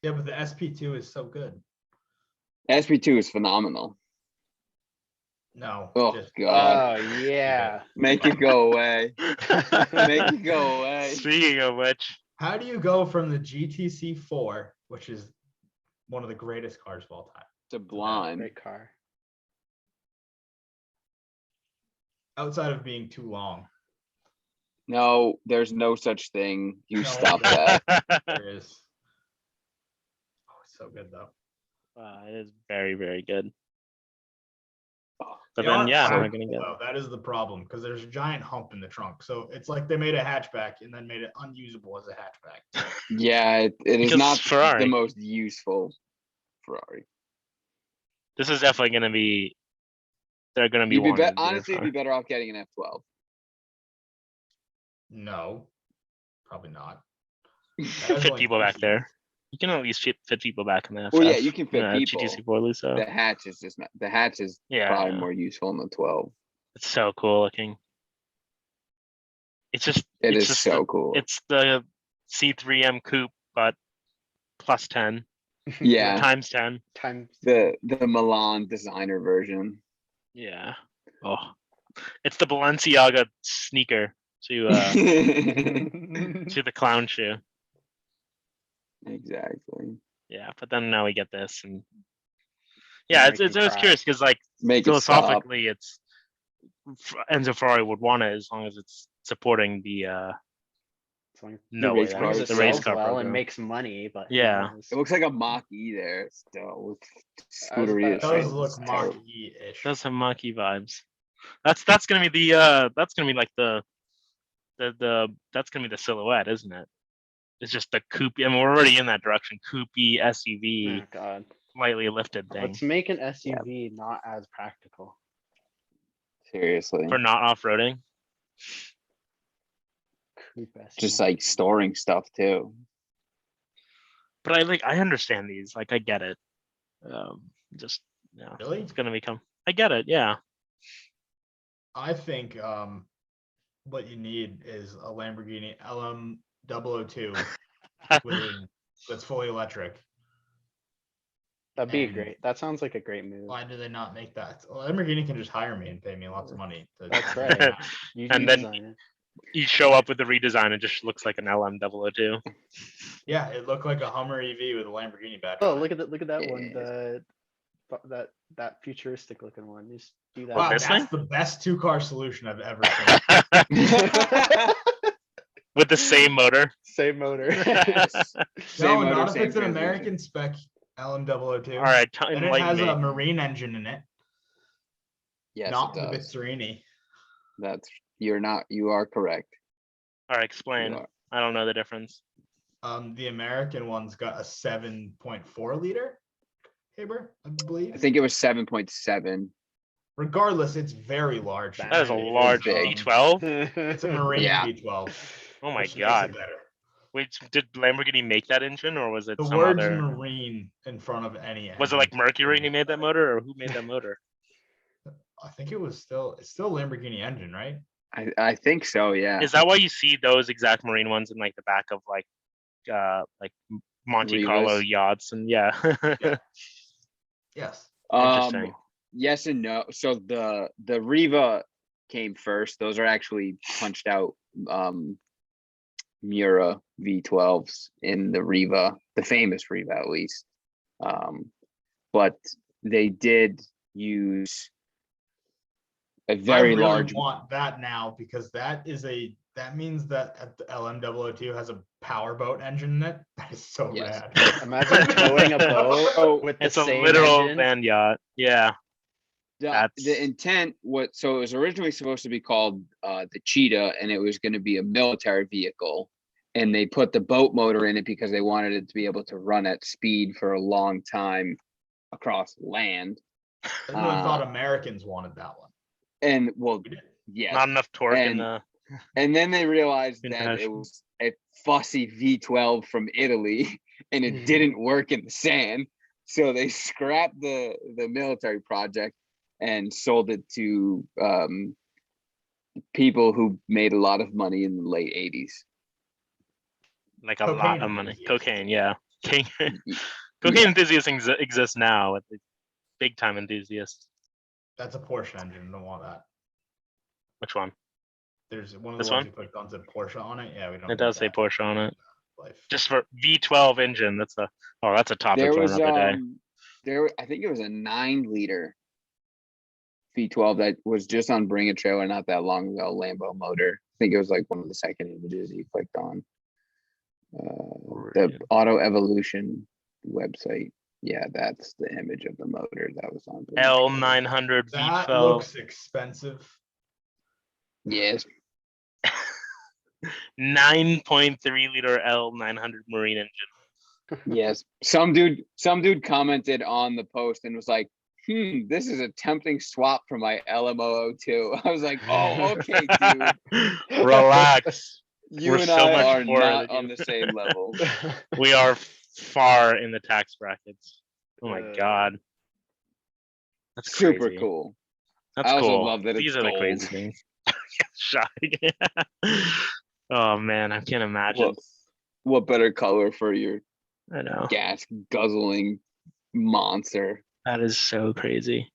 Speaker 3: Yeah, but the SP2 is so good.
Speaker 4: SP2 is phenomenal.
Speaker 3: No.
Speaker 4: Oh
Speaker 3: just-
Speaker 4: God.
Speaker 2: Oh yeah.
Speaker 4: Make it go away. Make it go away.
Speaker 1: Speaking of which,
Speaker 3: How do you go from the GTC 4, which is one of the greatest cars of all time,
Speaker 4: Sublime.
Speaker 2: Great car.
Speaker 3: outside of being too long?
Speaker 4: No, there's no such thing. You
Speaker 3: No,
Speaker 4: stop
Speaker 3: there-
Speaker 4: that.
Speaker 3: There is. Oh, it's so good though.
Speaker 1: it is very, very good. But
Speaker 3: They
Speaker 1: then,
Speaker 3: aren't
Speaker 1: yeah, we're
Speaker 3: practical,
Speaker 1: gonna get.
Speaker 3: though. That is the problem because there's a giant hump in the trunk. So it's like they made a hatchback and then made it unusable as a hatchback.
Speaker 4: Yeah, it is
Speaker 1: Because
Speaker 4: not
Speaker 1: Ferrari.
Speaker 4: the most useful Ferrari.
Speaker 1: This is definitely gonna be. They're gonna be.
Speaker 4: You'd be,
Speaker 1: wanting to do
Speaker 4: honestly,
Speaker 1: it
Speaker 4: you'd be better off getting an F12.
Speaker 3: No, probably not.
Speaker 1: for-
Speaker 3: That is
Speaker 1: fit
Speaker 3: only
Speaker 1: people back
Speaker 3: three
Speaker 1: there. You can at least fit people back in the FF.
Speaker 4: Well, yeah, you can fit people.
Speaker 1: GTC 4 so
Speaker 4: The hatch is just not, the hatch is
Speaker 1: yeah,
Speaker 4: probably more useful in the 12.
Speaker 1: it's so cool looking. It's just.
Speaker 4: It
Speaker 1: it's
Speaker 4: is
Speaker 1: just
Speaker 4: so cool.
Speaker 1: It's the C3M coupe, but plus 10
Speaker 4: Yeah,
Speaker 1: times 10.
Speaker 2: Time.
Speaker 4: the Milan designer version.
Speaker 1: Yeah. Oh, it's the Balenciaga sneaker to to the clown shoe.
Speaker 4: Exactly.
Speaker 1: Yeah, but then now we get this, and yeah,
Speaker 2: Make
Speaker 1: it's
Speaker 2: me
Speaker 1: I was
Speaker 2: cry.
Speaker 1: curious because like
Speaker 4: Make it stop.
Speaker 1: philosophically, it's Enzo Ferrari would want it as long as it's supporting the
Speaker 2: As long
Speaker 1: no
Speaker 4: race
Speaker 1: way,
Speaker 4: cars.
Speaker 1: the
Speaker 2: as it
Speaker 1: race
Speaker 2: sells
Speaker 1: car
Speaker 2: well
Speaker 1: program.
Speaker 2: and makes money, but who
Speaker 1: Yeah.
Speaker 2: knows?
Speaker 4: It looks like a Mach-E there still with Scuderia.
Speaker 2: about to say,
Speaker 3: Does look
Speaker 4: It's terrible.
Speaker 3: Mach-E-ish.
Speaker 1: Does have Mach-E vibes. That's gonna be that's gonna be like the that's gonna be the silhouette, isn't it? It's just the coupe. I mean, we're already in that direction. Coupe SUV,
Speaker 2: Oh god.
Speaker 1: slightly lifted thing
Speaker 2: Let's make an SUV not as practical.
Speaker 4: Seriously.
Speaker 1: for not off-roading.
Speaker 2: Coupe
Speaker 4: Just
Speaker 2: SUV.
Speaker 4: like storing stuff too.
Speaker 1: But I understand these. Like I get it. Just yeah,
Speaker 3: Really?
Speaker 1: it's gonna become. I get it. Yeah.
Speaker 3: I think what you need is a Lamborghini LM002 that's fully electric.
Speaker 2: That'd be
Speaker 3: and-
Speaker 2: great. That sounds like a great move.
Speaker 3: Why do they not make that? Well, Lamborghini can just hire me and pay me lots of money.
Speaker 2: That's right. You
Speaker 1: And
Speaker 2: you
Speaker 1: then-
Speaker 2: design it.
Speaker 1: You show up with the redesign, it just looks like an LM002.
Speaker 3: Yeah, it looked like a Hummer EV with a Lamborghini battery.
Speaker 2: Oh, look at that one.
Speaker 4: Yeah.
Speaker 2: That futuristic looking one. Just do that.
Speaker 3: Wow,
Speaker 1: this
Speaker 3: that's
Speaker 1: thing?
Speaker 3: the best two-car solution I've ever seen.
Speaker 1: with the same motor.
Speaker 2: Same motor.
Speaker 4: Same
Speaker 3: No,
Speaker 4: motor,
Speaker 3: not if
Speaker 4: same
Speaker 3: it's an
Speaker 4: transmission.
Speaker 3: American spec LM002.
Speaker 1: All right,
Speaker 3: And it
Speaker 1: enlighten
Speaker 3: has a
Speaker 1: me.
Speaker 3: marine engine in it,
Speaker 4: Yes,
Speaker 3: not
Speaker 4: it
Speaker 3: the
Speaker 4: does.
Speaker 3: Bitserini.
Speaker 4: You are correct.
Speaker 1: All right,
Speaker 4: You
Speaker 1: explain.
Speaker 4: are.
Speaker 1: I don't know the difference.
Speaker 3: The American one's got a 7.4 liter Haber, I believe.
Speaker 4: I think it was 7.7.
Speaker 3: Regardless, it's very large.
Speaker 1: That is a
Speaker 2: It is
Speaker 1: large
Speaker 4: big.
Speaker 1: V12.
Speaker 3: It's a marine
Speaker 4: Yeah.
Speaker 3: V12.
Speaker 1: Oh my
Speaker 3: which makes it
Speaker 1: god.
Speaker 3: better.
Speaker 1: Wait, did Lamborghini make that engine, or was it
Speaker 3: The
Speaker 1: some
Speaker 3: words
Speaker 1: other?
Speaker 3: marine in front of any engine.
Speaker 1: Was it like Mercury who made that motor, or who made that motor?
Speaker 3: I think it's still Lamborghini engine, right?
Speaker 4: I think so. Yeah.
Speaker 1: Is that why you see those exact marine ones in like the back of like Monte Carlo
Speaker 4: Rivas.
Speaker 1: yachts? And yeah.
Speaker 3: Yeah. Yes.
Speaker 1: Interesting.
Speaker 4: Yes and no. So the Riva came first. Those are actually punched out Mura V12s in the Riva, the famous Riva at least. But they did use a very
Speaker 3: I really
Speaker 4: large.
Speaker 3: want that now because that means that the LM002 has a powerboat engine in it. That is so
Speaker 4: Yes.
Speaker 3: rad.
Speaker 2: Imagine towing a boat with the
Speaker 1: It's a
Speaker 2: same
Speaker 1: literal
Speaker 2: engine.
Speaker 1: land yacht. Yeah.
Speaker 4: The
Speaker 1: That's-
Speaker 4: intent so it was originally supposed to be called the Cheetah, and it was going to be a military vehicle, and they put the boat motor in it because they wanted it to be able to run at speed for a long time across land.
Speaker 3: I really thought Americans wanted that one.
Speaker 4: And well,
Speaker 3: We did.
Speaker 4: yes,
Speaker 1: Not enough torque in
Speaker 4: and
Speaker 1: the.
Speaker 4: and then they realized that it
Speaker 1: International.
Speaker 4: was a fussy V12 from Italy, and it didn't work in the sand, so they scrapped the military project and sold it to people who made a lot of money in the late 80s.
Speaker 1: Like a
Speaker 3: Cocaine
Speaker 1: lot of money.
Speaker 3: enthusiasts.
Speaker 1: Cocaine, yeah. Cocaine enthusiasts exist now. Big time enthusiasts.
Speaker 3: That's a Porsche engine. I don't want that.
Speaker 1: Which one?
Speaker 3: There's one of
Speaker 1: This
Speaker 3: the ones
Speaker 1: one?
Speaker 3: you put on said Porsche on it. Yeah, we don't.
Speaker 1: It does say Porsche on it.
Speaker 3: Life.
Speaker 1: Just for V12 engine. That's a topic
Speaker 4: There
Speaker 1: for
Speaker 4: was
Speaker 1: another day.
Speaker 4: I think it was a 9-liter V12 that was just on Bring a Trailer not that long ago. Lambo motor. I think it was like one of the second images you clicked on. The Auto Evolution website. Yeah, that's the image of the motor that was on Bring a Trailer.
Speaker 1: L900
Speaker 3: That
Speaker 1: V12.
Speaker 3: looks expensive.
Speaker 4: Yes.
Speaker 1: 9.3 liter L900 marine engine.
Speaker 4: Yes. Some dude commented on the post and was like, this is a tempting swap for my LM002. I was like, oh, okay, dude.
Speaker 1: Relax.
Speaker 4: You
Speaker 1: We're
Speaker 4: and
Speaker 1: so
Speaker 4: I
Speaker 1: much
Speaker 4: are
Speaker 1: poorer
Speaker 4: not
Speaker 1: than
Speaker 4: on
Speaker 1: you.
Speaker 4: the same level.
Speaker 1: We are far in the tax brackets. Oh my
Speaker 2: Uh,
Speaker 1: god. That's
Speaker 4: Super
Speaker 1: crazy.
Speaker 4: cool.
Speaker 1: That's
Speaker 4: I also
Speaker 1: cool.
Speaker 4: love that it's
Speaker 1: These are the crazy
Speaker 4: gold.
Speaker 1: things. Shy. Oh man, I can't imagine.
Speaker 4: What better color for your
Speaker 1: I know.
Speaker 4: gas guzzling monster?
Speaker 1: That is so crazy.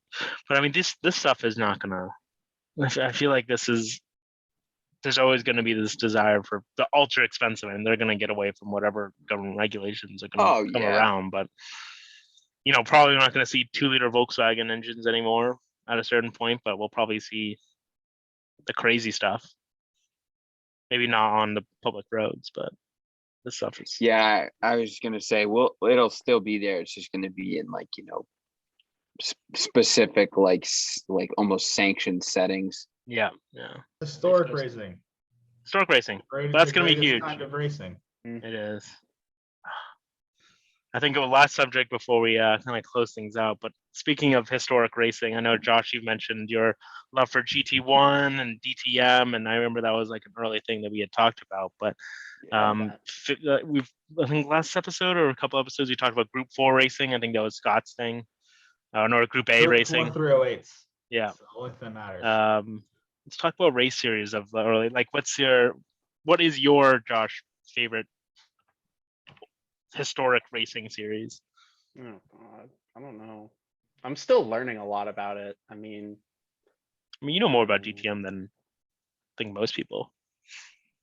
Speaker 1: But I mean, this stuff is not gonna. I feel like there's always going to be this desire for the ultra expensive, and they're going to get away from whatever government regulations are going to come around. But probably not going to see 2-liter Volkswagen engines anymore at a certain point. But we'll probably see the crazy stuff. Maybe not on the public roads, but this stuff is.
Speaker 4: Yeah, I was just gonna say, well, it'll still be there. It's just gonna be in like specific like almost sanctioned settings.
Speaker 1: Yeah.
Speaker 3: Historic racing.
Speaker 1: Historic racing.
Speaker 3: Great,
Speaker 1: That's
Speaker 3: the
Speaker 1: going to be
Speaker 3: greatest
Speaker 1: huge.
Speaker 3: kind of racing.
Speaker 1: It is. I think the last subject before we kind of close things out. But speaking of historic racing, I know Josh, you mentioned your love for GT1 and DTM, and I remember that was like an early thing that we had talked about. But I think last episode or a couple episodes we talked about Group 4 racing. I think that was Scott's thing. Or Group A racing.
Speaker 3: 308s.
Speaker 1: Yeah.
Speaker 3: That's the only thing that matters.
Speaker 1: Let's talk about race series of the early. Like, what is your Josh favorite historic racing series?
Speaker 2: Oh God, I don't know. I'm still learning a lot about it. I mean,
Speaker 1: you know more about DTM than I think most people.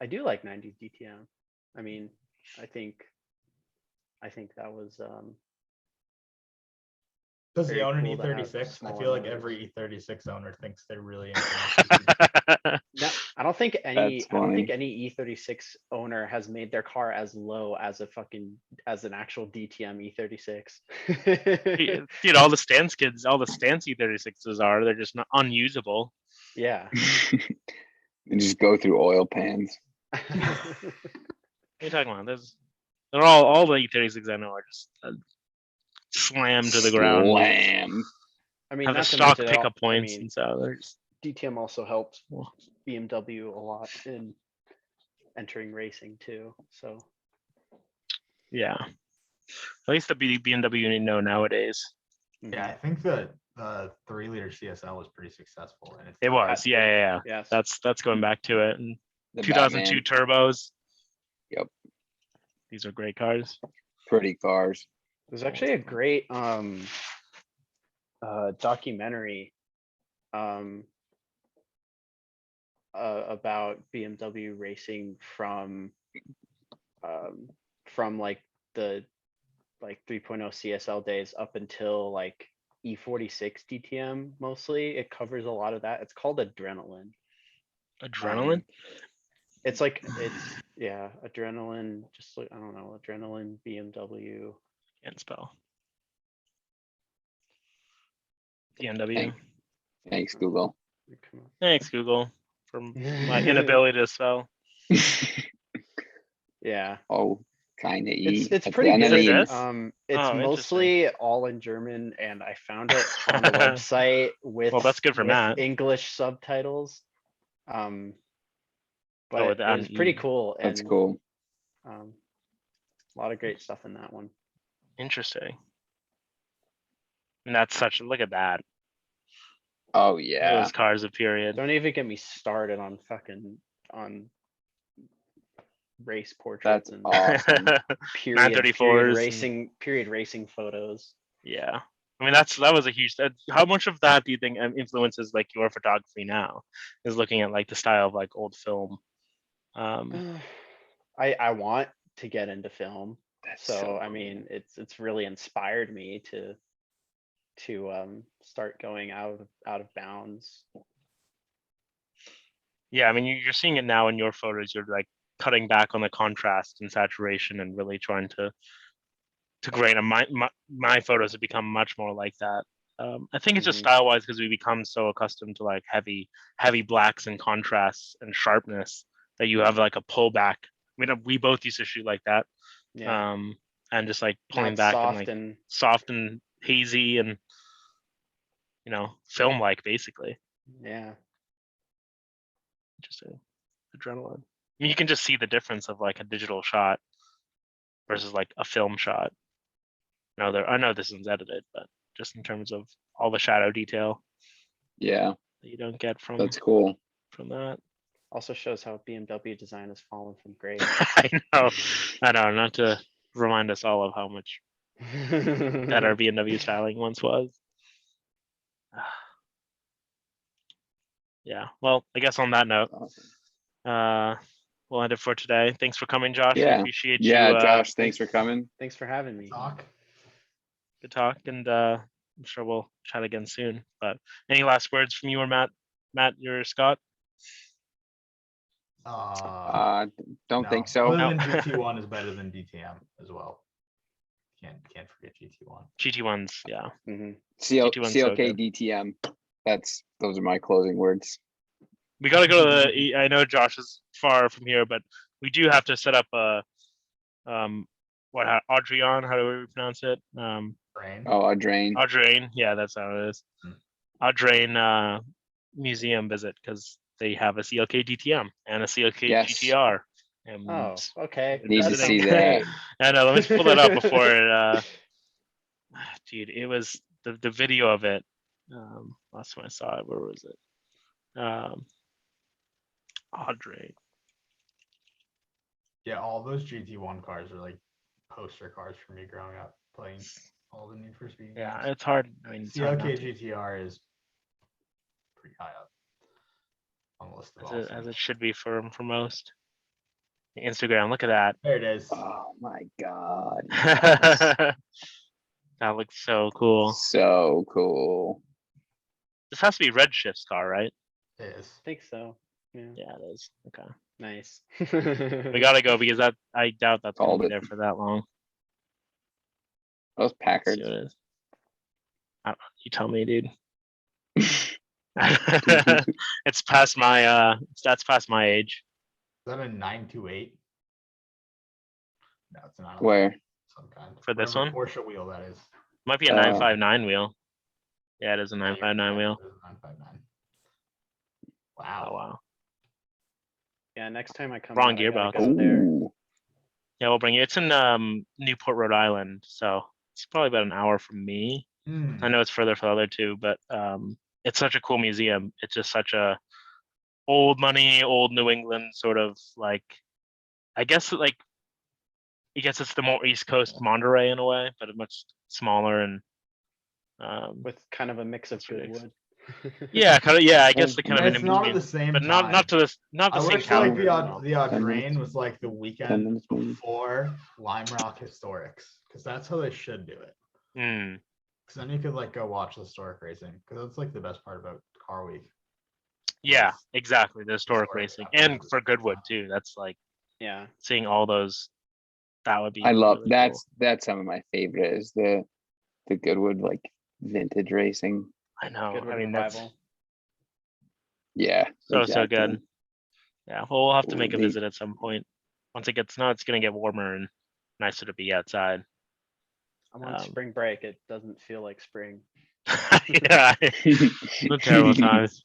Speaker 2: I do like 90s DTM. I mean, I think that was
Speaker 3: Does the
Speaker 2: very
Speaker 3: own an
Speaker 2: cool to have
Speaker 3: E36? I
Speaker 2: smaller
Speaker 3: feel like
Speaker 2: motors.
Speaker 3: every E36 owner thinks they're really into.
Speaker 2: No, I don't think
Speaker 4: That's funny.
Speaker 2: any E36 owner has made their car as low as as an actual DTM E36.
Speaker 1: Dude, all the stance kids, all the stance E36s they're just not unusable.
Speaker 2: Yeah.
Speaker 4: And just go through oil pans.
Speaker 1: What are you talking about? They're all the E36s I know are just slammed to the ground.
Speaker 4: Slam.
Speaker 2: I mean,
Speaker 1: Have a
Speaker 2: not to
Speaker 1: stock
Speaker 2: mention,
Speaker 1: pickup
Speaker 2: I
Speaker 1: points,
Speaker 2: mean,
Speaker 1: and so they're just
Speaker 2: DTM also helps BMW a lot in entering racing too. So
Speaker 1: yeah. At least the BMW you know nowadays.
Speaker 3: Yeah, I think the 3-liter CSL was pretty successful. And
Speaker 1: It was, yeah.
Speaker 2: yes,
Speaker 1: That's going back to it. And
Speaker 4: The
Speaker 1: 2002
Speaker 4: Batman.
Speaker 1: turbos.
Speaker 4: Yep.
Speaker 1: These are great cars.
Speaker 4: Pretty cars.
Speaker 2: there's actually a great documentary about BMW racing from like the 3.0 CSL days up until like E46 DTM mostly. It covers a lot of that. It's called Adrenaline.
Speaker 1: Adrenaline.
Speaker 2: It's like yeah, Adrenaline, just like I don't know, Adrenaline BMW.
Speaker 1: Can't spell. BMW.
Speaker 4: Thanks, Google.
Speaker 2: Come on.
Speaker 1: Thanks, Google, for my inability to spell.
Speaker 2: Yeah,
Speaker 4: Oh, kind of
Speaker 2: it's pretty
Speaker 1: Is it
Speaker 2: good.
Speaker 1: this?
Speaker 2: It's
Speaker 1: Oh, interesting.
Speaker 2: mostly all in German, and I found it on a website with
Speaker 1: Well, that's good for
Speaker 2: with
Speaker 1: Matt.
Speaker 2: English subtitles. But
Speaker 1: with
Speaker 2: it was pretty
Speaker 1: E.
Speaker 2: cool,
Speaker 4: That's
Speaker 2: and
Speaker 4: cool.
Speaker 2: a lot of great stuff in that one.
Speaker 1: Interesting. And that's look at that.
Speaker 4: Oh yeah.
Speaker 1: Those cars of period.
Speaker 2: Don't even get me started on race portraits
Speaker 4: That's
Speaker 2: and
Speaker 4: awesome.
Speaker 2: period
Speaker 1: 934s and-
Speaker 2: racing photos.
Speaker 1: Yeah. I mean, that was a huge. How much of that do you think influences like your photography now? Is looking at like the style of like old film.
Speaker 2: I want to get into film,
Speaker 4: That's
Speaker 2: so
Speaker 4: so
Speaker 2: I mean, it's really inspired me to start going out of bounds.
Speaker 1: Yeah, I mean, you're seeing it now in your photos. You're like cutting back on the contrast and saturation, and really trying to grain. And my photos have become much more like that. I think it's just
Speaker 2: Mhm.
Speaker 1: style wise because we become so accustomed to like heavy blacks and contrasts and sharpness that you have like a pullback. I mean, we both used to shoot like that.
Speaker 2: Yeah,
Speaker 1: And just like
Speaker 2: now
Speaker 1: pulling
Speaker 2: it's
Speaker 1: back and
Speaker 2: soft
Speaker 1: like
Speaker 2: and
Speaker 1: soft and hazy and film like basically.
Speaker 2: yeah.
Speaker 1: Interesting. Adrenaline. I mean, you can just see the difference of like a digital shot versus like a film shot. I know this is edited, but just in terms of all the shadow detail
Speaker 4: Yeah,
Speaker 1: that you don't get from
Speaker 4: that's cool.
Speaker 1: that.
Speaker 2: Also shows how BMW design has fallen from grace.
Speaker 1: I know, not to remind us all of how much better BMW styling once was. Yeah, well, I guess on that note,
Speaker 4: Awesome.
Speaker 1: we'll end it for today. Thanks for coming, Josh.
Speaker 4: Yeah.
Speaker 1: I appreciate
Speaker 4: Yeah,
Speaker 1: you.
Speaker 4: Josh, thanks for coming.
Speaker 2: Thanks for having me.
Speaker 3: Talk.
Speaker 1: Good talk, and I'm sure we'll chat again soon. But any last words from you or Matt? Matt, you're Scott.
Speaker 4: Don't think so.
Speaker 3: Other
Speaker 1: No.
Speaker 3: than GT1 is better than DTM as well. Can't forget GT1.
Speaker 1: GT1s, yeah.
Speaker 2: Mhm.
Speaker 1: GT1's so
Speaker 4: CLK
Speaker 1: good.
Speaker 4: DTM. Those are my closing words.
Speaker 1: We gotta go to the. I know Josh is far from here, but we do have to set up a Audrian? How do we pronounce it?
Speaker 3: Brain.
Speaker 4: Oh, a drain.
Speaker 1: Audrain, yeah, that's how it is. Audrain museum visit because they have a CLK DTM and a CLK
Speaker 4: Yes.
Speaker 1: GTR. And
Speaker 2: Oh, okay.
Speaker 4: Need to see
Speaker 2: sounds
Speaker 4: that.
Speaker 2: great.
Speaker 1: I know. Let me pull that up before it. Dude, it was the video of it. Last time I saw it, where was it? Audrain.
Speaker 3: Yeah, all those GT1 cars are like poster cars for me growing up playing all the Need for Speed
Speaker 1: Yeah,
Speaker 3: games.
Speaker 1: it's hard. I mean, it's hard not
Speaker 3: CLK
Speaker 1: to,
Speaker 3: GTR is pretty high up on the list of
Speaker 1: as
Speaker 3: awesome.
Speaker 1: it should be for most. Instagram, look at that.
Speaker 3: There it is.
Speaker 4: Oh my God.
Speaker 1: That looks so cool.
Speaker 4: So cool.
Speaker 1: This has to be Redshift's car, right?
Speaker 3: It is.
Speaker 2: I think so.
Speaker 1: Yeah, it is. Okay.
Speaker 2: Nice.
Speaker 1: We gotta go because I doubt that's gonna
Speaker 4: Called
Speaker 1: be
Speaker 4: it.
Speaker 1: there for that long.
Speaker 4: Those
Speaker 1: Let's see
Speaker 4: Packards.
Speaker 1: what it is. You tell me, dude. It's past my that's past my age.
Speaker 3: Is that a 928? No, it's not.
Speaker 4: Where?
Speaker 3: Some kind.
Speaker 1: For this
Speaker 3: Whatever
Speaker 1: one?
Speaker 3: Porsche wheel that is.
Speaker 1: Might be a 959 wheel. Yeah, it is a
Speaker 3: Yeah, you're
Speaker 1: 959
Speaker 3: correct,
Speaker 1: wheel.
Speaker 3: it is a 959.
Speaker 1: Oh
Speaker 3: Wow.
Speaker 1: wow.
Speaker 2: Yeah, next time I come
Speaker 1: Wrong
Speaker 2: out, I gotta
Speaker 1: gearbox.
Speaker 2: go there.
Speaker 4: Ooh.
Speaker 1: Yeah, we'll bring you. It's in Newport, Rhode Island, so it's probably about an hour from me. I know it's further for the other two, but it's such a cool museum. It's just such a old money, old New England sort of like, I guess like, it's the more East Coast Monterey in a way, but a much smaller and
Speaker 2: With kind of a mix of
Speaker 1: That's ridiculous.
Speaker 2: Goodwood.
Speaker 1: yeah, kind of I guess the kind of
Speaker 3: It's not at the same
Speaker 1: but
Speaker 3: time.
Speaker 1: not to this, not
Speaker 3: I
Speaker 1: the same
Speaker 3: wish like
Speaker 1: caliber.
Speaker 3: the
Speaker 1: no.
Speaker 3: Audrain was like the
Speaker 4: 10
Speaker 3: weekend
Speaker 4: minutes maybe.
Speaker 3: before Lime Rock Historics, because that's how they should do it.
Speaker 1: Hmm.
Speaker 3: Because then you could like go watch the historic racing, because that's like the best part about Car Week.
Speaker 1: Yeah,
Speaker 3: Yes.
Speaker 1: exactly. The historic
Speaker 3: Historic
Speaker 1: racing,
Speaker 3: stuff
Speaker 1: and
Speaker 3: is
Speaker 1: for
Speaker 3: really
Speaker 1: Goodwood
Speaker 3: fun.
Speaker 1: too. That's like
Speaker 2: Yeah.
Speaker 1: seeing all those. That would be.
Speaker 4: I love
Speaker 1: really cool.
Speaker 4: that's some of my favorite is the Goodwood like vintage racing.
Speaker 1: I know.
Speaker 2: Goodwood
Speaker 1: I mean, that's
Speaker 2: Revival.
Speaker 4: Yeah.
Speaker 1: so
Speaker 4: exactly.
Speaker 1: good. Yeah, well, we'll have to
Speaker 4: Ooh,
Speaker 1: make a
Speaker 4: they-
Speaker 1: visit at some point. Once it gets, now it's gonna get warmer and nicer to be outside.
Speaker 2: I'm on
Speaker 1: Um,
Speaker 2: spring break. It doesn't feel like spring.
Speaker 1: Yeah, the terrible times.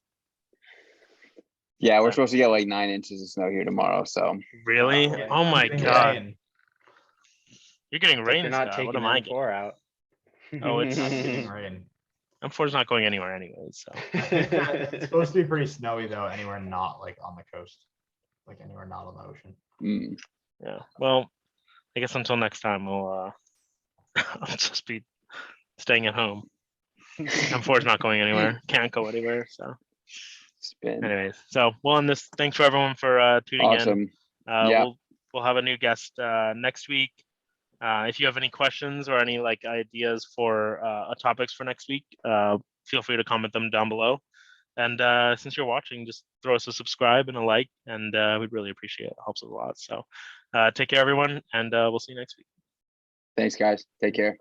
Speaker 4: Yeah, we're
Speaker 1: Yeah.
Speaker 4: supposed to get like 9 inches of snow here tomorrow. So
Speaker 1: Really?
Speaker 3: Wow,
Speaker 1: Oh my
Speaker 3: getting
Speaker 1: god,
Speaker 3: rain.
Speaker 1: you're getting
Speaker 2: It's like
Speaker 1: rain,
Speaker 2: you're not
Speaker 1: Scott. What
Speaker 2: taking
Speaker 1: am I getting?
Speaker 2: M4 out.
Speaker 1: Oh, it's-
Speaker 3: Not getting rain.
Speaker 1: M4's not going anywhere anyways. So
Speaker 3: I think that it's supposed to be pretty snowy though, anywhere not like on the coast, like anywhere not on the ocean.
Speaker 1: yeah. Well, I guess until next time, we'll I'll just be staying at home. M4's not going anywhere. Can't go anywhere. So,
Speaker 4: spin.
Speaker 1: anyways, so we'll end this. Thanks for everyone for tuning in.
Speaker 4: Awesome. Yeah.
Speaker 1: We'll have a new guest next week. If you have any questions or any like ideas for topics for next week, feel free to comment them down below. And since you're watching, just throw us a subscribe and a like, and we'd really appreciate it. It helps us a lot. So take care, everyone, and we'll see you next week.
Speaker 4: Thanks, guys. Take care.